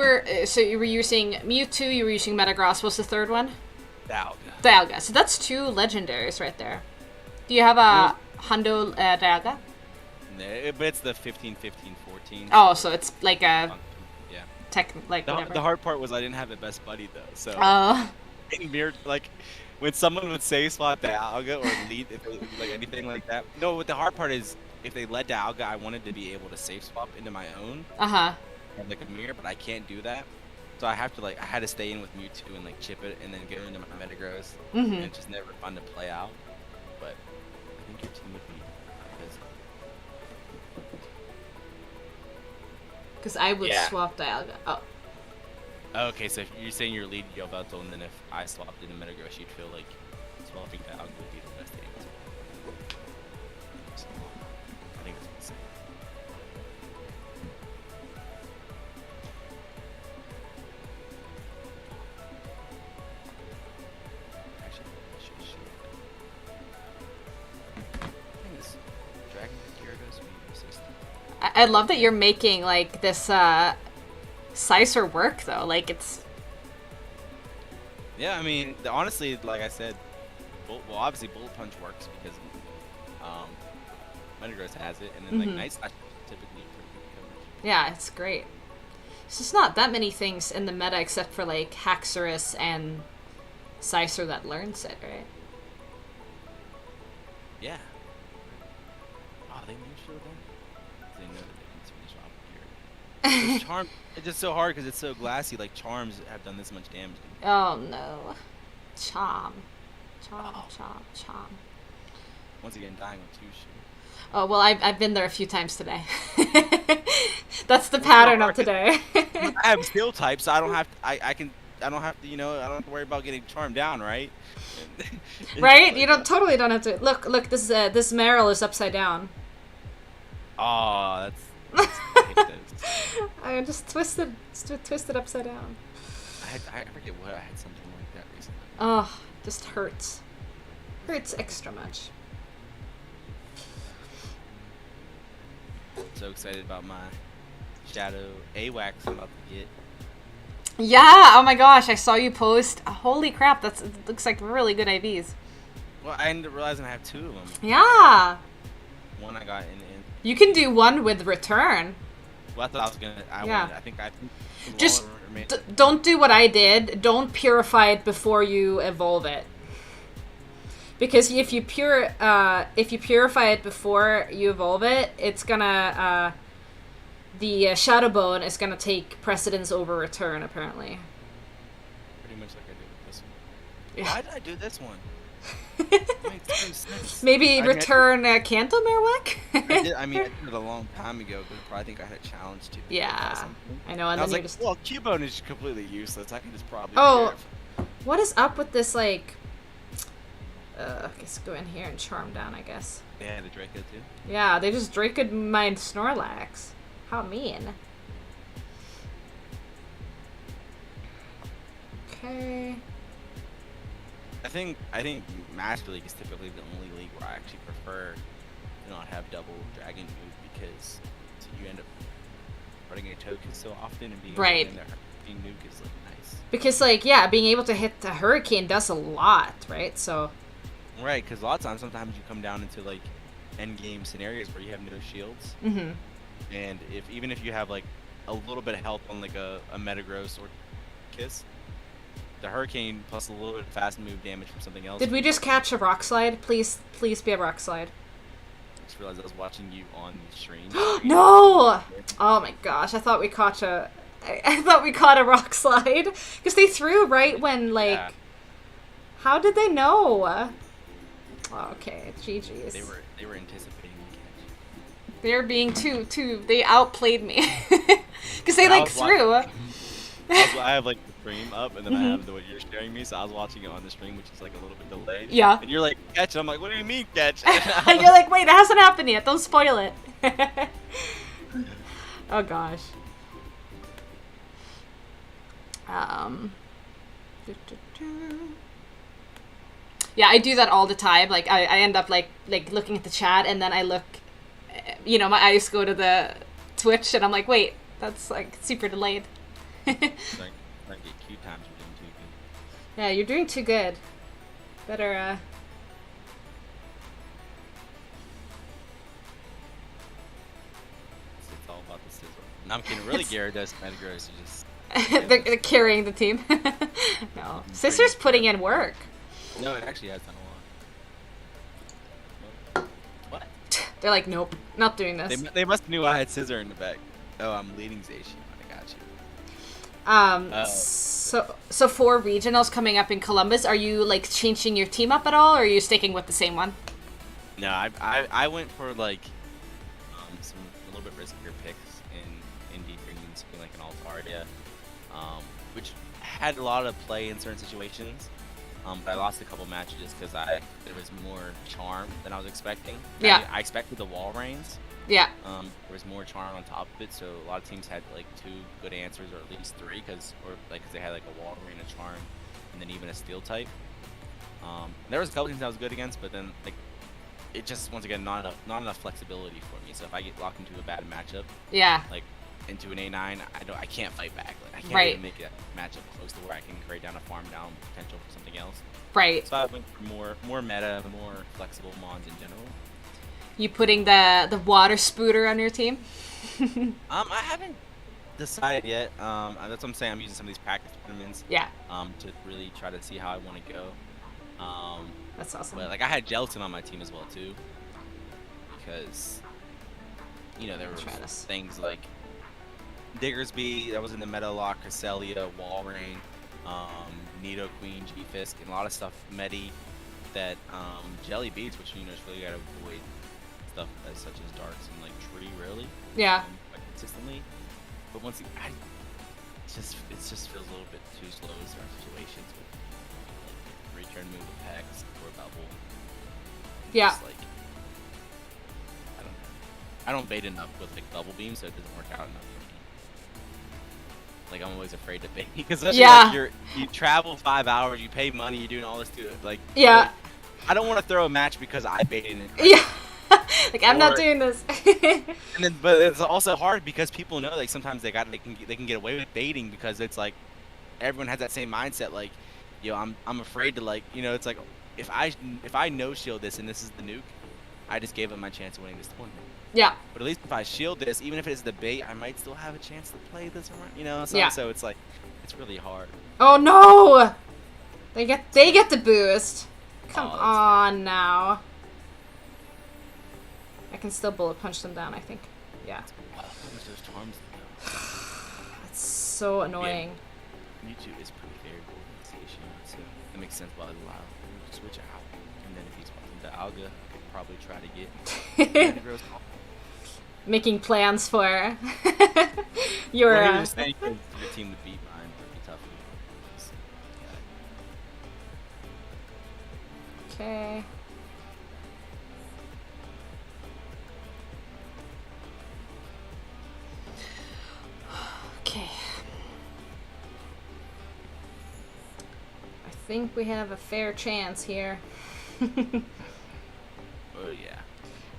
A: were using Mewtwo, you were using Metagross. What's the third one?
B: Dialga.
A: Dialga. So that's 2 legendaries right there. Do you have a Hundo Dialga?
B: No, but it's the 15, 15, 14.
A: Oh, so it's like a
B: Yeah.
A: tech, like whatever.
B: The hard part was I didn't have the best buddy though, so
A: Oh.
B: in mirror, like when someone would say swap the alga or lead, if they, like anything like that. No, what the hard part is if they led to alga, I wanted to be able to safe swap into my own
A: Uh-huh.
B: and like a mirror, but I can't do that. So I have to I had to stay in with Mewtwo and like chip it and then go into my Metagross, and
A: Mm-hmm.
B: it's just never fun to play out. But I think your team would be busy.
A: Because I would
B: Yeah.
A: swap Dialga. Oh.
B: Okay, so if you're saying you're leading Yveltal, and then if I swapped into Metagross, you'd feel like swapping to Alga would be the best answer. So, I think that's what I'm saying. Actually, I should shoot that. I think this Dragon Gyarados would be resistant.
A: I love that you're making, like, this, Sicer work, though. Like, it's...
B: Yeah, I mean, honestly, like I said, well, obviously Bullet Punch works because Metagross has it, and then like Night Slash is typically pretty good coverage.
A: Yeah, it's great. It's just not that many things in the meta except for, like, Haxorus and Sicer that learns it, right?
B: Yeah. Oh, they moved shield then? They know that they can finish off here. Charm, it's just so hard because it's so glassy. Like Charms have done this much damage.
A: Oh, no. Chom.
B: Oh.
A: Chom.
B: Once again, dying with 2 shield.
A: Oh, well, I've been there a few times today. That's the pattern of today.
B: I have skill types, so I don't have to, I don't have to, I don't have to worry about getting charmed down, right?
A: Right? You totally don't have to. Look, this Meryl is upside down.
B: Oh, I hate those.
A: I just twisted upside down.
B: I forget what, I had something like that recently.
A: Oh, just hurts. Hurts extra much.
B: So excited about my Shadow AWACS I'm about to get.
A: Yeah, oh my gosh, I saw you post. Holy crap, it looks like really good IVs.
B: Well, I ended up realizing I have 2 of them.
A: Yeah.
B: One I got in.
A: You can do one with return.
B: Well, that's what I was gonna. I think
A: Just don't do what I did. Don't purify it before you evolve it. Because if you purify it before you evolve it, it's gonna the Shadow Bone is gonna take precedence over return. Apparently.
B: Pretty much like I did with this one.
A: Yeah.
B: Why did I do this one? It makes no sense.
A: Maybe return Kanto Marowak?
B: I mean, I did it a long time ago, but I think I had a challenge to.
A: Yeah, I know. And
B: I
A: then
B: was like,
A: just...
B: well, Cubone is completely useless. I can just probably.
A: Oh, what is up with this? Like, I guess go in here and charm down. I guess.
B: Yeah, the Draco too.
A: Yeah, they just Draco'd my Snorlax. How mean. Okay.
B: I think Master League is typically the only league where I actually prefer to not have double Dragon move because you end up running a token so often and being able to
A: Right.
B: win their Hurricane nuke is like nice.
A: Because like yeah, being able to hit the Hurricane does a lot, right? So.
B: Right, because a lot of times, sometimes you come down into like end game scenarios where you have no shields,
A: Mm-hmm.
B: and even if you have like a little bit of health on like a Metagross or Kiss, the Hurricane plus a little bit of fast move damage from something else.
A: Did we just catch a rock slide? Please be a rock slide.
B: I just realized I was watching you on the stream.
A: No! Oh my gosh, I thought we caught I thought we caught a rock slide because they threw right when like.
B: Yeah.
A: How did they know? Oh, okay, GG's.
B: They were anticipating the catch.
A: They're being too. They outplayed me because they like threw.
B: I have like the stream up, and then I have what you're sharing me, so I was watching it on the stream, which is like a little bit delayed.
A: Yeah.
B: And you're like, catch, and I'm like, what do you mean catch?
A: And you're like, wait, it hasn't happened yet. Don't spoil it. Oh gosh. Yeah, I do that all the time. Like I end up like looking at the chat, and then I look, my eyes go to the Twitch, and I'm like, wait, that's like super delayed.
B: Like get Q times, you're doing too good.
A: Yeah, you're doing too good. Better
B: It's all about the sizzle. And I'm kidding. Really, Gyarados, Metagross are just.
A: they're carrying the team. No, Sister's putting in work.
B: No, it actually has done a lot. What?
A: They're like, nope, not doing
B: They,
A: this.
B: they must have knew I had scissor in the back. Oh, I'm leading Zacian. I got you. Oh.
A: So for regionals coming up in Columbus, are you like changing your team up at all, or are you sticking with the same one?
B: No, I went for like some a little bit riskier picks in Indy, bringing something like an Altaria, which had a lot of play in certain situations. But I lost a couple matches just because there was more charm than I was expecting.
A: Yeah.
B: I expected the wall reigns.
A: Yeah.
B: There was more charm on top of it, so a lot of teams had like 2 good answers, or at least 3, because they had like a wall rain, a charm, and then even a steel type. There was a couple teams I was good against, but then like it just, once again, not enough flexibility for me. So if I get locked into a bad matchup,
A: Yeah.
B: like into an A9, I can't fight back. Like, I can't
A: Right.
B: even make a matchup close to where I can create down a farm down potential for something else.
A: Right.
B: So I went for more meta, more flexible mons in general.
A: You putting the water spooter on your team?
B: I haven't decided yet. That's what I'm saying. I'm using some of these practice tournaments.
A: Yeah.
B: To really try to see how I want to go.
A: That's awesome.
B: But like I had Gelatin on my team as well too, because there were things like Diggersby that was in the meta lock, Cresselia, Walrein, Nido Queen, G-Fisk, and a lot of stuff Medi that Jelly beats, which just really gotta avoid stuff such as darks and like tree really.
A: Yeah.
B: Quite consistently. But once it just feels a little bit too slow in certain situations with like return move of Hex or bubble.
A: Yeah.
B: Just, like, I don't bait enough with like bubble beam, so it doesn't work out enough for me. Like I'm always afraid to bait because like you travel 5 hours, you pay money, you're doing all this to like.
A: Yeah.
B: Like, I don't want to throw a match because I baited it.
A: Yeah. Like I'm not doing this.
B: And then, but it's also hard because people know like sometimes they can get away with baiting because it's like everyone has that same mindset. Like, I'm afraid to like it's like if I no shield this and this is the nuke, I just gave up my chance of winning this tournament.
A: Yeah.
B: But at least if I shield this, even if it is the bait, I might still have a chance to play this around. So it's like it's really hard.
A: Oh no! They get the boost. Come on now. I can still bullet punch them down, I think. Yeah.
B: Wow, how much those charms
A: That's so annoying.
B: Yeah. YouTube is pretty variable in station, so it makes sense why allow switch out. And then if he's watching the Alga, I could probably try to get
A: Making plans for your
B: well, he was saying your team would beat mine, would be tough.
A: Okay. Okay. I think we have a fair chance here.
B: Oh yeah.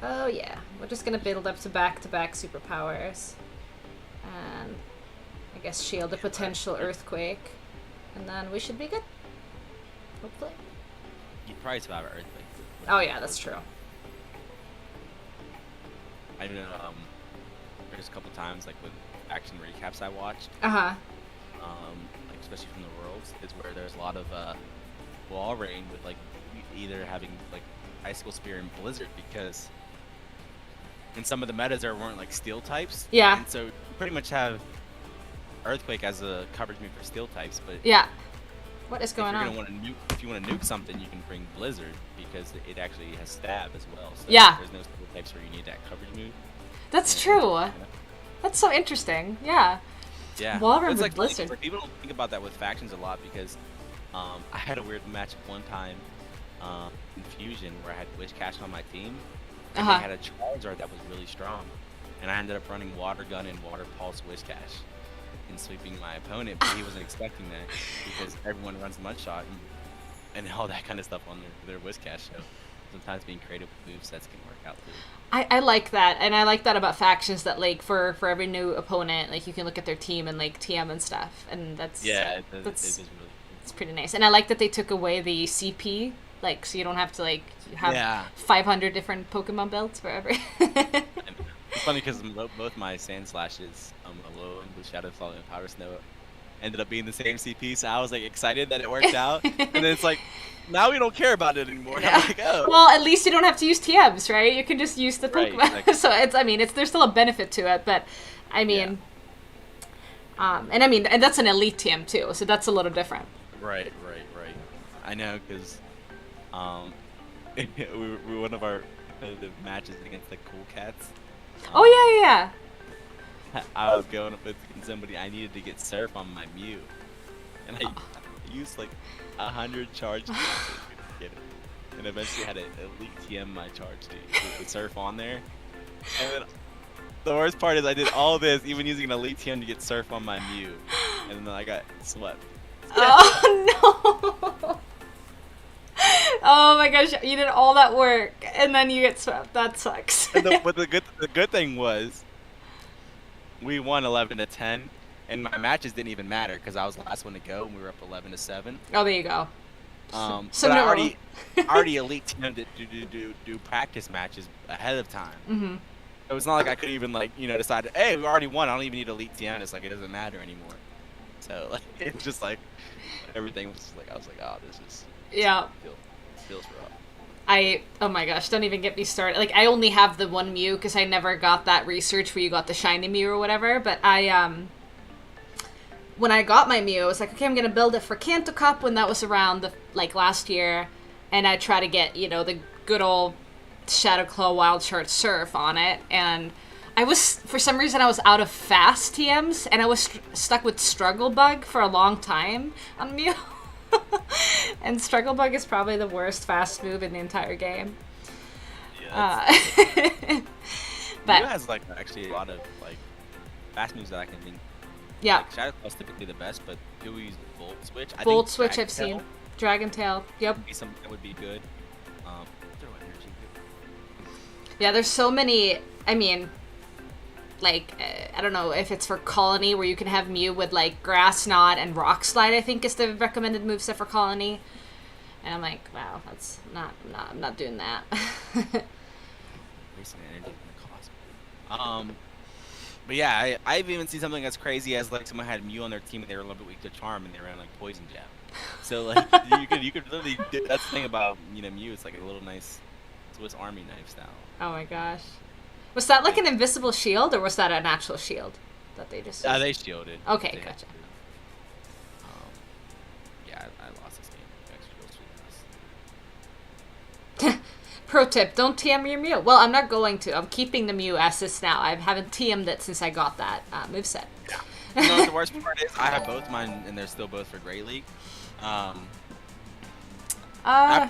A: Oh yeah. We're just gonna build up to back-to-back superpowers. And I guess shield a potential earthquake. And then we should be good. Hopefully.
B: You'd probably survive an earthquake.
A: Oh yeah, that's true.
B: I know there's a couple times like with action recaps I watched.
A: Uh-huh.
B: Like especially from the Worlds, is where there's a lot of wall rain with like either having like Icicle Spear and Blizzard, because in some of the metas there weren't like steel types.
A: Yeah.
B: And so you pretty much have Earthquake as a coverage move for steel types, but
A: yeah. What is going on?
B: If you want to nuke something, you can bring Blizzard because it actually has stab as well. So
A: yeah.
B: There's no steel types where you need that coverage move.
A: That's true. That's so interesting. Yeah.
B: Yeah.
A: Wallrun with
B: like,
A: Blizzard.
B: Like, people don't think about that with factions a lot because I had a weird match one time in Fusion where I had Wish Cash on my team. And they had a Charizard that was really strong. And I ended up running Water Gun and Water Pulse Wish Cash and sweeping my opponent, but he wasn't expecting that because everyone runs Mudshot and all that kind of stuff on their Wish Cash. So sometimes being creative with movesets can work out too.
A: I like that, and I like that about factions, that like for every new opponent, like you can look at their team and like TM and stuff, and that's
B: it is really cool.
A: It's pretty nice. And I like that they took away the CP, like so you don't have to like have 500 different Pokemon builds for every.
B: It's funny because both my Sand Slashes, Alolan, Blue Shadow Fall, and Powder Snow ended up being the same CP, so I was like excited that it worked out. And then it's like now we don't care about it anymore.
A: Yeah.
B: I'm like, oh.
A: Well, at least you don't have to use TMs, right? You can just use the
B: Right,
A: Pokemon.
B: exactly.
A: So it's there's still a benefit to it, but I mean, and that's an elite TM too, so that's a little different.
B: Right. I know, because we one of our competitive matches against the Cool Cats.
A: Oh yeah.
B: I was going up against somebody. I needed to get Surf on my Mew, and I used like 100 charge to get it, and eventually had an elite TM my charge with the Surf on there. And then the worst part is I did all this, even using an elite TM to get Surf on my Mew, and then I got swept.
A: Oh no. Oh my gosh, you did all that work and then you get swept. That sucks.
B: But the good thing was, we won 11-10, and my matches didn't even matter because I was the last one to go, and we were up 11-7.
A: Oh, there you go.
B: So but I already elite teamed to do practice matches ahead of time.
A: Mm-hmm.
B: It was not like I could even decide, hey, we already won. I don't even need elite TM. It's like it doesn't matter anymore. So like it's just like everything was just like I was like, oh, this is feels rough.
A: Oh my gosh, don't even get me started. Like, I only have the one Mew because I never got that research where you got the shiny Mew or whatever, but when I got my Mew, I was like, okay, I'm gonna build it for Kanto Cup when that was around last year, and I try to get, the good old Shadow Claw Wild Charge Surf on it, and for some reason I was out of fast TMs, and I was stuck with Struggle Bug for a long time on Mew. And Struggle Bug is probably the worst fast move in the entire game.
B: Yeah.
A: But
B: Mew has actually a lot of fast moves that I can think.
A: Yeah.
B: Shadow Claw is typically the best, but do we use Volt Switch?
A: Volt Switch I've seen. Dragon Tail. Yep.
B: Would be something that would be good. Throw energy.
A: Yeah, there's so many. I mean, I don't know if it's for Colony where you can have Mew with Grass Knot and Rock Slide, I think is the recommended moveset for Colony. And I'm like, wow, that's I'm not doing that.
B: Wasting energy in the cost. But yeah, I've even seen something as crazy as someone had Mew on their team and they were a little bit weak to Charm and they ran Poison Jab. So you could literally that's the thing about Mew. It's a little nice Swiss Army knife style.
A: Oh my gosh. Was that an invisible shield, or was that an actual shield that they just used?
B: They shielded.
A: Okay, gotcha.
B: Yeah, I lost this game.
A: Pro tip, don't TM your Mew. Well, I'm not going to. I'm keeping the Mew as is now. I haven't TM'd it since I got that moveset.
B: Yeah. You know what the worst part is? I have both mine, and they're still both for Great League. After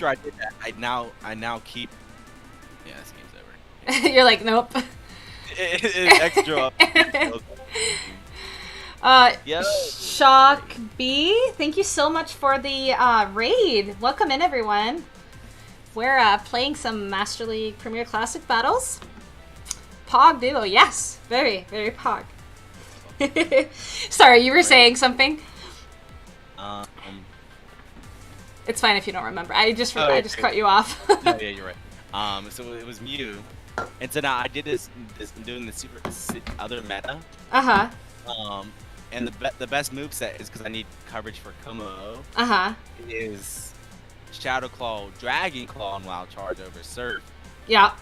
B: I did that, I now keep... Yeah, this game's over.
A: You're like, nope.
B: It's extra up.
A: Shock B, thank you so much for the raid. Welcome in, everyone. We're playing some Master League Premier Classic battles. Pog duo, yes. Very, very Pog. Sorry, you were saying something? It's fine if you don't remember. I just cut you off.
B: Yeah, you're right. So it was Mew. And so now I did this doing the super other meta. And the best moveset is because I need coverage for Como. Is Shadow Claw, Dragon Claw, and Wild Charge over Surf.
A: Yeah.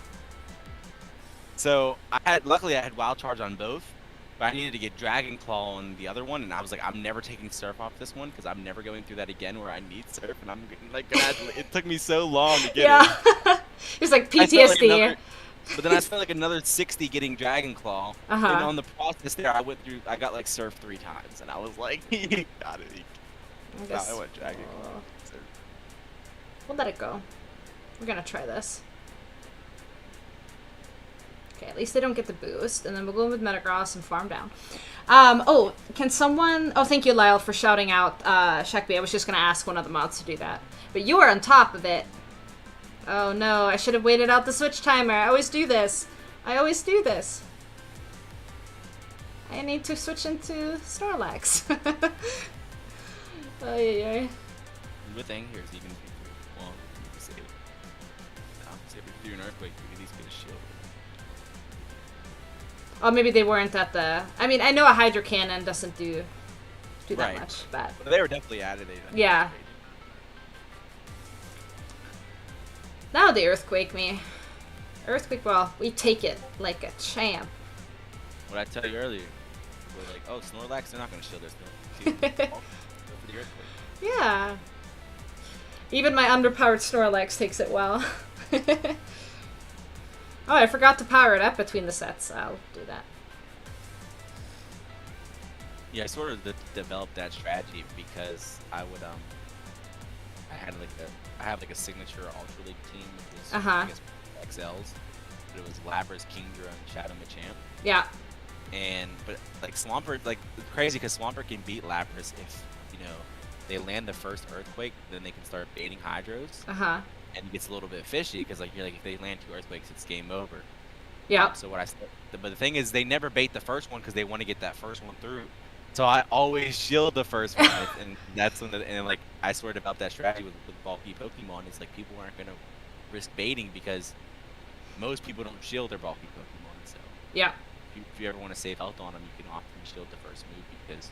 B: So luckily I had Wild Charge on both, but I needed to get Dragon Claw on the other one, and I was like, I'm never taking Surf off this one because I'm never going through that again where I need Surf, and I'm it took me so long to get it.
A: It's like PTSD.
B: But then I spent another 60 getting Dragon Claw, and on the process there, I got Surf 3 times, and I was like, you got it. I went Dragon Claw.
A: We'll let it go. We're gonna try this. Okay, at least they don't get the boost, and then we'll go with Metagross and farm down. Can someone... Oh, thank you, Lyle, for shouting out Shakbi. I was just gonna ask one of the mods to do that. But you were on top of it. Oh no, I should have waited out the switch timer. I always do this. I need to switch into Snorlax. Oh, yeah.
B: Good thing here is even say if we do an earthquake, we can at least get a shield.
A: Oh, maybe they weren't at the... I mean, I know a Hydro Cannon doesn't do that much, but...
B: They were definitely added.
A: Yeah. Now they earthquake me. Earthquake ball. We take it like a champ.
B: What I tell you earlier, we're like, oh, Snorlax, they're not going to shield us. Go for the earthquake.
A: Yeah. Even my underpowered Snorlax takes it well. Oh, I forgot to power it up between the sets. I'll do that.
B: Yeah, I sort of developed that strategy because I would I have like a signature Ultra League team with I guess XLs, but it was Lapras, Kingdra, and Shadow Machamp.
A: Yeah.
B: But like Swampert, like it's crazy because Swampert can beat Lapras if they land the first Earthquake, then they can start baiting Hydros. And it gets a little bit fishy because like if they land 2 Earthquakes, it's game over.
A: Yeah.
B: So but the thing is, they never bait the first one because they want to get that first one through. So I always shield the first one, and that's when I sort of developed that strategy with bulky Pokemon. It's like people aren't gonna risk baiting because most people don't shield their bulky Pokemon. So
A: yeah,
B: if you ever want to save health on them, you can often shield the first move because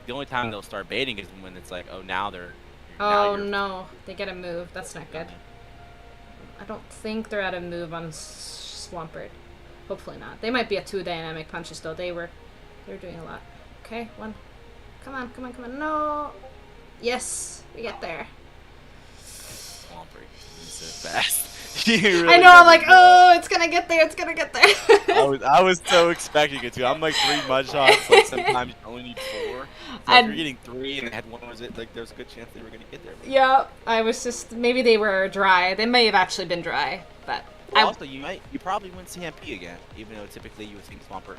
B: the only time they'll start baiting is when it's like, oh, now they're.
A: Oh no, they get a move. That's not good. I don't think they're at a move on Swampert. Hopefully not. They might be at 2 dynamic punches though. They're doing a lot. Okay, 1. Come on, come on, come on. No. Yes, we get there.
B: Swampert is so fast. Really
A: I know. I'm like, oh, it's gonna get there. It's gonna get there.
B: I was so expecting it to. I'm like 3 mud shots. Like sometimes you only need 4. So if you're getting 3 and had 1 was it, like there's a good chance they were gonna get there.
A: Yeah, I was just maybe they were dry. They may have actually been dry, but.
B: Well, also, you probably win CMP again, even though typically you would think Swampert.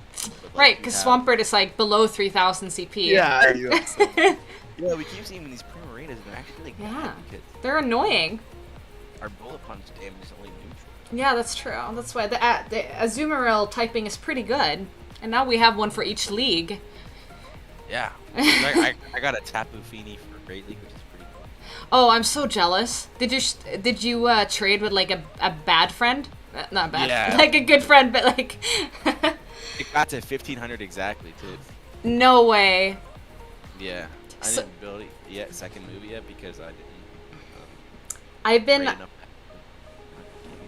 A: Right, because Swampert is like below 3,000 CP.
B: Yeah, yeah, we keep seeing these Primarinas, and they're actually like
A: they're annoying.
B: Our bullet punch damage is only neutral.
A: Yeah, that's true. That's why the Azumarill typing is pretty good, and now we have one for each league.
B: Yeah, I got a Tapu Fini for Great League, which is pretty cool.
A: Oh, I'm so jealous. Did you trade with like a bad friend? Not bad.
B: Yeah.
A: Like a good friend, but like.
B: It got to 1,500 exactly too.
A: No way.
B: Yeah, I didn't build it yet, second move yet because I didn't.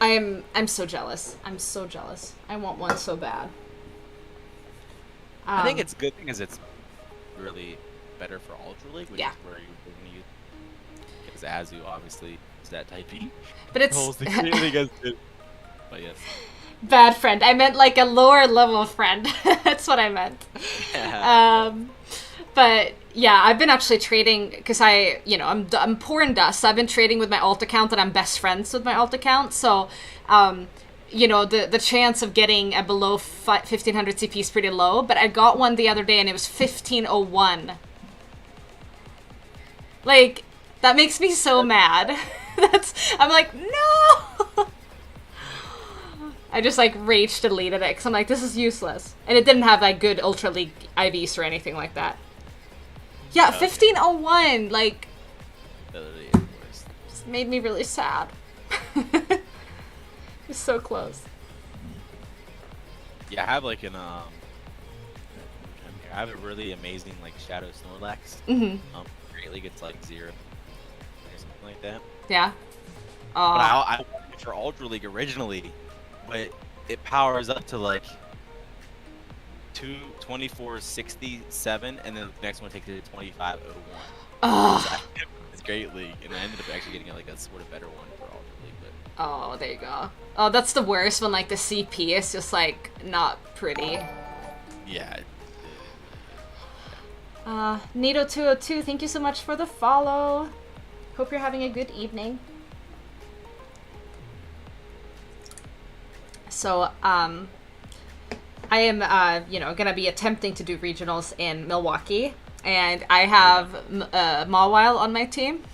A: I'm so jealous. I'm so jealous. I want one so bad.
B: I think it's good because it's really better for Ultra League, which is where you're going to use. Because Azu obviously is that typing.
A: But it's
B: but yes.
A: Bad friend. I meant like a lower level friend. That's what I meant.
B: Yeah.
A: But yeah, I've been actually trading because I'm poor in dust. I've been trading with my alt account, and I'm best friends with my alt account. So, the chance of getting a below 1,500 CP is pretty low. But I got one the other day, and it was 1,501. Like, that makes me so mad. I'm like, no. I just like rage deleted it because I'm like, this is useless, and it didn't have like good Ultra League IVs or anything like that. Yeah, 1,501, like, just made me really sad. It's so close.
B: Yeah, I have like I have a really amazing like Shadow Snorlax. Great League, it's like 0 or something like that.
A: Yeah.
B: But I wanted it for Ultra League originally, but it powers up to like 2467, and then the next one takes it to 2501. It's Great League, and I ended up actually getting like a sort of better one for Ultra League. But
A: oh, there you go. Oh, that's the worst when like the CP is just like not pretty.
B: Yeah.
A: Nito202, thank you so much for the follow. Hope you're having a good evening. So, I am, gonna be attempting to do regionals in Milwaukee, and I have Mawile on my team.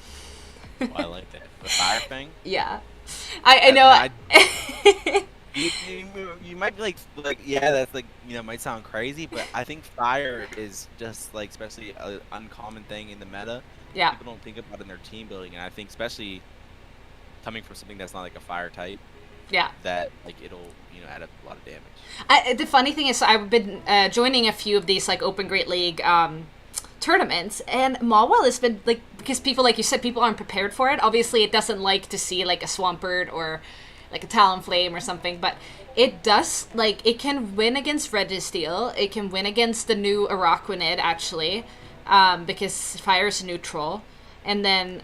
B: Oh, I like that. The Fire Fang?
A: Yeah. I know.
B: You might be like, yeah, that's like, might sound crazy, but I think Fire is just like, especially an uncommon thing in the meta.
A: Yeah.
B: People don't think about it in their team building, and I think especially coming from something that's not like a Fire type.
A: Yeah.
B: That like it'll add up a lot of damage.
A: The funny thing is, I've been joining a few of these like Open Great League tournaments, and Mawile has been like, because people, like you said, people aren't prepared for it. Obviously, it doesn't like to see like a Swampert or like a Talonflame or something, but it does, like, it can win against Registeel. It can win against the new Araquanid, actually, because fire is neutral, and then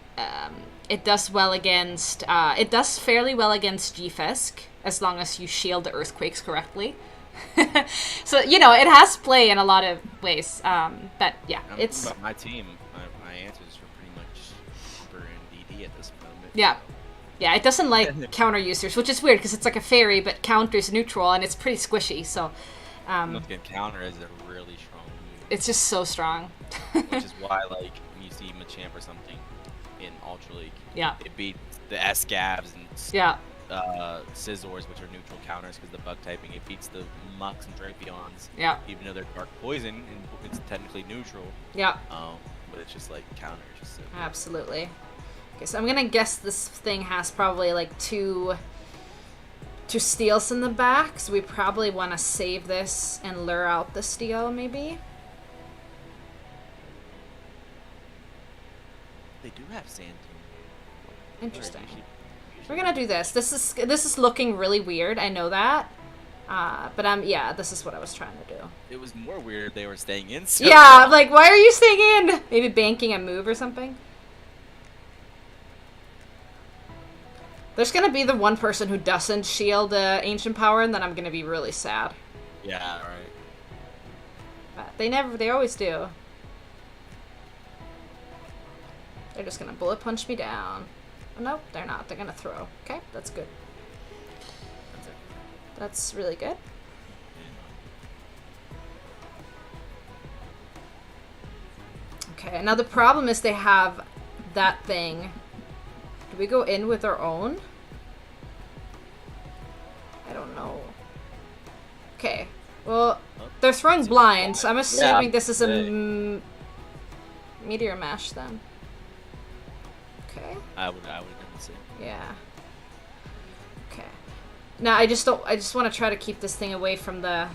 A: it does well against, it does fairly well against G-Fesk, as long as you shield the Earthquakes correctly. So, you know, it has play in a lot of ways, but yeah, it's...
B: About my team, my answers are pretty much Super and DD at this moment.
A: Yeah. Yeah, it doesn't like counter users, which is weird, because it's like a fairy, but counters neutral, and it's pretty squishy, so...
B: Looking at counter is a really strong move.
A: It's just so strong.
B: Which is why, like, you see Machamp or something in Ultra League.
A: Yeah.
B: It beat the S-Scavs and
A: Yeah.
B: Scizors, which are neutral counters because the bug typing. It beats the Mux and Drapions.
A: Yeah.
B: Even though they're Dark Poison and it's technically neutral.
A: Yeah.
B: But it's just like counter. Just so
A: Absolutely. Okay, so I'm gonna guess this thing has probably like two steals in the back, so we probably want to save this and lure out the steal, maybe.
B: They do have Sand.
A: Interesting. We're gonna do this. This is looking really weird. I know that, but yeah, this is what I was trying to do.
B: It was more weird if they were staying in. So
A: Yeah, I'm like, why are you staying in? Maybe banking a move or something. There's gonna be the one person who doesn't shield the Ancient Power, and then I'm gonna be really sad.
B: Yeah, right.
A: But they always do. They're just gonna bullet punch me down. Oh, nope, they're not. They're gonna throw. Okay, that's good.
B: That's it.
A: That's really good. Okay, now the problem is they have that thing. Do we go in with our own? I don't know. Okay, well, they're throwing blind, so I'm assuming this is a Meteor Mash then. Okay.
B: I would have done the same.
A: Yeah. Okay. Now I just want to try to keep this thing away from the...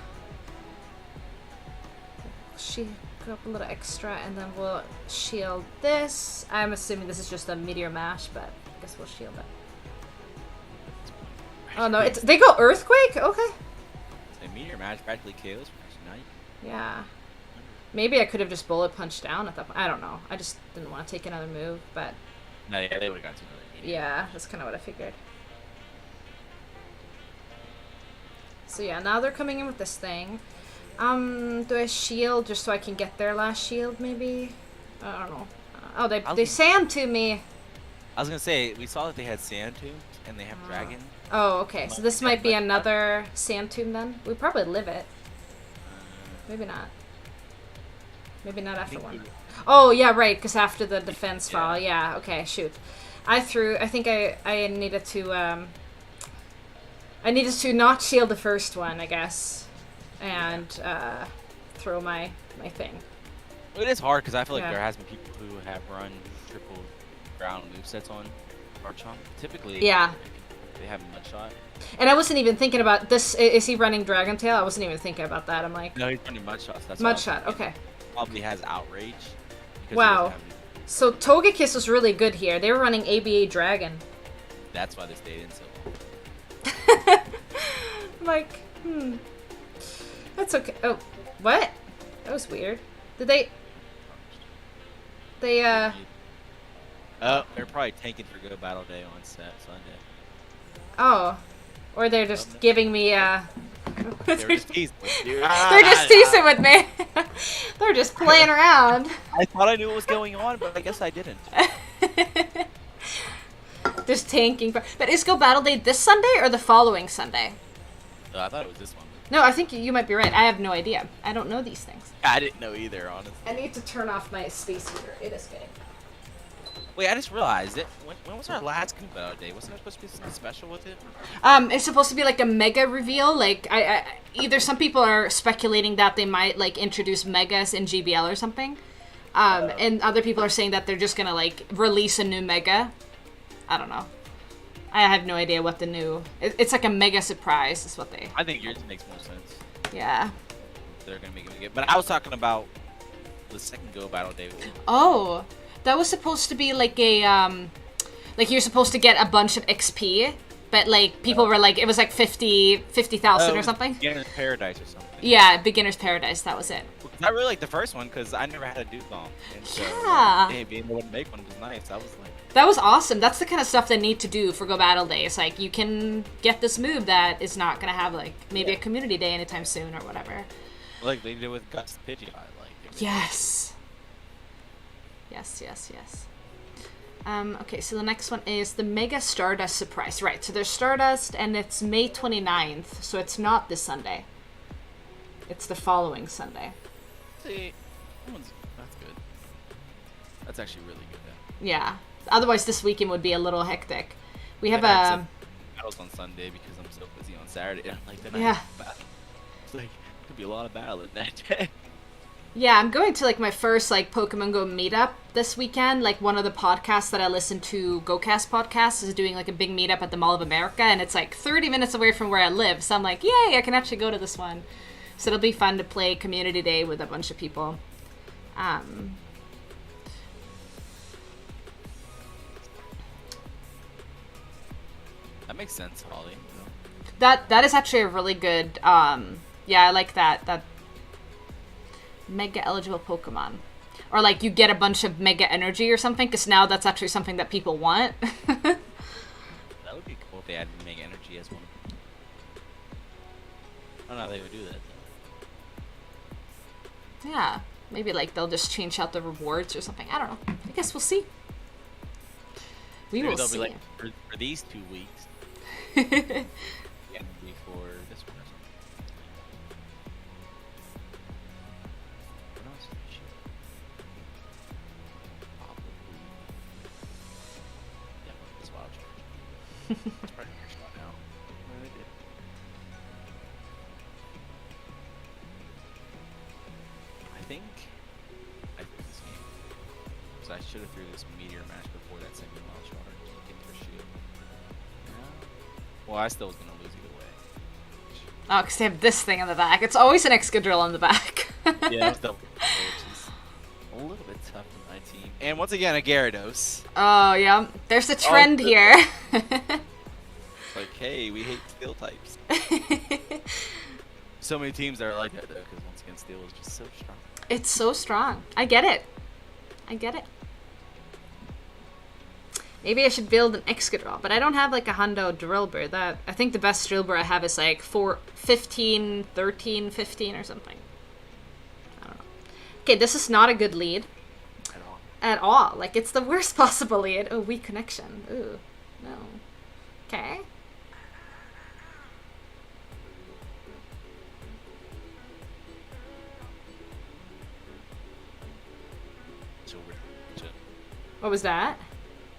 A: She go up a little extra, and then we'll shield this. I'm assuming this is just a Meteor Mash, but I guess we'll shield it. Oh no, they go Earthquake? Okay.
B: A Meteor Mash practically KOs first night.
A: Yeah. Maybe I could have just bullet punched down at that point. I don't know. I just didn't want to take another move, but...
B: No, yeah, they would have got to another.
A: Yeah, that's kind of what I figured. So yeah, now they're coming in with this thing. Do I shield just so I can get their last shield, maybe? I don't know. Oh, they sand to me.
B: I was gonna say, we saw that they had Sand Tomb, and they have Dragon.
A: Oh, okay. So this might be another Sand Tomb then? We probably live it. Maybe not. Maybe not after one. Oh, yeah, right, because after the defense fall. Yeah, okay, shoot. I think I needed to, I needed to not shield the first one, I guess, and throw my thing.
B: It is hard, because I feel like there has been people who have run triple ground movesets on Archon. Typically, they have Mudshot.
A: And I wasn't even thinking about this. Is he running Dragon Tail? I wasn't even thinking about that. I'm like...
B: No, he's running Mudshot. So
A: Mudshot, okay.
B: Probably has Outrage.
A: Wow. So Togekiss was really good here. They were running ABA Dragon.
B: That's why they stayed in so long.
A: Like, that's okay. Oh, what? That was weird. Did they...
B: Oh, they're probably tanking for Go Battle Day on Sunday.
A: Oh. Or they're just giving me,
B: They're just teasing with you.
A: They're just teasing with me. They're just playing around.
B: I thought I knew what was going on, but I guess I didn't.
A: Just tanking. But is Go Battle Day this Sunday or the following Sunday?
B: I thought it was this one.
A: No, I think you might be right. I have no idea. I don't know these things.
B: I didn't know either, honestly.
A: I need to turn off my space heater. It is getting...
B: Wait, I just realized it. When was our last Go Battle Day? Wasn't there supposed to be something special with it?
A: It's supposed to be like a mega reveal. Like, I either some people are speculating that they might like introduce megas in GBL or something, and other people are saying that they're just gonna like release a new mega. I don't know. I have no idea what the new... It's like a mega surprise is what they...
B: I think yours makes more sense.
A: Yeah.
B: They're gonna make it. But I was talking about the second Go Battle Day.
A: Oh, that was supposed to be like a like you're supposed to get a bunch of XP, but like people were like it was like 50,000 or something.
B: Beginner's Paradise or something.
A: Yeah, Beginner's Paradise. That was it.
B: I really like the first one because I never had a Duke Bomb. And so,
A: Yeah.
B: hey, being able to make one was nice. I was like,
A: That was awesome. That's the kind of stuff they need to do for Go Battle Day. It's like you can get this move that is not gonna have like maybe a community day anytime soon or whatever.
B: like they did with Gus Pidgeot.
A: Yes. Yes. Okay, so the next one is the Mega Stardust Surprise. Right, so there's Stardust, and it's May 29th, so it's not this Sunday. It's the following Sunday.
B: See, that's good. That's actually really good.
A: Yeah. Otherwise, this weekend would be a little hectic. We have
B: a battles on Sunday because I'm so busy on Saturday. I'm like, then
A: yeah.
B: It's like could be a lot of battle in that day.
A: Yeah, I'm going to like my first like Pokemon Go meetup this weekend. Like one of the podcasts that I listen to, GoCast podcast, is doing like a big meetup at the Mall of America, and it's like 30 minutes away from where I live. So I'm like, yay, I can actually go to this one. So it'll be fun to play Community Day with a bunch of people.
B: That makes sense, Holly.
A: That is actually a really good. Yeah, I like that mega eligible Pokemon, or like you get a bunch of mega energy or something, because now that's actually something that people want.
B: That would be cool if they had mega energy as one. I don't know how they would do that though.
A: Yeah, maybe like they'll just change out the rewards or something. I don't know. I guess we'll see. We
B: Maybe
A: will
B: they'll
A: see.
B: be like, for these 2 weeks. Yeah, before this one or something. What else is this shit? Probably. Yeah, well, this wild charge. It's probably your shot now. What did I do? I think this game. So I should have threw this meteor match before that second wild charge to get their shield. Well, I still was gonna lose either way.
A: Oh, because they have this thing on the back. It's always an Excadrill on the back.
B: Yeah, it was double, which is a little bit tough for my team. And once again, a Gyarados.
A: Oh, yeah. There's a trend here.
B: Like, hey, we hate steel types. So many teams that are like that, though, because once again, steel is just so strong.
A: It's so strong. I get it. Maybe I should build an Excadrill, but I don't have like a Hundo Drillbur. That I think the best Drillbur I have is like 15 or something. I don't know. Okay, this is not a good lead. At all. Like, it's the worst possible lead. Oh, weak connection. Ooh. No. Okay. What was that?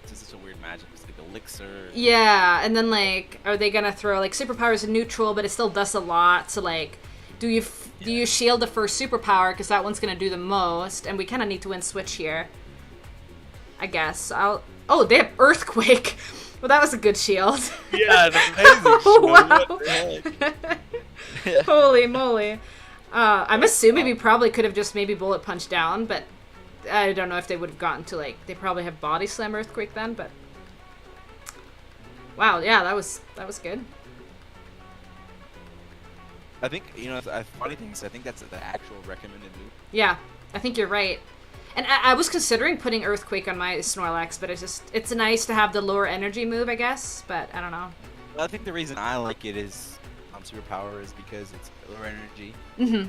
B: This is a weird magic. It's like elixir.
A: Yeah, and then like, are they gonna throw like superpowers in neutral, but it still does a lot? So like, do you shield the first superpower because that one's gonna do the most, and we kind of need to win switch here. I guess Oh, they have Earthquake. Well, that was a good shield.
B: Yeah, that's amazing.
A: Wow. Holy moly. I'm assuming we probably could have just maybe bullet punched down, but I don't know if they would have gotten to like, they probably have Body Slam Earthquake then, but wow, yeah, that was good.
B: I think, funny thing is, I think that's the actual recommended move.
A: Yeah, I think you're right. And I was considering putting Earthquake on my Snorlax, but it's nice to have the lower energy move, I guess, but I don't know.
B: Well, I think the reason I like it is superpower is because it's lower energy.
A: Mm-hmm.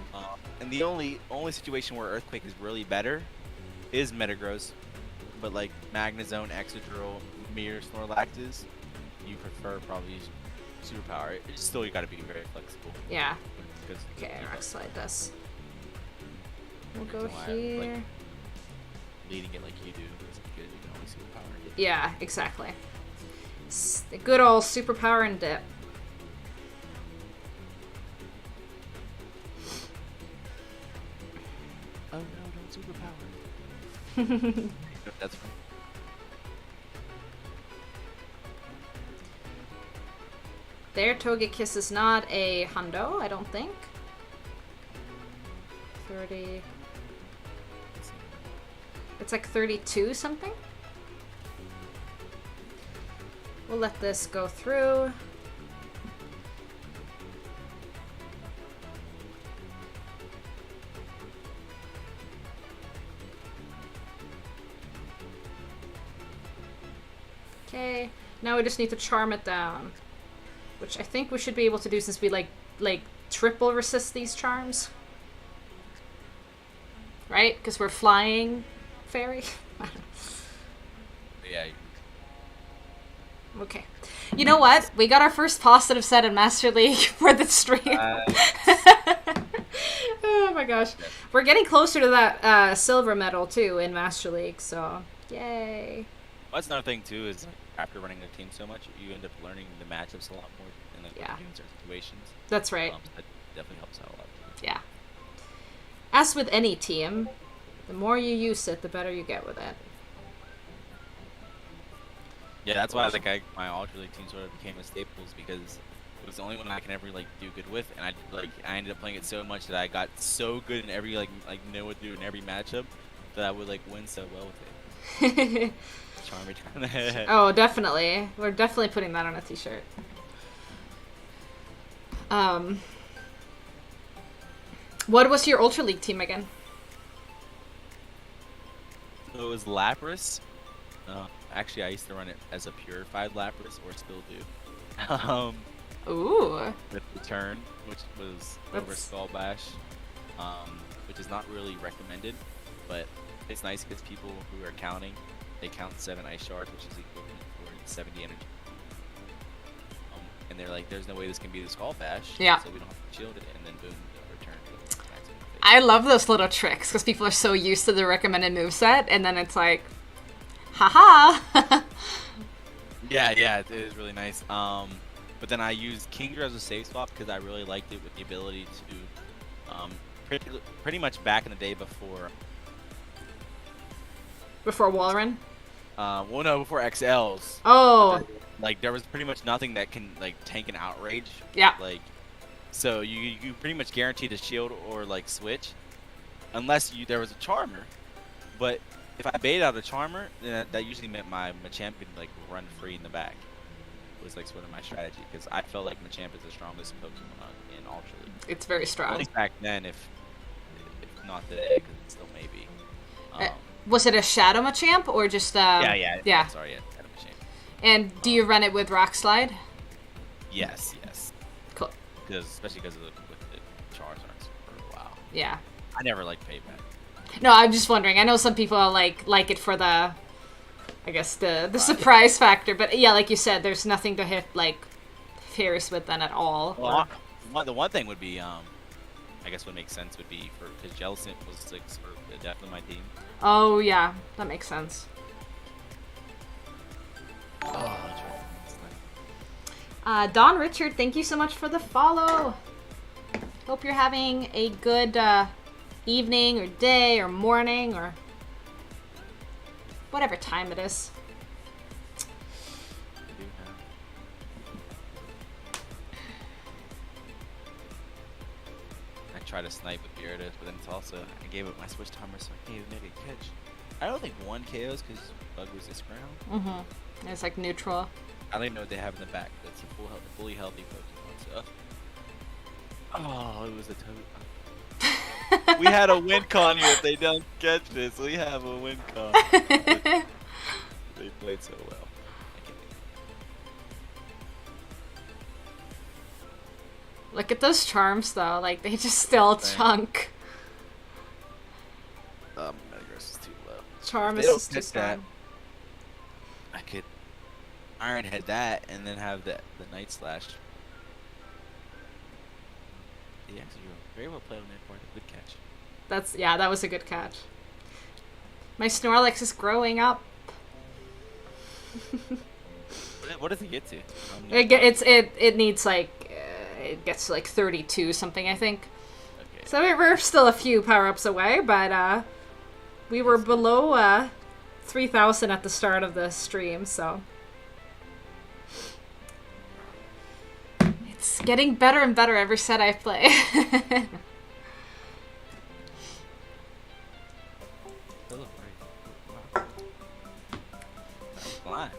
B: And the only situation where Earthquake is really better is Metagross. But like Magnezone, Excadrill, Mirror, Snorlaxes, you prefer probably superpower. It's still, you gotta be very flexible.
A: Yeah.
B: Okay,
A: Rock Slide does. We'll go
B: here.
A: here.
B: Like, leading it like you do is good. You can only superpower it.
A: Yeah, exactly. It's the good old superpower and dip.
B: Oh no, don't superpower. That's fine.
A: Their Togekiss is not a Hundo, I don't think. 30. It's like 32 something. We'll let this go through. Okay, now we just need to charm it down, which I think we should be able to do since we like triple resist these charms, right? Because we're flying fairy.
B: Yeah.
A: Okay. You know what? We got our first positive set in Master League for the stream. Oh my gosh. We're getting closer to that silver medal too in Master League, so yay.
B: Well, that's another thing too, is after running the team so much, you end up learning the matchups a lot more in like certain situations.
A: That's right.
B: That definitely helps out a lot too.
A: Yeah. As with any team, the more you use it, the better you get with it.
B: Yeah, that's why my Ultra League team sort of became a staples, because it was the only one I can ever like do good with, and I ended up playing it so much that I got so good in every like know what to do in every matchup that I would like win so well with it. Charm.
A: Oh, definitely. We're definitely putting that on a t-shirt. What was your Ultra League team again?
B: So it was Lapras. Actually, I used to run it as a purified Lapras, or still do.
A: Ooh.
B: With Return, which was over Skull Bash, which is not really recommended, but it's nice because people who are counting, they count 7 ice shards, which is equivalent for 70 energy. And they're like, there's no way this can be the Skull Bash,
A: yeah.
B: So we don't have to shield it, and then boom, the Return.
A: I love those little tricks because people are so used to the recommended moveset, and then it's like, haha.
B: Yeah, it is really nice. But then I used Kingdra as a safe swap because I really liked it with the ability to, pretty much back in the day before.
A: Before Walrun?
B: Well, no, before XLs.
A: Oh.
B: Like there was pretty much nothing that can like tank an outrage.
A: Yeah.
B: Like, so you pretty much guaranteed a shield or like switch, unless there was a charmer. But if I bait out a charmer, then that usually meant my Machamp could like run free in the back. It was like sort of my strategy, because I felt like Machamp is the strongest Pokemon in Ultra League.
A: It's very strong.
B: At least back then, if not today, because it still may be.
A: Was it a Shadow Machamp or just
B: yeah. Sorry, yeah, Shadow Machamp.
A: And do you run it with Rock Slide?
B: Yes.
A: Cool.
B: Especially because with the Charizards for a while.
A: Yeah.
B: I never liked Payback.
A: No, I'm just wondering. I know some people like it for the, I guess the surprise factor, but yeah, like you said, there's nothing to hit like fierce with then at all.
B: Well, the one thing would be, I guess what makes sense would be because Jellicent was like sort of the depth of my team.
A: Oh yeah, that makes sense. Don Richard, thank you so much for the follow. Hope you're having a good evening or day or morning or whatever time it is.
B: I try to snipe with Gyarados, but then it's also, I gave up my switch timer, so I can't even make a catch. I don't think one KOs because Bug resist ground.
A: Mm-hmm. It's like neutral.
B: I don't even know what they have in the back, but it's a fully healthy Pokemon, so. Oh, it was a toad. We had a win con here. If they don't catch this, we have a win con. They played so well.
A: Look at those charms though, like they just still chunk.
B: Metagross is too low.
A: Charm is just too strong.
B: I could Iron Head that and then have the Night Slash. Yeah, so you're very well played on that part. Good catch.
A: That was a good catch. My Snorlax is growing up.
B: What does it get to?
A: It needs like it gets to like 32 something, I think. Okay. So we're still a few power-ups away, but we were below 3,000 at the start of the stream, so it's getting better and better every set I play.
B: lie.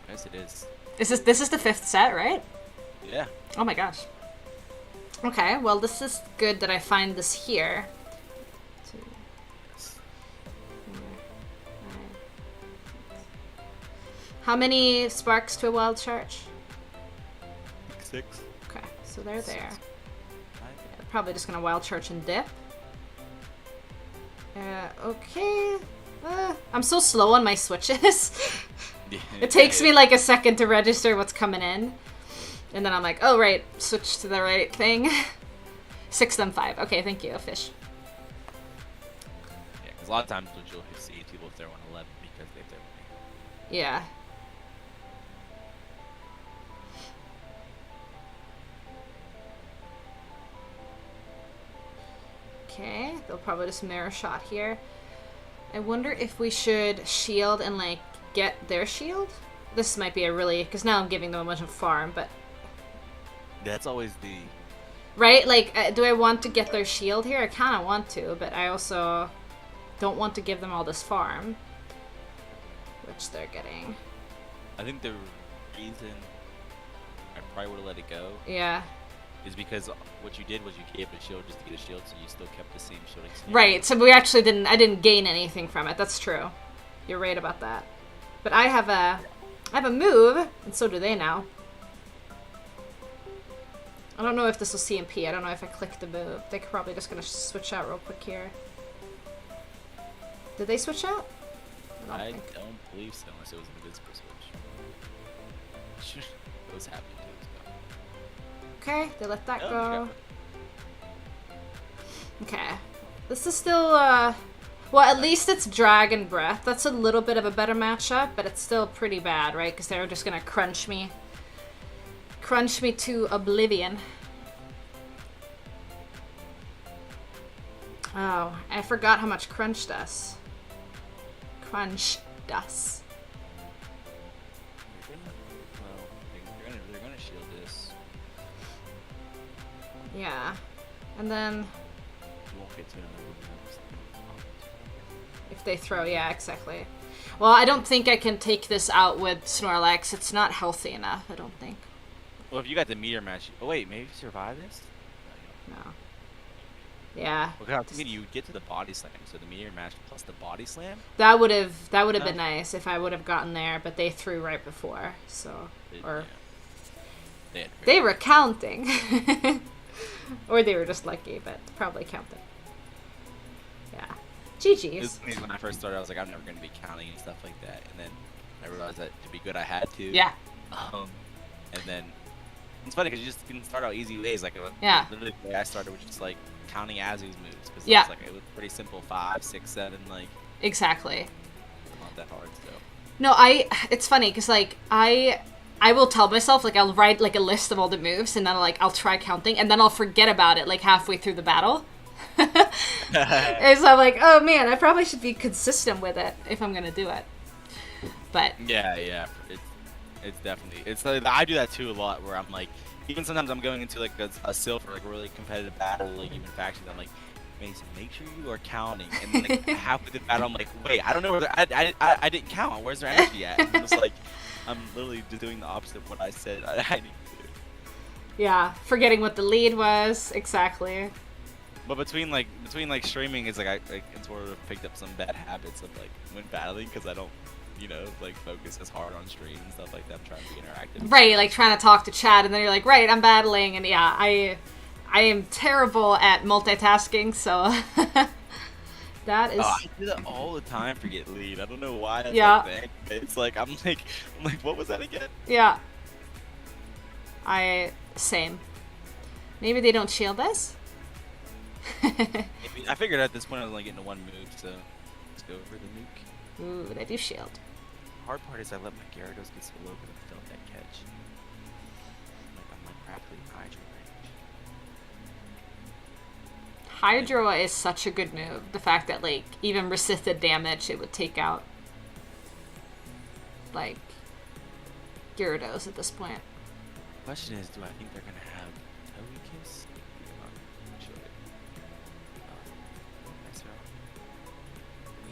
B: Yes, it is.
A: This is the 5th set, right?
B: Yeah.
A: Oh my gosh. Okay, well this is good that I find this here. 2, 4, 5. How many sparks to a wild charge?
B: 6.
A: Okay, so they're there.
B: 6. 5.
A: Probably just gonna wild charge and dip. Okay. I'm so slow on my switches. It takes me like a second to register what's coming in. And then I'm like, oh right, switch to the right thing. 6 then 5. Okay, thank you, fish.
B: Yeah, because a lot of times what you'll see people throw on 11 because they throw.
A: Yeah. Okay, they'll probably just mirror shot here. I wonder if we should shield and like get their shield. This might be a really, because now I'm giving them a bunch of farm, but
B: That's always the.
A: right, like do I want to get their shield here? I kind of want to, but I also don't want to give them all this farm, which they're getting.
B: I think the reason I probably would have let it go
A: Yeah.
B: is because what you did was you gave a shield just to get a shield, so you still kept the same shielding.
A: Right, so we actually didn't, I didn't gain anything from it. That's true. You're right about that. But I have a move, and so do they now. I don't know if this was CMP. I don't know if I clicked the move. They're probably just gonna switch out real quick here. Did they switch out?
B: I don't believe so, unless it was an invisible switch. It was happening too.
A: Okay, they let that
B: Oh,
A: go. Okay. This is still, well, at least it's Dragon Breath. That's a little bit of a better matchup, but it's still pretty bad, right? Because they're just gonna crunch me. Crunch me to oblivion. Oh, I forgot how much crunch does. Crunch does.
B: Well, they're gonna shield this.
A: Yeah. And then
B: You won't get to another move.
A: if they throw, yeah, exactly. Well, I don't think I can take this out with Snorlax. It's not healthy enough, I don't think.
B: Well, if you got the meteor match, oh wait, maybe you survive this.
A: No. Yeah.
B: Well, to me, you get to the body slam, so the meteor match plus the body slam.
A: That would have been nice if I would have gotten there, but they threw right before, so or
B: Yeah.
A: they were counting. Or they were just lucky, but probably counting. Yeah. GG's.
B: When I first started, I was like, I'm never going to be counting and stuff like that. And then I realized that to be good, I had to.
A: Yeah.
B: And then it's funny because you just can start out easy ways. Like,
A: yeah.
B: Literally, the way I started was just like counting Azu's moves. Because
A: yeah.
B: it was pretty simple 5, 6, 7. Like,
A: exactly.
B: Not that hard, so.
A: No, it's funny because, like, I will tell myself, like, I'll write, like, a list of all the moves, and then, like, I'll try counting, and then I'll forget about it, like, halfway through the battle. And so I'm like, oh, man, I probably should be consistent with it if I'm going to do it. But...
B: Yeah. It's definitely... It's like, I do that, too, a lot, where I'm, like... Even sometimes I'm going into, like, a silver, like, really competitive battle, like, even factions, I'm like... Mason, make sure you are counting. And then, like, halfway through the battle, I'm like, wait, I don't know where I didn't count. Where's their energy at? And I'm just like... I'm literally just doing the opposite of what I said I need to do.
A: Yeah, forgetting what the lead was, exactly.
B: But between streaming, it's like I sort of picked up some bad habits of like when battling because I don't, like focus as hard on stream and stuff like that. I'm trying to be interactive.
A: Right, like trying to talk to chat, and then you're like, right, I'm battling, and yeah, I am terrible at multitasking, so. That is.
B: Oh, I do that all the time. Forget lead. I don't know why. That's
A: yeah.
B: A thing. It's like I'm like, what was that again?
A: Yeah. Same. Maybe they don't shield us.
B: I figured at this point I was only getting to one move, so let's go for the nuke.
A: Ooh, they do shield.
B: The hard part is I let my Gyarados get so low that I felt that catch. I'm like practically Hydro range.
A: Hydro is such a good move. The fact that, like, even resisted damage, it would take out, like, Gyarados at this point.
B: Question is, do I think they're gonna have Togekiss?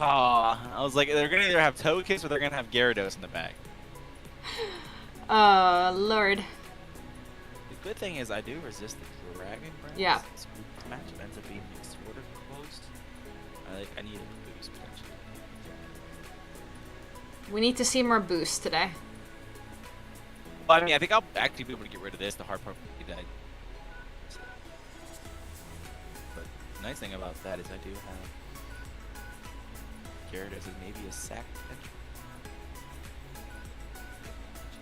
B: Oh, I was like, they're gonna either have Togekiss or they're gonna have Gyarados in the back.
A: Oh, Lord.
B: The good thing is I do resist the dragon brands.
A: Yeah.
B: This match ends up being sort of close. I need a boost potentially.
A: We need to see more boost today.
B: Well, I mean, I think I'll actually be able to get rid of this. The hard part would be that. But the nice thing about that is I do have Gyarados as maybe a sack potential.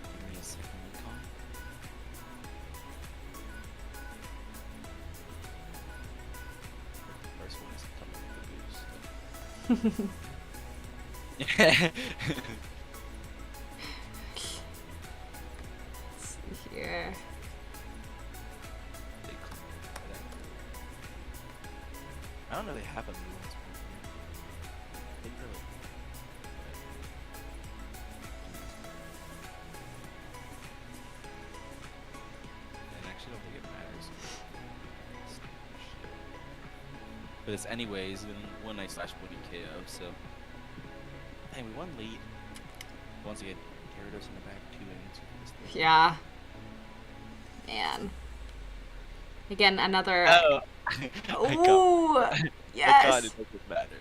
B: Give me a second recon. The first one is coming with the boost. Yeah.
A: Let's see here.
B: I don't know if they have a new one. They really. And I actually don't think it matters. But it's anyways, then 1 slash 1 KO, so. Hey, we won lead. Once again, Gyarados in the back, 2 innings for this thing.
A: Yeah. Man. Again, another.
B: Oh!
A: Ooh! Yes!
B: God, it doesn't matter.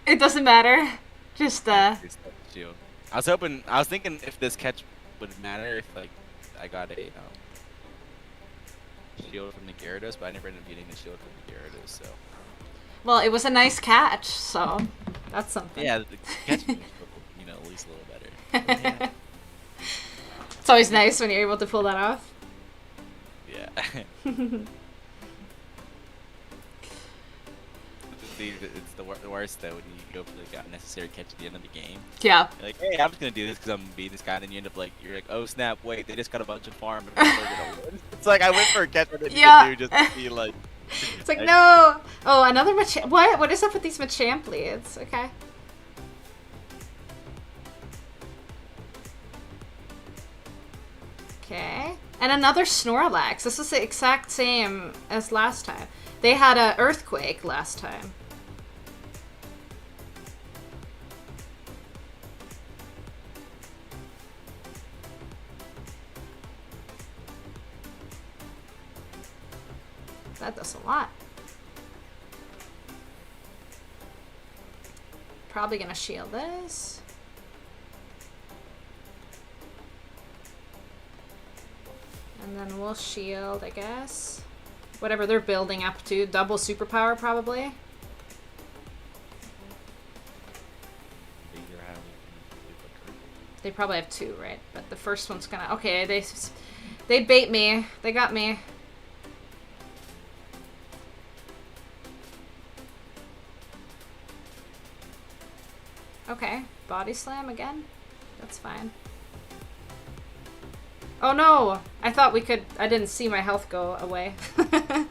A: It doesn't matter. Just,
B: Shield. I was thinking if this catch would matter if, like, I got a shield from the Gyarados, but I never ended up getting the shield from the Gyarados, so.
A: Well, it was a nice catch, so that's something.
B: Yeah, the catch was, you know, at least a little better. But yeah.
A: It's always nice when you're able to pull that off.
B: Yeah. It's the worst though when you go for like a necessary catch at the end of the game.
A: Yeah.
B: You're like, hey, I'm just gonna do this because I'm gonna beat this guy, and then you end up like, you're like, oh snap, wait, they just got a bunch of farm. And we're gonna win. It's like I went for a catch I didn't even do just to be like.
A: It's like no. Oh, another Machamp. What is up with these Machamp leads? Okay. Okay. And another Snorlax. This is the exact same as last time. They had a earthquake last time. That does a lot. Probably gonna shield this. And then we'll shield, I guess. Whatever they're building up to. Double superpower, probably. They probably have 2, right? But the first one's gonna... Okay, they bait me. They got me. Okay, body slam again? That's fine. Oh no! I thought we could... I didn't see my health go away. That's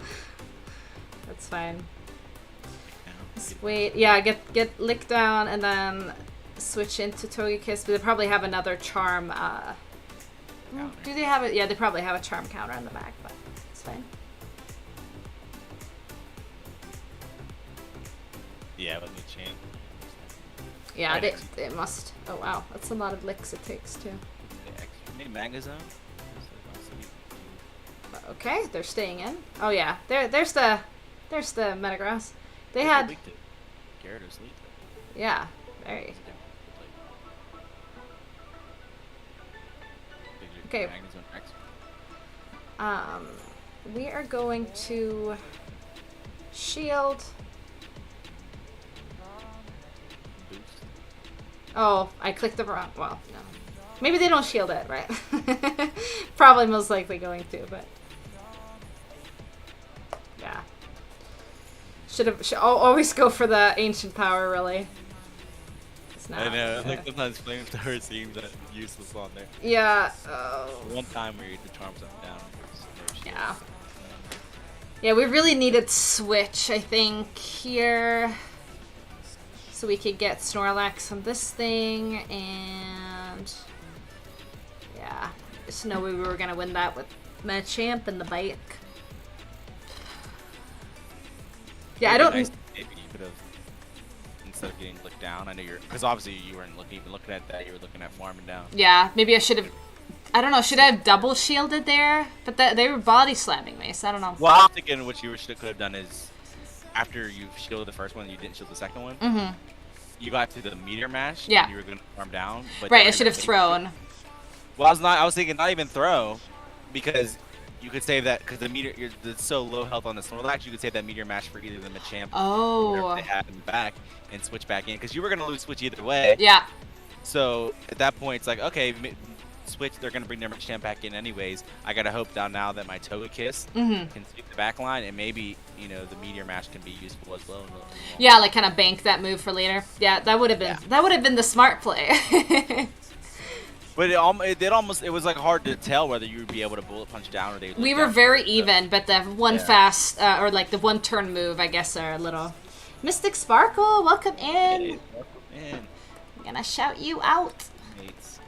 A: fine. Just wait. Yeah, get licked down and then switch into Togekiss. But they probably have another charm. Do they have it? Yeah, they probably have a charm counter on the back, but it's fine.
B: Yeah, let me change.
A: Yeah, they must. Oh wow, that's a lot of licks it takes too.
B: Maybe Magazone?
A: Okay, they're staying in. Oh yeah, there's the Metagross. They had.
B: Gyarados lead.
A: Yeah, very. Okay. We are going to shield. Oh, I clicked the wrong. Well, no. Maybe they don't shield it, right? Probably most likely going to, but yeah. Should always go for the ancient power, really. It's not.
B: I know. Like sometimes flamethrower seems that useless on there.
A: Yeah.
B: One time where the charms up down.
A: Yeah. Yeah, we really needed switch, I think, here. So we could get Snorlax on this thing, and yeah, just know we were gonna win that with Machamp and the bike. Yeah, I don't.
B: Nice maybe you could have, instead of getting looked down. I know you're, because obviously you weren't even looking at that. You were looking at farming down.
A: Yeah, maybe I should have I don't know. Should I have double shielded there? But they were body slamming me, so I don't know.
B: Well, I'm thinking what you could have done is, after you shielded the first one, you didn't shield the second one.
A: Mm-hmm.
B: You got to the meteor mash.
A: Yeah.
B: And you were gonna farm down. But
A: Right, I should have thrown.
B: Well, I was thinking not even throw, because you could save that because the meteor it's so low health on the Snorlax. You could save that meteor mash for either the Machamp or whatever they had in the back and switch back in because you were gonna lose switch either way.
A: Yeah.
B: So at that point, it's like okay, switch. They're gonna bring their Machamp back in anyways. I gotta hope now that my Togekiss can sweep the back line and maybe the meteor mash can be useful as well.
A: Yeah, like kind of bank that move for later. Yeah, that would have been the smart play.
B: But it was like hard to tell whether you would be able to bullet punch down or they would
A: We were very even, but the one fast or like the one turn move, I guess, are a little. Mystic Sparkle, welcome in.
B: Hey, welcome in.
A: I'm gonna shout you out.
B: Mates.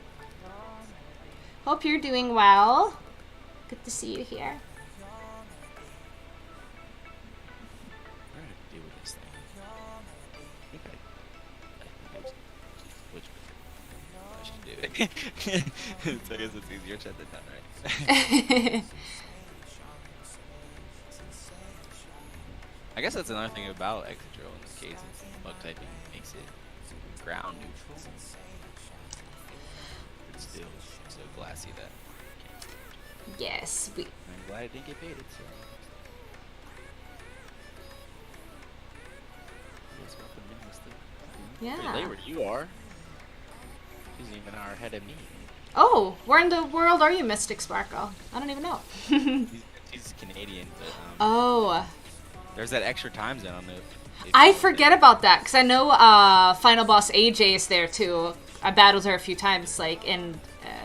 A: Hope you're doing well. Good to see you here.
B: So I guess it's easier said than done, right? I guess that's another thing about Excadrill in this case. It's bug typing makes it ground neutral. It's still so glassy that
A: Yes, we.
B: I'm glad I didn't get baited. So.
A: Yeah.
B: Pretty late where you are. He's even an hour ahead of me.
A: Oh, where in the world are you, Mystic Sparkle? I don't even know.
B: he's Canadian, but
A: oh.
B: There's that extra time zone on the.
A: I forget about that because I know Final Boss AJ is there too. I battled her a few times, like, and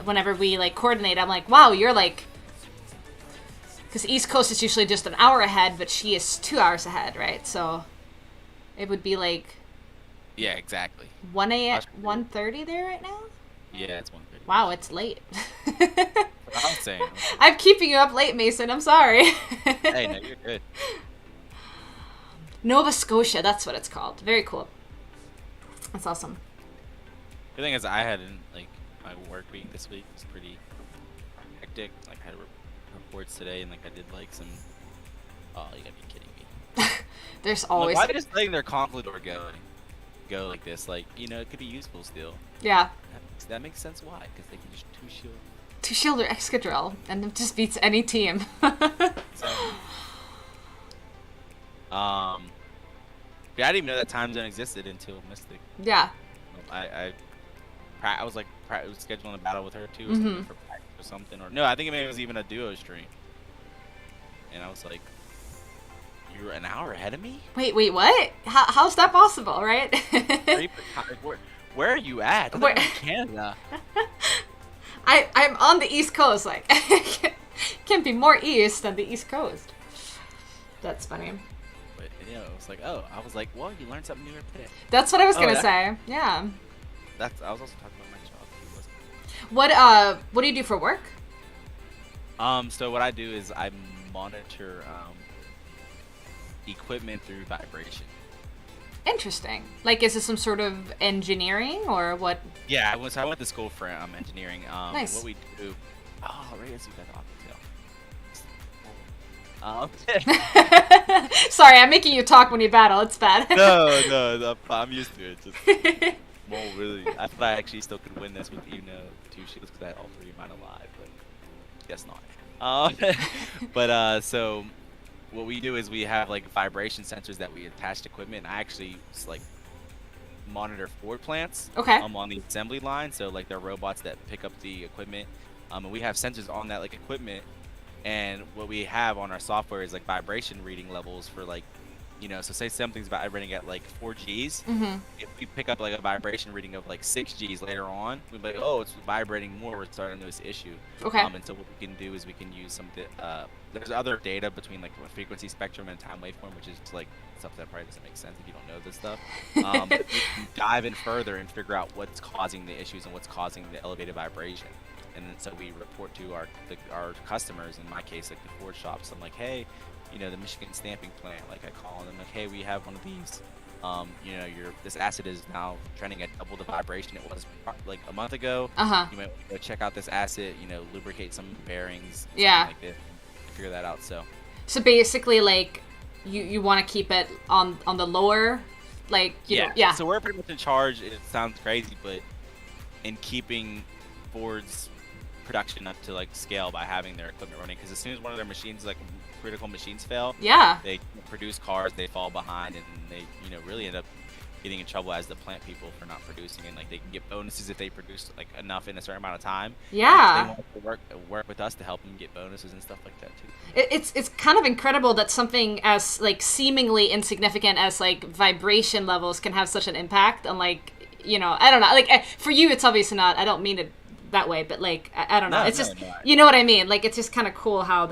A: whenever we like coordinate, I'm like, wow, you're like, because East Coast is usually just an hour ahead, but she is 2 hours ahead, right? So it would be like.
B: Yeah, exactly.
A: 1 a.m. 1:30 there right now.
B: Yeah, it's 1:30.
A: Wow, it's late.
B: I'm saying.
A: I'm keeping you up late, Mason. I'm sorry.
B: Hey, no, you're good.
A: Nova Scotia, that's what it's called. Very cool. That's awesome.
B: The thing is, I had like my work week this week was pretty hectic. Like I had reports today, and like I did like some. Oh, you gotta be kidding me.
A: There's always.
B: Like, why just letting their Conquilor go like this? Like it could be useful still.
A: Yeah.
B: That makes sense. Why? Because they can just two-shield.
A: Two-shield or Excadrill, and it just beats any team.
B: Yeah, I didn't even know that time zone existed until Mystic.
A: Yeah.
B: I was like scheduling a battle with her too, or something for practice or something, or no, I think it was even a duo stream. And I was like, "You're an hour ahead of me?
A: Wait, what? How's that possible, right?
B: Where are you at? I'm in Canada.
A: I'm on the East Coast. Like, can't be more east than the East Coast. That's funny.
B: But it was like, oh, I was like, well, you learned something new today.
A: That's what I was gonna say. Yeah.
B: I was also talking about my job.
A: What do you do for work?
B: So what I do is I monitor equipment through vibration.
A: Interesting. Like, is this some sort of engineering or what?
B: Yeah, I went to school for engineering.
A: Nice.
B: What we do? Oh, right, as you got off
A: Sorry, I'm making you talk when you battle. It's bad.
B: No, I'm used to it. Just won't really. I thought I actually still could win this with two shields because I had all three of mine alive, but guess not. So what we do is we have like vibration sensors that we attach to equipment. I actually just, like monitor forward plants.
A: Okay.
B: On the assembly line, so like they're robots that pick up the equipment. And we have sensors on that like equipment. And what we have on our software is like vibration reading levels for like, so say something's vibrating at like 4 Gs. If we pick up like a vibration reading of like 6 Gs later on, we'll be like, oh, it's vibrating more. We're starting to notice issue.
A: Okay.
B: And so what we can do is we can use there's other data between like a frequency spectrum and time waveform, which is like stuff that probably doesn't make sense if you don't know this stuff. But we can dive in further and figure out what's causing the issues and what's causing the elevated vibration. And then so we report to our customers, in my case, like the Ford shops. I'm like, hey, the Michigan stamping plant, like I call them, like, hey, we have one of these you know, this acid is now trending at double the vibration it was like a month ago.
A: Uh-huh.
B: You might go check out this acid, you know, lubricate some bearings,
A: Yeah.
B: something like this, and figure that out.
A: So basically, like, you want to keep it on the lower, like, you know, yeah.
B: So we're pretty much in charge. It sounds crazy, but in keeping Ford's production up to like scale by having their equipment running, because as soon as one of their machines, like critical machines, fail,
A: Yeah.
B: they produce cars, they fall behind, and they, you know, really end up getting in trouble as the plant people for not producing. And like they can get bonuses if they produce like enough in a certain amount of time.
A: Yeah.
B: They want to work with us to help them get bonuses and stuff like that too.
A: It's kind of incredible that something as like seemingly insignificant as like vibration levels can have such an impact on, like, you know, I don't know, like for you it's obviously not, I don't mean it that way, but like I don't know, it's just you know what I mean, like it's just kind of cool how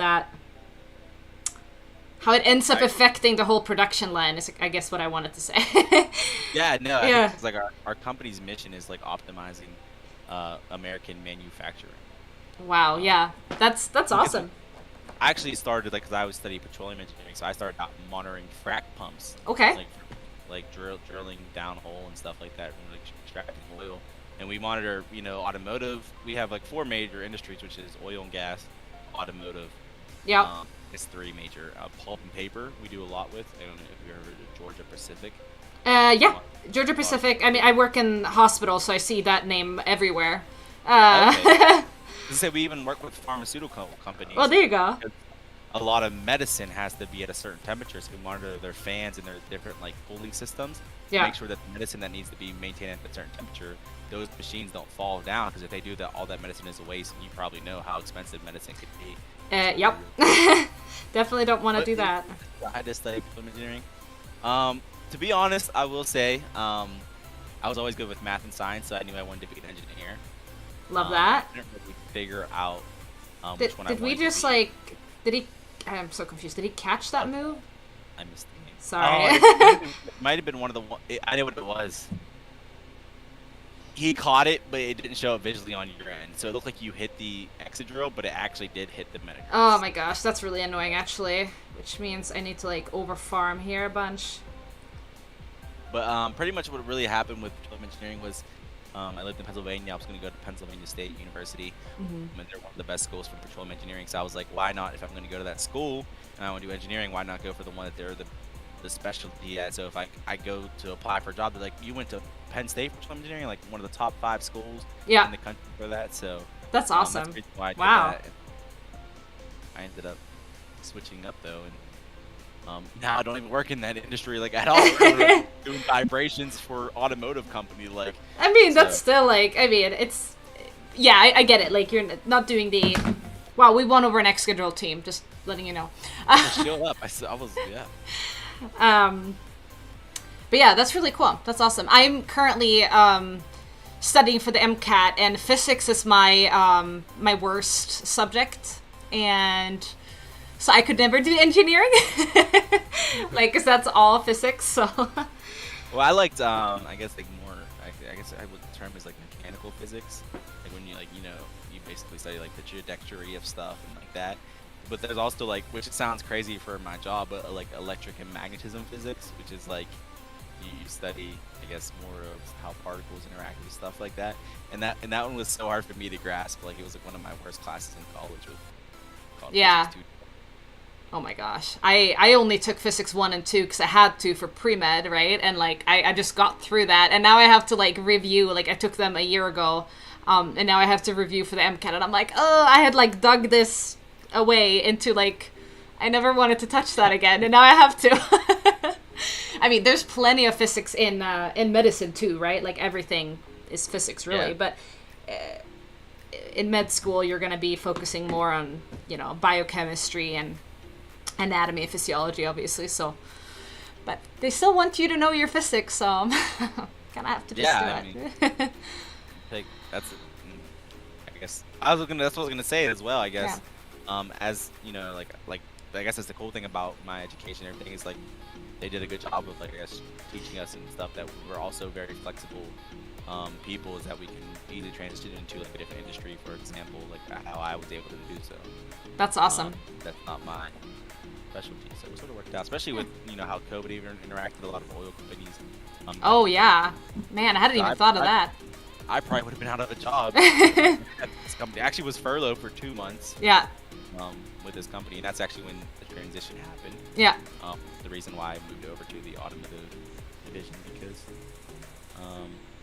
A: it ends up affecting the whole production line is, I guess, what I wanted to say.
B: Yeah, no, I
A: Yeah.
B: think it's like our company's mission is like optimizing American manufacturing.
A: Wow, yeah, that's awesome.
B: I actually started like, because I was studying petroleum engineering, so I started out monitoring frac pumps.
A: Okay.
B: Like drilling down hole and stuff like that, and like extracting oil. And we monitor, you know, automotive. We have like 4 major industries, which is oil and gas, automotive.
A: Yep.
B: It's 3 major. Pulp and paper we do a lot with. I don't know if you ever heard of Georgia Pacific.
A: Yeah, Georgia Pacific. I mean, I work in hospitals, so I see that name everywhere.
B: Okay. So we even work with pharmaceutical companies.
A: Well, there you go.
B: A lot of medicine has to be at a certain temperature, so we monitor their fans and their different like cooling systems.
A: Yeah.
B: Make sure that the medicine that needs to be maintained at a certain temperature, those machines don't fall down, because if they do that, all that medicine is a waste, and you probably know how expensive medicine could be.
A: Yep. Definitely don't want to do that.
B: I just studied petroleum engineering. To be honest, I will say, I was always good with math and science, so I knew I wanted to be an engineer.
A: Love that.
B: I didn't really figure out
A: Did,
B: which one I
A: did we
B: wanted to
A: just
B: be.
A: like? Did he? I'm so confused. Did he catch that move?
B: I missed the name.
A: Sorry.
B: It might have been one of the. I know what it was. He caught it, but it didn't show up visually on your end, so it looked like you hit the exit drill, but it actually did hit the medic.
A: Oh my gosh, that's really annoying actually. Which means I need to like over farm here a bunch.
B: But pretty much what really happened with petroleum engineering was, I lived in Pennsylvania. I was going to go to Pennsylvania State University, and they're one of the best schools for petroleum engineering. So I was like, why not? If I'm going to go to that school and I want to do engineering, why not go for the one that they're the specialty at? So if I go to apply for a job, they're like, you went to Penn State for petroleum engineering, like one of the top 5 schools in the country for that. So
A: that's awesome.
B: That's the reason why I did
A: Wow.
B: that. And I ended up switching up though, and now I don't even work in that industry like at all. I'm doing vibrations for automotive company. Like,
A: I mean, that's still like, I mean, it's, yeah, I get it. Like, you're not doing the, wow, we won over an X-Schedule team, just letting you know.
B: Show up. I was, yeah.
A: But yeah, that's really cool. That's awesome. I'm currently studying for the MCAT, and physics is my my worst subject, and so I could never do engineering, like, cause that's all physics. So.
B: Well, I liked, I guess like more. I guess I would term as like mechanical physics, like when you like, you know, you basically study like the trajectory of stuff and like that. But there's also like, which it sounds crazy for my job, but like electric and magnetism physics, which is like you study, I guess, more of how particles interact with stuff like that. And that one was so hard for me to grasp. Like, it was like one of my worst classes in college. Called
A: Yeah.
B: Physics 2.
A: Oh my gosh. I only took physics 1 and 2 because I had to for pre-med, right? And like I just got through that, and now I have to like review, like I took them a year ago, and now I have to review for the MCAT, and I'm like, oh, I had like dug this away into like, I never wanted to touch that again, and now I have to. I mean, there's plenty of physics in medicine too, right? Like everything is physics really, but in med school you're going to be focusing more on, you know, biochemistry and anatomy and physiology, obviously. So, but they still want you to know your physics, so kind of have to just do
B: I
A: it.
B: mean, like that's, I guess that's what I was gonna say as well. I guess, as you know, like I guess that's the cool thing about my education and everything is like they did a good job of like, I guess, teaching us and stuff that we're also very flexible people, is that we can easily transition into like a different industry, for example, like how I was able to do so.
A: That's awesome.
B: That's not mine. specialty. So it sort of worked out, especially with how COVID even interacted with a lot of oil companies.
A: Oh yeah, man, I hadn't
B: So
A: even thought of that.
B: I probably would have been out of a job. At this company actually was furloughed for 2 months.
A: Yeah.
B: With this company, and that's actually when the transition happened.
A: Yeah.
B: The reason why I moved over to the automotive division, because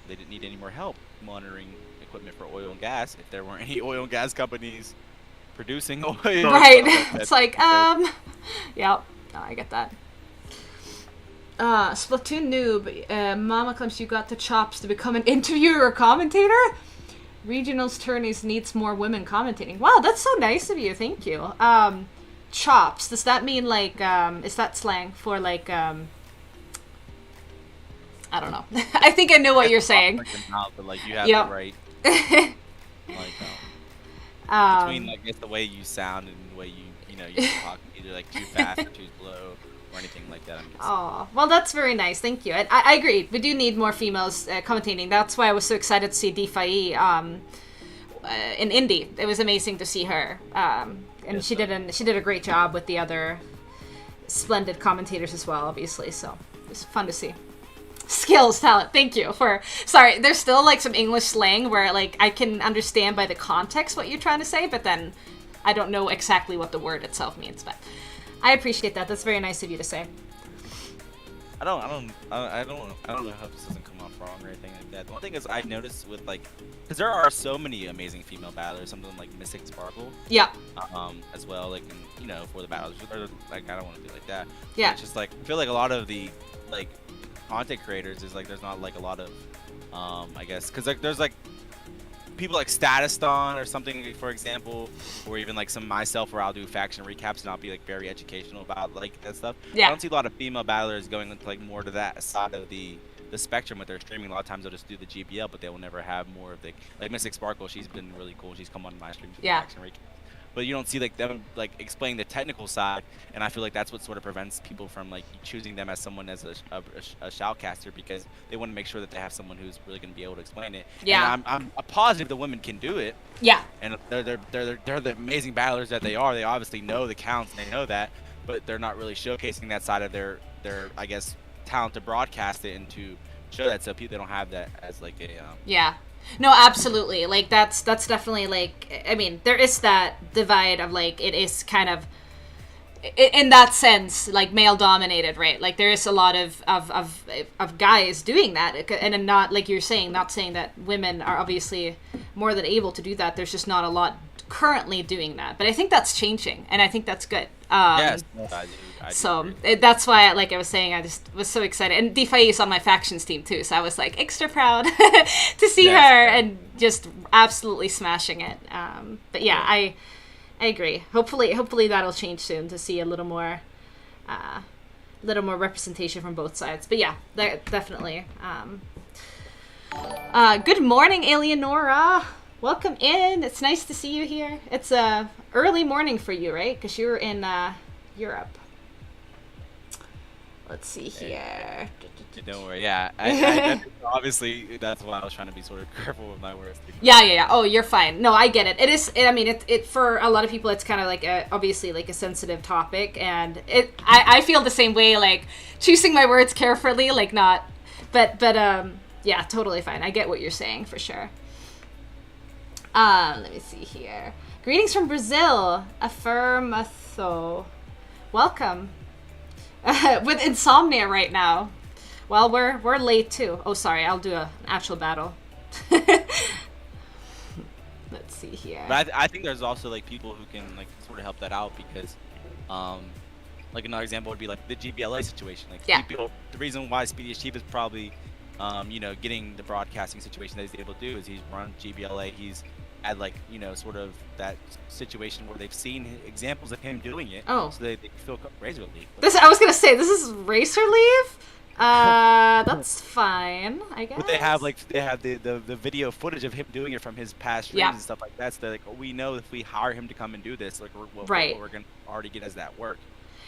B: they didn't need any more help monitoring equipment for oil and gas if there weren't any oil and gas companies producing oil.
A: Right. It's like, yeah, no, I get that. Splatoon noob, Mamaclimbs, you got the chops to become an interviewer or commentator? Regionals tourneys needs more women commentating. Wow, that's so nice of you. Thank you. Chops, does that mean like, is that slang for like, I don't know. I think I know what you're saying.
B: But like you have the right, like, between I guess the way you sound and the way you talk, either like too fast or too slow or anything like that.
A: Oh, well, that's very nice. Thank you. I agree. We do need more females commentating. That's why I was so excited to see Defai in Indy. It was amazing to see her, and yes, she did a great job with the other splendid commentators as well, obviously. So it was fun to see. Skills, talent. Thank you for. Sorry, there's still like some English slang where like I can understand by the context what you're trying to say, but then I don't know exactly what the word itself means. But I appreciate that. That's very nice of you to say.
B: I don't know how this doesn't come off wrong or anything like that. One thing is I noticed with like, because there are so many amazing female battlers, something like Mystic Sparkle.
A: Yeah.
B: As well, like for the battles, or, like I don't want to be like that.
A: Yeah.
B: But it's just like I feel like a lot of the like content creators is like there's not like a lot of I guess because like there's like people like Statuston or something, for example, or even like some myself where I'll do faction recaps and I'll be like very educational about like that stuff.
A: Yeah.
B: I don't see a lot of female battlers going into like more to that side of the spectrum with their streaming. A lot of times they'll just do the GBL, but they will never have more of the like Mystic Sparkle. She's been really cool. She's come on my streams for faction recaps. But you don't see like them like explaining the technical side, and I feel like that's what sort of prevents people from like choosing them as someone as a shoutcaster, because they want to make sure that they have someone who's really going to be able to explain it.
A: Yeah.
B: And I'm positive the women can do it.
A: Yeah.
B: And they're the amazing battlers that they are. They obviously know the counts and they know that, but they're not really showcasing that side of their I guess talent to broadcast it and to show that, so people don't have that as like a
A: yeah. No, absolutely. Like that's definitely like, I mean, there is that divide of like, it is kind of in that sense like male dominated, right? Like there is a lot of guys doing that, and not like you're saying, not saying that women are obviously more than able to do that. There's just not a lot currently doing that, but I think that's changing, and I think that's good.
B: Yes, I do agree.
A: That's why, like I was saying, I just was so excited. And Defai is on my factions team too, so I was like extra proud to see her and just absolutely smashing it. But yeah, I agree. Hopefully that'll change soon to see a little more representation from both sides. But yeah, definitely. Good morning, Eleonora. Welcome in. It's nice to see you here. It's a early morning for you, right? Because you're in Europe. Let's see here.
B: Don't worry. Yeah, I obviously that's why I was trying to be sort of careful with my words.
A: Yeah. Oh, you're fine. No, I get it. It is. I mean, it for a lot of people, it's kind of like obviously like a sensitive topic, and I feel the same way. Like choosing my words carefully, like not, but yeah, totally fine. I get what you're saying for sure. Let me see here. Greetings from Brazil. Affirmatho. Welcome. With insomnia right now. Well, we're late too. Oh, sorry. I'll do an actual battle. Let's see here.
B: But I think there's also like people who can like sort of help that out, because like another example would be like the GBLA situation. Like GBL, the reason why Speedy is Chief is probably getting the broadcasting situation that he's able to do is he's run GBLA. He's had like sort of that situation where they've seen examples of him doing it.
A: Oh,
B: so they feel Razor Leaf.
A: I was gonna say this is Racer Leaf. That's fine, I guess.
B: But they have the video footage of him doing it from his past streams and stuff like that. So they're like, we know if we hire him to come and do this, like what we're gonna already get as that work.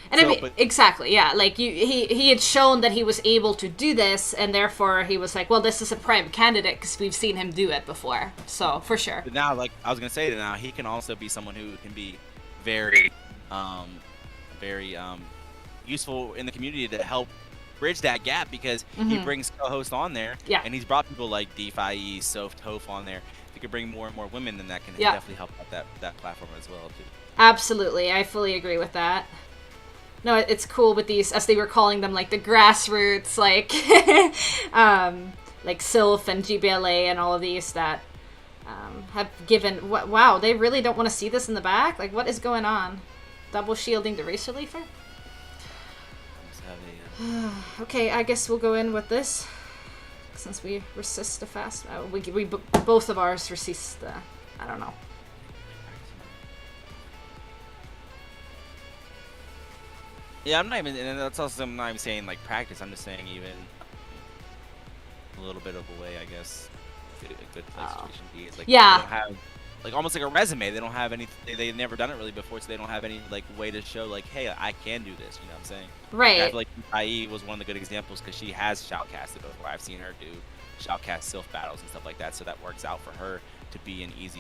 A: And so, I mean, exactly, yeah. Like he had shown that he was able to do this, and therefore he was like, well, this is a prime candidate because we've seen him do it before. So for sure.
B: But now, like I was gonna say, that now he can also be someone who can be very, very useful in the community to help bridge that gap, because he brings co-hosts on there, and he's brought people like DeFi, Soph, Toph on there. If you could bring more and more women, then that can definitely help out that platform as well too.
A: Absolutely, I fully agree with that. No, it's cool with these, as they were calling them, like the grassroots, like like Sylph and GBLA and all of these that have given. Wow, they really don't want to see this in the back. Like, what is going on? Double shielding the race reliever. Okay, I guess we'll go in with this since we resist the fast. We both of ours resist the. I don't know.
B: Yeah, I'm not even, and that's also, I'm not even saying like practice. I'm just saying even a little bit of a way, I guess, a good situation to be. It's like, they don't have, like, almost like a resume. They don't have any. They've never done it really before, so they don't have any like way to show like, hey, I can do this. You know what I'm saying?
A: Right.
B: And I feel like IE was one of the good examples because she has shoutcasted before. I've seen her do shoutcast Sylph battles and stuff like that, so that works out for her to be an easy.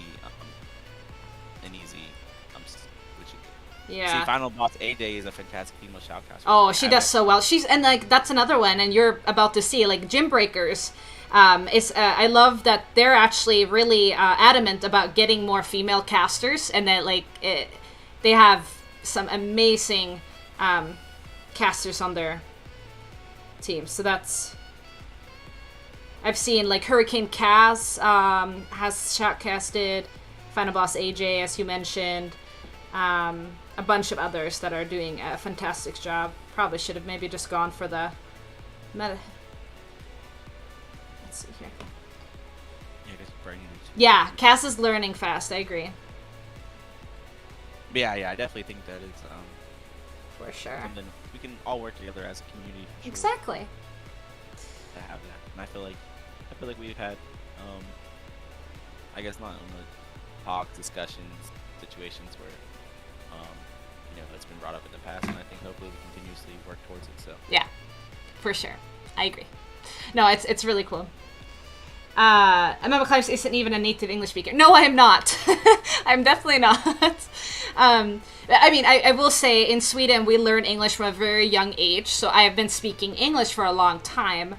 A: Yeah.
B: See, Final Boss AJ is a fantastic female shoutcaster.
A: Oh, she does so well. She's, and like that's another one, and you're about to see like Gym Breakers. I love that they're actually really adamant about getting more female casters, and that like they have some amazing casters on their team. So that's, I've seen like Hurricane Kaz has shoutcasted, Final Boss AJ, as you mentioned. A bunch of others that are doing a fantastic job. Probably should have maybe just gone for the meta. Let's see here. Yeah, Cass is learning fast. I agree.
B: Yeah, I definitely think that is
A: for sure.
B: Something we can all work together as a community. For sure,
A: exactly.
B: To have that, and I feel like we've had, I guess not only talks, discussions, situations where. It's been brought up in the past, and I think hopefully we continuously work towards it. So
A: yeah, for sure, I agree. No, it's really cool. Mamaclimbs isn't even a native English speaker. No, I am not. I'm definitely not. I mean, I will say in Sweden we learn English from a very young age, so I have been speaking English for a long time,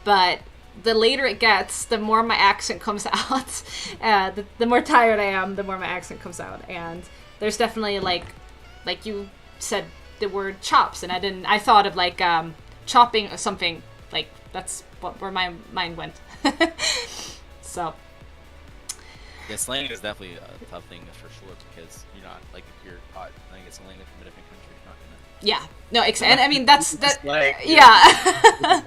A: but the later it gets, the more my accent comes out. The more tired I am, the more my accent comes out, and there's definitely like you said the word chops, and I thought of like chopping or something, like that's where my mind went. So
B: yeah, slang is definitely a tough thing for sure, because you're not, like, if you're caught playing a slang from a different country, you're not gonna.
A: Yeah, no, and I mean that's
B: slang,
A: yeah.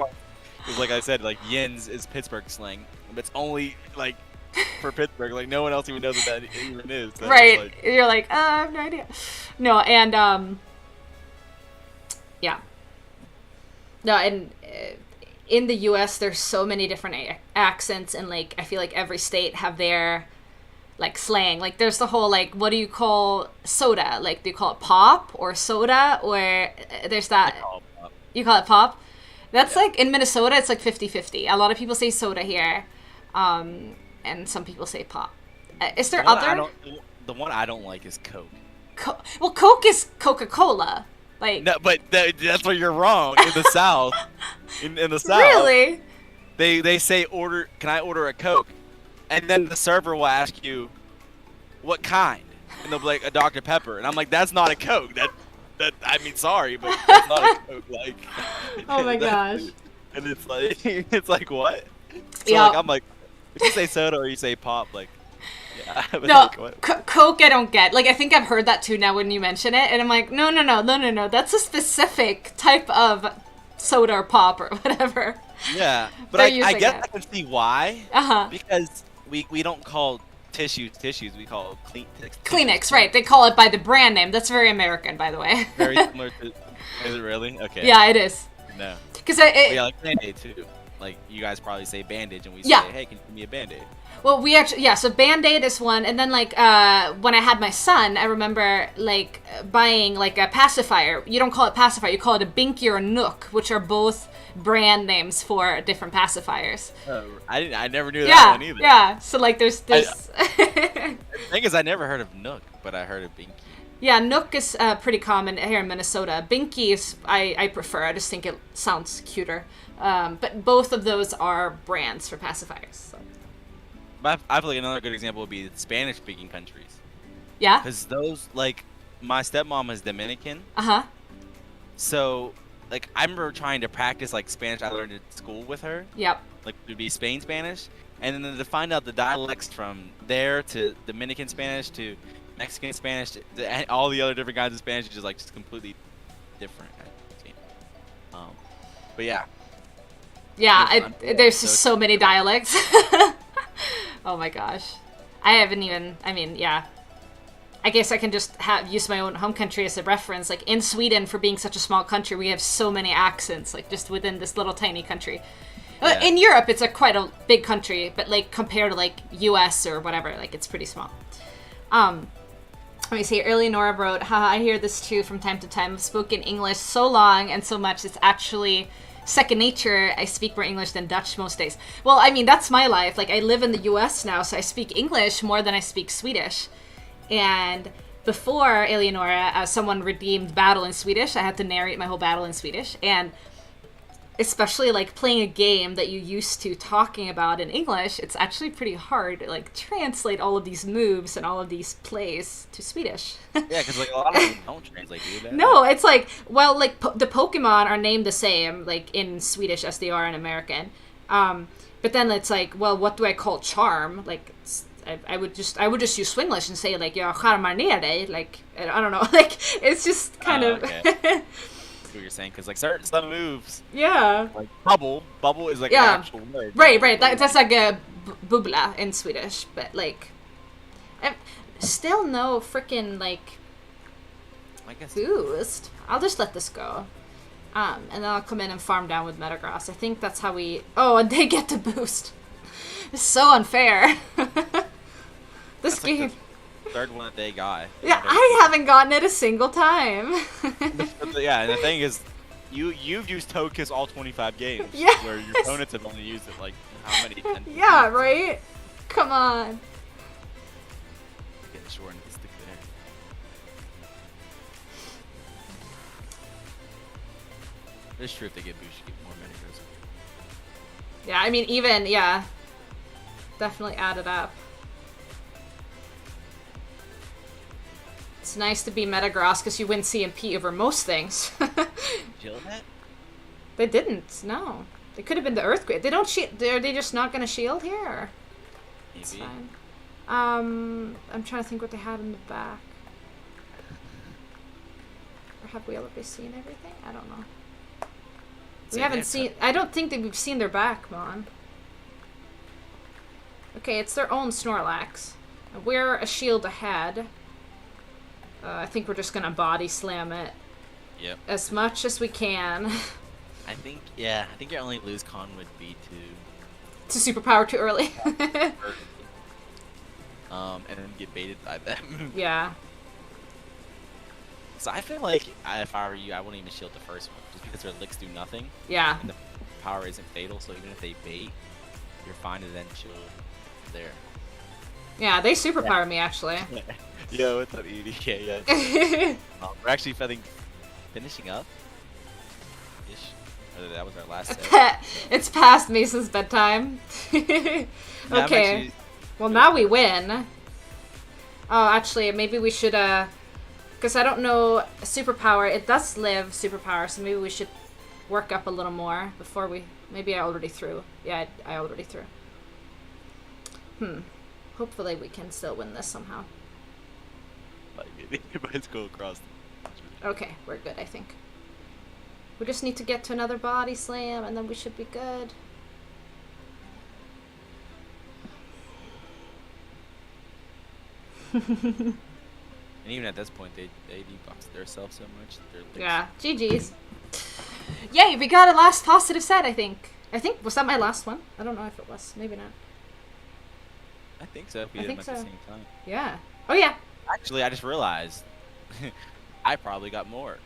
B: Like I said, like yins is Pittsburgh slang, but it's only like for Pittsburgh. Like no one else even knows what that even is. So
A: right.
B: Like,
A: you're like, I have no idea. No, and yeah. No, and in the U.S. there's so many different accents, and like I feel like every state have their like slang. Like there's the whole like, what do you call soda? Like do you call it pop or soda, or there's that you call it pop? That's like in Minnesota it's like 50-50. A lot of people say soda here, and some people say pop. Is there other?
B: The one I don't like is Coke.
A: Well, Coke is Coca-Cola. Like
B: no, but that's where you're wrong. In the South, in the South,
A: really,
B: they say can I order a Coke, and then the server will ask you, what kind, and they'll be like a Dr. Pepper, and I'm like, that's not a Coke. That I mean, sorry, but that's not a Coke. Like,
A: oh my gosh.
B: And it's like what? So
A: yeah.
B: like I'm like, if you say soda or you say pop, like. Yeah,
A: no,
B: like,
A: Coke I don't get. Like I think I've heard that too now when you mention it, and I'm like, no. That's a specific type of soda or pop or whatever.
B: Yeah, but I guess I can see why. Because we don't call tissues. We call
A: Kleenex, right? They call it by the brand name. That's very American, by the way.
B: Very similar to. Is it really? Okay.
A: Yeah, it is.
B: No.
A: Because
B: yeah, like Band-Aid too. Like you guys probably say bandage, and we say, hey, can you give me a Band-Aid?
A: Well, we actually, so Band-Aid is one, and then like when I had my son, I remember like buying like a pacifier. You don't call it pacifier, you call it a Binky or a Nook, which are both brand names for different pacifiers.
B: I never knew that one either.
A: Yeah, so like there's
B: the thing is, I never heard of Nook, but I heard of Binky.
A: Yeah, Nook is pretty common here in Minnesota. Binky is I prefer. I just think it sounds cuter. But both of those are brands for pacifiers. So.
B: But I feel like another good example would be Spanish-speaking countries.
A: Yeah?
B: Because those, like, my stepmom is Dominican.
A: Uh-huh.
B: So, like, I remember trying to practice, like, Spanish I learned at school with her.
A: Yep.
B: Like, it would be Spain Spanish. And then to find out the dialects from there to Dominican Spanish to Mexican Spanish to all the other different kinds of Spanish is just, like, just completely different. But yeah.
A: Yeah, there's just so many dialects. Oh my gosh. I haven't even, I mean, yeah. I guess I can just use my own home country as a reference. Like, in Sweden, for being such a small country, we have so many accents, like, just within this little tiny country. Yeah. In Europe, it's quite a big country, but, like, compared to, like, US or whatever, like, it's pretty small. Let me see. Eleonora wrote, haha, I hear this too from time to time. I've spoken English so long and so much, it's actually second nature. I speak more English than Dutch most days. Well, I mean, that's my life. Like, I live in the US now, so I speak English more than I speak Swedish. And before Eleonora, someone redeemed battle in Swedish. I had to narrate my whole battle in Swedish. And especially, like, playing a game that you used to talking about in English, it's actually pretty hard to, like, translate all of these moves and all of these plays to Swedish.
B: Yeah, because, like, a lot of them don't translate, do they?
A: No, it's like, well, like, the Pokemon are named the same, like, in Swedish as they are in American. But then it's like, well, what do I call charm? Like, I would just use Swinglish and say, like, jag charmar ner dig. Like, I don't know. Like, it's just kind of...
B: Okay. What you're saying, because, like, some moves,
A: yeah,
B: like bubble is like an actual word.
A: Right. That's like a bubbla in Swedish, but, like, still no freaking, like,
B: I guess
A: boost. I'll just let this go, and then I'll come in and farm down with Metagross. I think that's how we. Oh, and they get the boost. It's so unfair. This
B: that's
A: game.
B: Like the third one that they got.
A: Yeah, I haven't gotten it a single time.
B: Yeah, and the thing is, you've used Togekiss all 25 games.
A: Yeah.
B: Where your opponents have only used it like how many? 10
A: Yeah, right. Come on.
B: Getting short into the stick there. It's true if they get boost, you get more Metagross.
A: Yeah, I mean, even definitely add it up. It's nice to be Metagross because you win CMP over most things.
B: Jill that?
A: They didn't. No, they could have been the Earthquake. They don't shield. Are they just not gonna shield here?
B: Maybe.
A: It's fine. I'm trying to think what they had in the back. Or have we already seen everything? I don't know. We haven't seen. I don't think that we've seen their back, Mon. Okay, it's their own Snorlax. We're a shield ahead. I think we're just gonna body slam it.
B: Yep.
A: As much as we can.
B: I think your only lose con would be
A: to superpower too early.
B: And then get baited by them.
A: Yeah.
B: So I feel like if I were you, I wouldn't even shield the first one, just because their licks do nothing.
A: Yeah.
B: And the power isn't fatal, so even if they bait, you're fine to then shield there.
A: Yeah, they superpower me actually.
B: Yo, what's up, Edie? Yeah. We're actually, I think, finishing up. Ish. That was our last set.
A: It's past Mason's bedtime. Okay.
B: Actually...
A: Well, now we win. Oh, actually, maybe we should, because I don't know superpower. It does live superpower, so maybe we should work up a little more before we... Maybe I already threw. Yeah, I already threw. Hopefully we can still win this somehow.
B: Let's go across.
A: Okay, we're good, I think. We just need to get to another body slam, and then we should be good.
B: And even at this point, they deboxed themselves so much.
A: Yeah, GG's. Yay, we got a last positive set, I think. Was that my last one? I don't know if it was. Maybe not.
B: I think so. We did them at the same time.
A: Yeah. Oh, yeah.
B: Actually, I just realized I probably got more.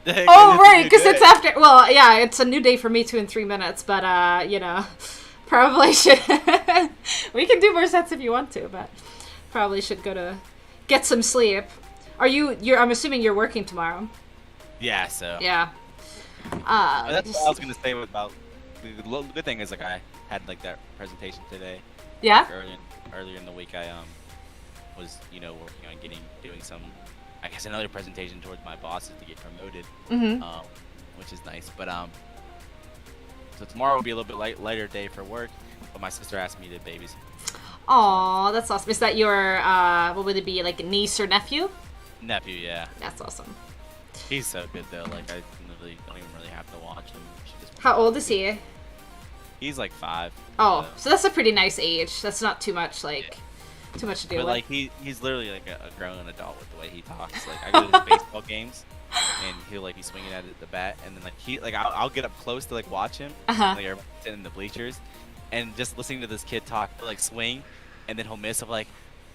A: Oh, right, because it's after... Well, yeah, it's a new day for me too in 3 minutes, but, you know, probably should... We can do more sets if you want to, but probably should go to get some sleep. I'm assuming you're working tomorrow.
B: Yeah, so.
A: Yeah.
B: That's what I was gonna say about the good thing is like I had like that presentation today.
A: Yeah.
B: Like, earlier in the week I was working on doing some, I guess, another presentation towards my bosses to get promoted, which is nice. But so tomorrow will be a little bit lighter day for work, but my sister asked me to babysit.
A: Aw, that's awesome. Is that your what would it be, like a niece or nephew?
B: Nephew, yeah.
A: That's awesome.
B: He's so good though. Like I literally don't even really have to watch him.
A: How old is he?
B: He's like 5.
A: Oh, so that's a pretty nice age. That's not too much too much to do
B: but
A: with.
B: like he's literally like a grown adult with the way he talks. Like I go to his baseball games, and he'll like be swinging at the bat, and then I'll get up close to like watch him. Like everyone's sitting in the bleachers, and just listening to this kid talk, like swing, and then he'll miss. Of like,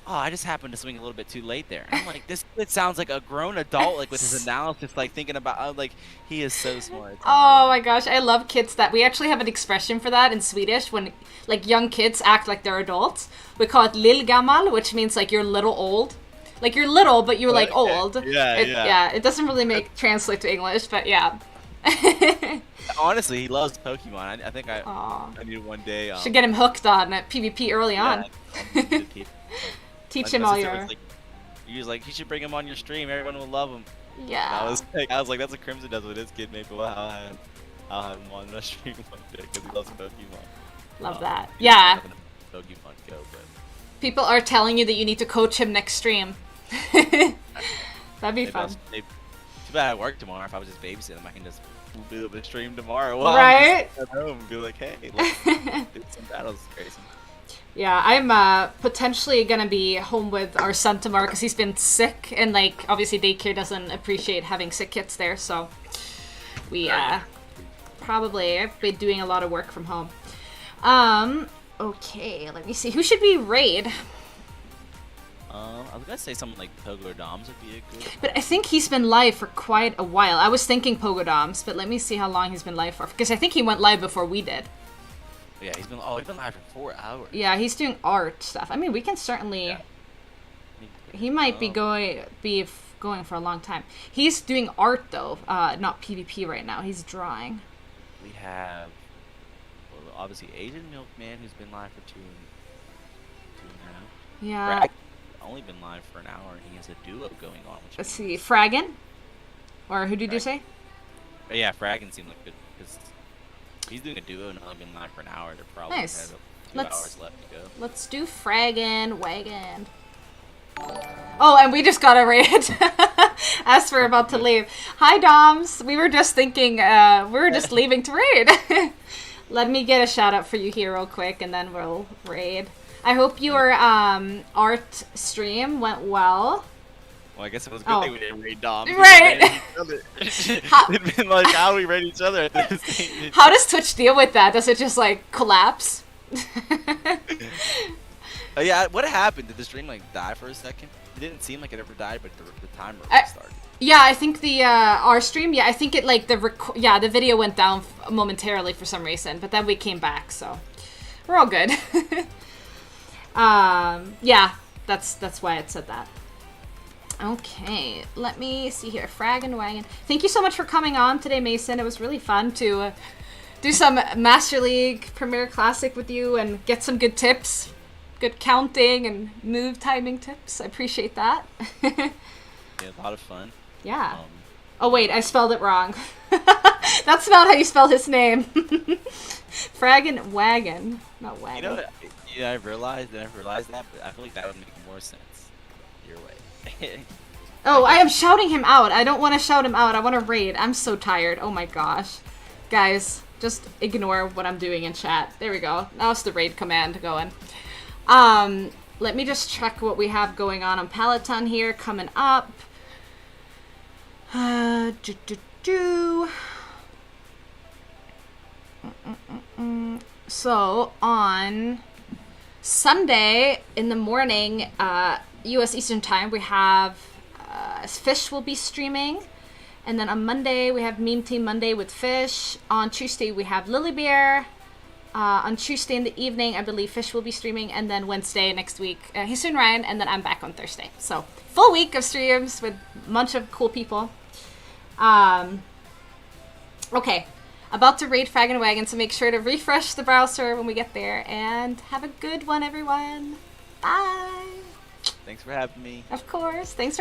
B: oh, I just happened to swing a little bit too late there. And I'm like, this kid sounds like a grown adult, like with his analysis, like thinking about, like, he is so smart.
A: Oh my gosh, I love kids that, we actually have an expression for that in Swedish when, like, young kids act like they're adults. We call it lillgammal, which means, like, you're little old. Like, you're little, but you're, like, old. Yeah, it doesn't really translate to English, but yeah.
B: Honestly, he loves Pokemon. I think I need one day.
A: Should get him hooked on PvP early on. Teach him all your.
B: He was like, you should bring him on your stream. Everyone will love him.
A: Yeah.
B: And I was like, that's what Crimson does with his kid. Maybe I'll have him on my stream one day because he loves Pokemon.
A: Love that. Yeah.
B: Pokemon Go, but
A: people are telling you that you need to coach him next stream. That'd be fun.
B: Too bad I work tomorrow. If I was just babysitting him, I can just do the stream tomorrow.
A: Right.
B: I'm just at home and be like, hey, let's do some battles. Crazy.
A: Yeah, I'm potentially gonna be home with our son tomorrow because he's been sick, and like obviously daycare doesn't appreciate having sick kids there, so we probably I've been doing a lot of work from home. Okay, let me see. Who should we raid?
B: I was gonna say something like Pogo Doms would be a good.
A: But I think he's been live for quite a while. I was thinking Pogo Doms, but let me see how long he's been live for, because I think he went live before we did.
B: Yeah, he's been live for 4 hours.
A: Yeah, he's doing art stuff. I mean, we can certainly. Yeah. He might be going for a long time. He's doing art though, not PvP right now. He's drawing.
B: We have, well, obviously Asian Milkman, who's been live for 2.5.
A: Yeah.
B: Only been live for an hour, and he has a duo going on.
A: Let's see, Fraggin, or who did you say?
B: Yeah, Fraggin seemed like good because. He's doing a duo and only been live for an hour. They're probably
A: nice.
B: have 2 hours left to go.
A: Let's do Fraggin' Wagon. Oh, and we just got a raid as we're about to leave. Hi, Doms. We were just thinking, we were just leaving to raid. Let me get a shout out for you here real quick, and then we'll raid. I hope your art stream went well.
B: Well, I guess it was a good thing we didn't raid Dom.
A: Right.
B: It'd been like, how do we raid each other?
A: How does Twitch deal with that? Does it just like collapse?
B: Yeah, what happened? Did the stream like die for a second? It didn't seem like it ever died, but the timer restarted.
A: Yeah, I think the our stream. Yeah, I think it like the video went down momentarily for some reason, but then we came back, so we're all good. Yeah, that's why it said that. Okay, let me see here. Fraggin' Wagon. Thank you so much for coming on today, Mason. It was really fun to do some Master League Premier Classic with you and get some good tips. Good counting and move timing tips. I appreciate that.
B: Yeah, a lot of fun.
A: Yeah. Oh, wait, I spelled it wrong. That's not how you spell his name. Fraggin' Wagon, not Wagon.
B: You know, yeah, I've realized that, but I feel like that would make more sense your way.
A: Oh, I am shouting him out. I don't want to shout him out. I want to raid. I'm so tired. Oh my gosh. Guys, just ignore what I'm doing in chat. There we go. Now it's the raid command going. Let me just check what we have going on Peloton here coming up. So on Sunday in the morning, U.S. Eastern Time, we have Fish will be streaming, and then on Monday we have Meme Team Monday with Fish. On Tuesday we have Lily Bear, On Tuesday in the evening, I believe Fish will be streaming, and then Wednesday next week, HisuianRyan, and then I'm back on Thursday. So full week of streams with a bunch of cool people. Okay, about to raid Fraggin' Wagon, so make sure to refresh the browser when we get there, and have a good one, everyone. Bye.
B: Thanks for having me.
A: Of course. Thanks.